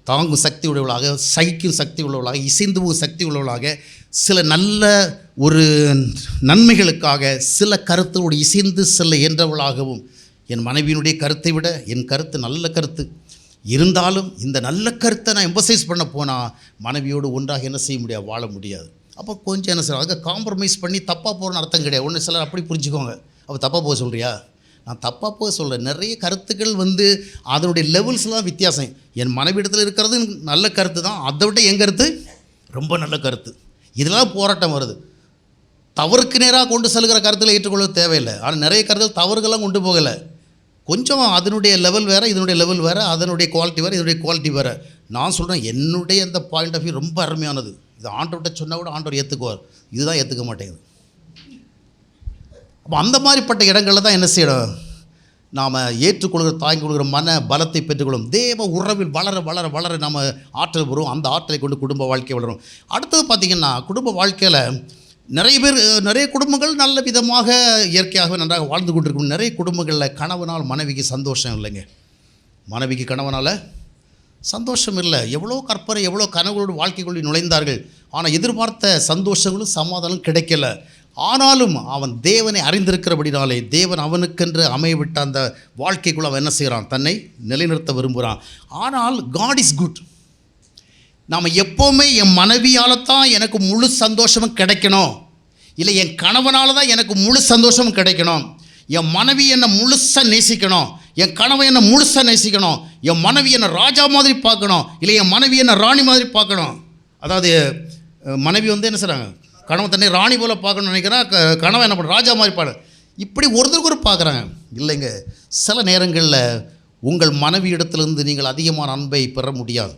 தாங்கும் சக்தி உள்ளவர்களாக, சகிக்கும் சக்தி உள்ளவர்களாக, இசைந்து சக்தி உள்ளவர்களாக, சில நல்ல ஒரு நன்மைகளுக்காக சில கருத்தோடு இசைந்து செல்ல என்றவளாகவும், என் மனைவியினுடைய கருத்தை விட என் கருத்து நல்ல கருத்து இருந்தாலும் இந்த நல்ல கருத்தை நான் எம்பசைஸ் பண்ண போனால் மனைவியோடு ஒன்றாக என்ன செய்ய முடியாது, வாழ முடியாது. அப்போ கொஞ்சம் என்ன செய்யலாம், அதுக்கு காம்ப்ரமைஸ் பண்ணி தப்பாக போகிறன்னு அர்த்தம் கிடையாது. ஒன்று சிலர் அப்படி புரிஞ்சுக்கோங்க, அப்போ தப்பாக போக சொல்கிறியா? நான் தப்பாக போக சொல்கிறேன். நிறைய கருத்துக்கள் அதனுடைய லெவல்ஸ்லாம் வித்தியாசம். என் மனைவிடத்தில் இருக்கிறது நல்ல கருத்து தான், அதை விட என் கருத்து ரொம்ப நல்ல கருத்து. இதெல்லாம் போராட்டம் வருது. தவறுக்கு நேராக கொண்டு செல்கிற கருத்தில் ஏற்றுக்கொள்ள தேவையில்லை. ஆனால் நிறைய கருத்தில் தவறுகள்லாம் கொண்டு போகலை. கொஞ்சம் அதனுடைய லெவல் வேறு, இதனுடைய லெவல் வேறு, அதனுடைய குவாலிட்டி வேறு, இதனுடைய குவாலிட்டி வேறு. நான் சொல்கிறேன், என்னுடைய அந்த பாயிண்ட் ஆஃப் வியூ ரொம்ப அருமையானது. இது ஆண்டவர்கிட்ட சொன்னால் கூட ஆண்டவர் ஏற்றுக்குவார், இதுதான் ஏற்றுக்க மாட்டேங்குது. அப்போ அந்த மாதிரிப்பட்ட இடங்களில் தான் என்ன செய்யணும், நாம் ஏற்றுக்கொள்கிற, தாங்கி கொள்கிற மன பலத்தை பெற்றுக்கொள்ளும். தேவ உறவில் வளர வளர வளர நம்ம ஆற்றல் வரும். அந்த ஆற்றலை கொண்டு குடும்ப வாழ்க்கை வளரும். அடுத்தது பார்த்திங்கன்னா, குடும்ப வாழ்க்கையில் நிறைய பேர், நிறைய குடும்பங்கள் நல்ல விதமாக இயற்கையாகவே நன்றாக வாழ்ந்து கொண்டிருக்கும். நிறைய குடும்பங்களில் கணவனால் மனைவிக்கு சந்தோஷம் இல்லைங்க. மனைவிக்கு கணவனால் சந்தோஷம் இல்லை. எவ்வளோ கற்பனை, எவ்வளோ கனவுகளோடு வாழ்க்கைக்குள்ளே நுழைந்தார்கள். ஆனால் எதிர்பார்த்த சந்தோஷங்களும் சமாதானம் கிடைக்கல. ஆனாலும் அவன் தேவனை அறிந்திருக்கிறபடினாலே தேவன் அவனுக்கென்று அமையவிட்ட அந்த வாழ்க்கைக்குள்ளே அவன் என்ன செய்கிறான்? தன்னை நிலைநிறுத்த விரும்புகிறான். ஆனால் காட் இஸ் குட். நாம் எப்போவுமே என் மனைவியால் தான் எனக்கு முழு சந்தோஷமும் கிடைக்கணும், இல்லை என் கணவனால் தான் எனக்கு முழு சந்தோஷமும் கிடைக்கணும், என் மனைவி என்னை முழுசாக நேசிக்கணும், என் கணவன் என்னை முழுசாக நேசிக்கணும், என் மனைவி என்னை ராஜா மாதிரி பார்க்கணும், இல்லை என் மனைவி என்னை ராணி மாதிரி பார்க்கணும். அதாவது மனைவி என்ன செய்கிறாங்க? கணவன் தன்னை ராணி போல் பார்க்கணும்னு நினைக்கிறான். கணவன் என்ன பண்ண? ராஜா மாதிரி பாடு. இப்படி ஒருத்தருக்கு ஒரு பார்க்குறாங்க. இல்லைங்க, சில நேரங்களில் உங்கள் மனைவி இடத்துலேருந்து நீங்கள் அதிகமான அன்பை பெற முடியாது.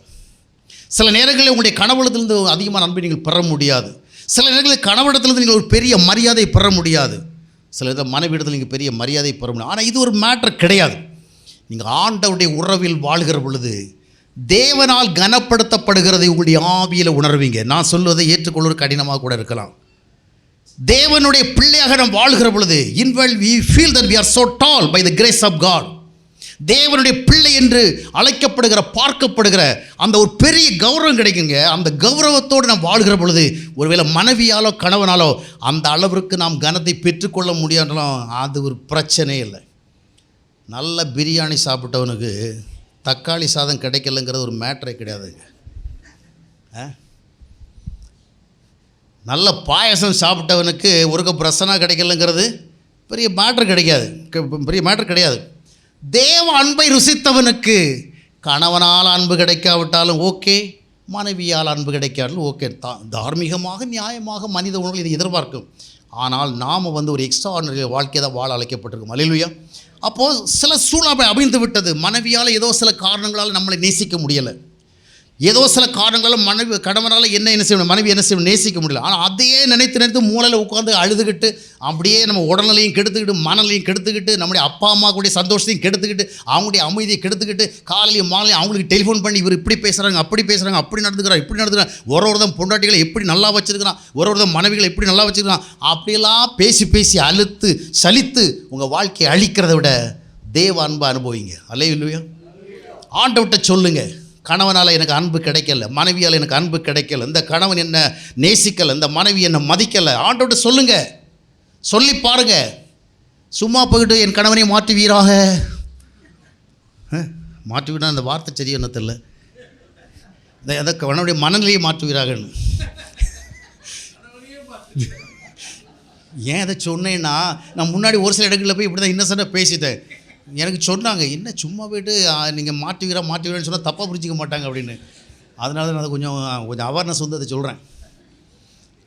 சில நேரங்களில் உங்களுடைய கணவனிடத்திலிருந்து அதிகமான அன்பை நீங்கள் பெற முடியாது. சில நேரங்களில் கணவனிடத்திலிருந்து நீங்கள் ஒரு பெரிய மரியாதை பெற முடியாது. சில நேரத்தில் மனைவி இடத்தில் நீங்கள் பெரிய மரியாதை பெற முடியும். ஆனால் இது ஒரு மேட்டர் கிடையாது. நீங்கள் ஆண்டவருடைய உறவில் வாழ்கிற பொழுது தேவனால் கனப்படுத்தப்படுகிறதை உங்களுடைய ஆவியில் உணர்வீங்க. நான் சொல்வதை ஏற்றுக்கொள்வது கடினமாக கூட இருக்கலாம். தேவனுடைய பிள்ளையாக நாம் வாழ்கிற பொழுது we feel that we are so tall by the grace of God. தேவனுடைய பிள்ளை என்று அழைக்கப்படுகிற, பார்க்கப்படுகிற அந்த ஒரு பெரிய கௌரவம் கிடைக்குங்க. அந்த கௌரவத்தோடு நாம் வாழ்கிற பொழுது ஒருவேளை மனைவியாலோ கணவனாலோ அந்த அளவிற்கு நாம் கனத்தை பெற்றுக்கொள்ள முடியாதாலும் அது ஒரு பிரச்சனை இல்லை. நல்ல பிரியாணி சாப்பிட்டவனுக்கு தக்காளி சாதம் கிடைக்கலங்கிறது ஒரு மேட்டரே கிடையாதுங்க. நல்ல பாயசம் சாப்பிட்டவனுக்கு ஒரு கப் ரசனா கிடைக்கலங்கிறது பெரிய மேட்டர் கிடையாது. தேவ அன்பை ருசித்தவனுக்கு கணவனால் அன்பு கிடைக்காவிட்டாலும் ஓகே, மனைவியால் அன்பு கிடைக்காவிட்டாலும் ஓகே. தார்மீகமாக நியாயமாக மனித உணர்வு இதை எதிர்பார்க்கும். ஆனால் நாம் ஒரு எக்ஸ்ட்ராஆர்டினரி வாழ்க்கையை தான் வாழ அழைக்கப்பட்டிருக்கோம். அல்லேலூயா. அப்போது சில சூழ்நிலை அமைந்து விட்டது. மனைவியால் ஏதோ சில காரணங்களால் நம்மளை நேசிக்க முடியலை. ஏதோ சில காரணங்களால் கணவனால் என்ன செய்யணும், மனைவி என்ன செய்யணும், நேசிக்க முடியல. ஆனால் அதையே நினைத்து மூலையில் உட்காந்து அழுதுகிட்டு அப்படியே நம்ம உடல்நிலையும் கெடுத்துக்கிட்டு, மனநிலையும் கெடுத்துக்கிட்டு, நம்முடைய அப்பா அம்மா கூடிய சந்தோஷத்தையும் கெடுத்துக்கிட்டு, அவங்களுடைய அமைதியை கெடுத்துக்கிட்டு, காலையிலையும் மாலையும் அவங்களுக்கு டெலிஃபோன் பண்ணி இவர் இப்படி பேசுகிறாங்க, அப்படி நடந்துக்கிறான், ஒருவர்தான் பொண்டாட்டிகளை எப்படி நல்லா வச்சுருக்கிறான், ஒருவர்தான் மனைவிகளை எப்படி நல்லா வச்சுருக்கிறான், அப்படியெல்லாம் பேசி அழுத்து சலித்து உங்கள் வாழ்க்கையை அழிக்கிறத விட தேவ அன்பை அனுபவிங்க. அல்லேலூயா. ஆண்டவர்கிட்ட சொல்லுங்கள், கணவனால் எனக்கு அன்பு கிடைக்கல, மனைவியால் எனக்கு அன்பு கிடைக்கல, இந்த கணவன் என்ன நேசிக்கலை, இந்த மனைவி என்ன மதிக்கலை. ஆண்டவர்கிட்ட சொல்லுங்கள், சொல்லி பாருங்க. சும்மா போய்கிட்டு என் கணவனை மாற்றுவீராக, மாற்றுவீரா அந்த வார்த்தை சரியா என்ன தெரியல, இந்த கணவனுடைய மனநிலையை மாற்றுவீராகன்னு. ஏன் அதை சொன்னேன்னா, நான் முன்னாடி ஒரு சில இடங்களில் போய் இப்படி தான் இன்னசென்ட்டாக பேசிட்டேன். எனக்கு சொன்னாங்க, என்ன சும்மா போய்ட்டு நீங்கள் மாற்றுவீரான்னு சொன்னால் தப்பாக புரிஞ்சிக்க மாட்டாங்க அப்படின்னு. அதனால தான் நான் கொஞ்சம் அவேர்னஸ் அதை சொல்கிறேன்.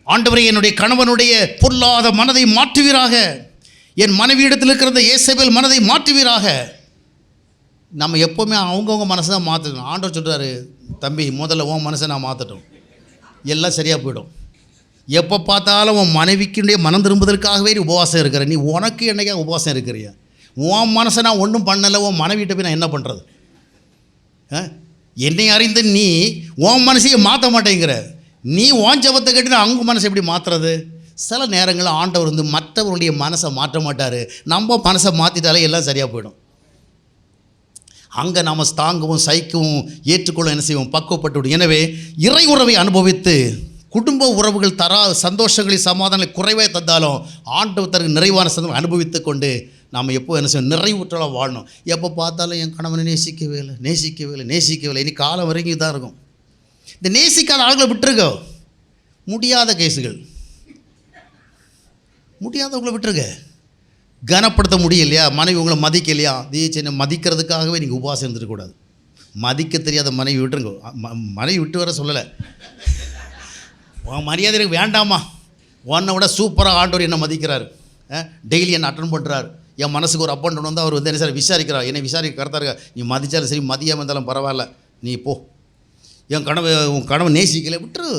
ஆண்டவரே, என்னுடைய கணவனுடைய பொல்லாத மனதை மாற்றுவீராக, என் மனைவி இடத்தில் இருக்கிற ஏசபேல் மனதை மாற்றுவீராக. நம்ம எப்போவுமே அவங்கவுங்க மனசை தான் மாற்றணும். ஆண்டவர் சொல்கிறாரு, தம்பி முதல்ல உன் மனசை நான் மாற்றட்டும், எல்லாம் சரியாக போயிடும். எப்போ பார்த்தாலும் உன் மனைவிக்குடைய மனம் திரும்புவதற்காகவே நீ உபவாசம் இருக்கிற, நீ உனக்கு என்னைக்காக உபவாசம் இருக்கிறியா? உன் மனசை நான் ஒன்றும் பண்ணலை, உன் மனைவிட்ட போய் நான் என்ன பண்ணுறது? என்னை அறிந்து நீ உன் மனசையே மாற்ற மாட்டேங்கிற, நீ உன் ஜபத்தை கேட்டு அவங்க மனசை எப்படி மாற்றுறது? சில நேரங்களில் ஆண்டவர் மற்றவருடைய மனசை மாற்ற மாட்டார், நம்ம மனசை மாற்றிட்டாலே எல்லாம் சரியாக போயிடும். அங்கே நாம் தாங்கவும் சகிக்கவும் ஏற்றுக்கொள்ள என்ன செய்வோம், பக்குவப்பட்டு விடும். எனவே இறை உறவை அனுபவித்து குடும்ப உறவுகள் சந்தோஷங்களை சமாதானங்களை குறைவே தந்தாலும் ஆண்டவர் தனக்கு நிறைவான சந்தோஷம் அனுபவித்து கொண்டு நாம் எப்போ என்ன செய்யணும், நிறைவுற்றலாம் வாழணும். எப்போ பார்த்தாலும் என் கணவனை நேசிக்கவே இல்லை, இனி காலம் வரைக்கும் தான் இருக்கும். இந்த நேசிக்காத ஆளுகளை விட்டுருக்க, முடியாத கேஸுகள், முடியாதவங்களை விட்டுருக்க. கனப்படுத்த முடியலையா, மனைவி உங்களை மதிக்கலையா, சின்ன மதிக்கிறதுக்காகவே நீங்கள் உபவாசம் இருந்துடக்கூடாது. மதிக்க தெரியாத மனைவி விட்டுருங்க. மனைவி விட்டு வர சொல்லலை, உன் மரியாதை எனக்கு வேண்டாமா, உன்னை விட சூப்பராக ஆண்டவர் என்ன மதிக்கிறார், டெய்லி என்னை அட்டன் பண்ணுறாரு, என் மனசுக்கு ஒரு அப்பன் வந்து அவர் என்ன சார் விசாரிக்கிறார், என்னை விசாரிக்க கரெக்டாக இருக்கா, நீ மதித்தாலும் சரி மதியாமல் இருந்தாலும் பரவாயில்ல, நீ போ. உன் கணவன் நேசிக்கலை விட்டுரு.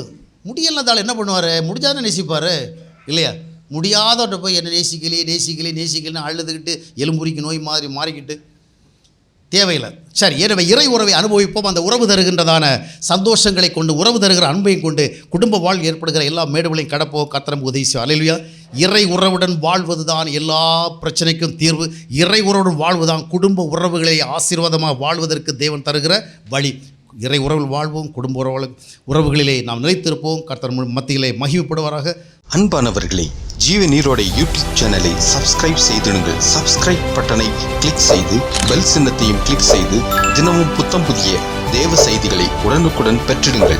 முடியலதால் என்ன பண்ணுவார், முடிஞ்சாதான் நேசிப்பார் இல்லையா? முடியாதவர்கிட்ட போய் என்ன நேசிக்கலைன்னு அழுதுகிட்டு எலும்புரிக்கு நோய் மாதிரி மாறிக்கிட்டு தேவையில்லை. சரி, எனவே இறை உறவை அனுபவிப்போம். அந்த உறவு தருகின்றதான சந்தோஷங்களை கொண்டு, உறவு தருகிற அன்பையும் கொண்டு குடும்ப வாழ்வு ஏற்படுகிற எல்லா மேடுகளையும் கடப்போம். கர்த்தர் நமக்கு உதவி செய்வார். அல்லேலூயா. இறை உறவுடன் வாழ்வது தான் எல்லா பிரச்சனைக்கும் தீர்வு. இறை உறவுடன் வாழ்வுதான் குடும்ப உறவுகளை ஆசீர்வாதமாக வாழ்வதற்கு தேவன் தருகிற வழி. இறை உறவில் வாழ்வோம். குடும்ப உறவுகளிலே நாம் நிலைத்திருப்போம். கர்த்தர் மத்தியிலே மகிமைப்படுவாராக. அன்பானவர்களே, ஜீவ நீரோடை யூடியூப் சேனலை சப்ஸ்கிரைப் செய்திடுங்கள். சப்ஸ்கிரைப் பட்டனை கிளிக் செய்து பெல் சின்னத்தையும் கிளிக் செய்து தினமும் புத்தம் புதிய தேவ செய்திகளை உடனுக்குடன் பெற்றிடுங்கள்.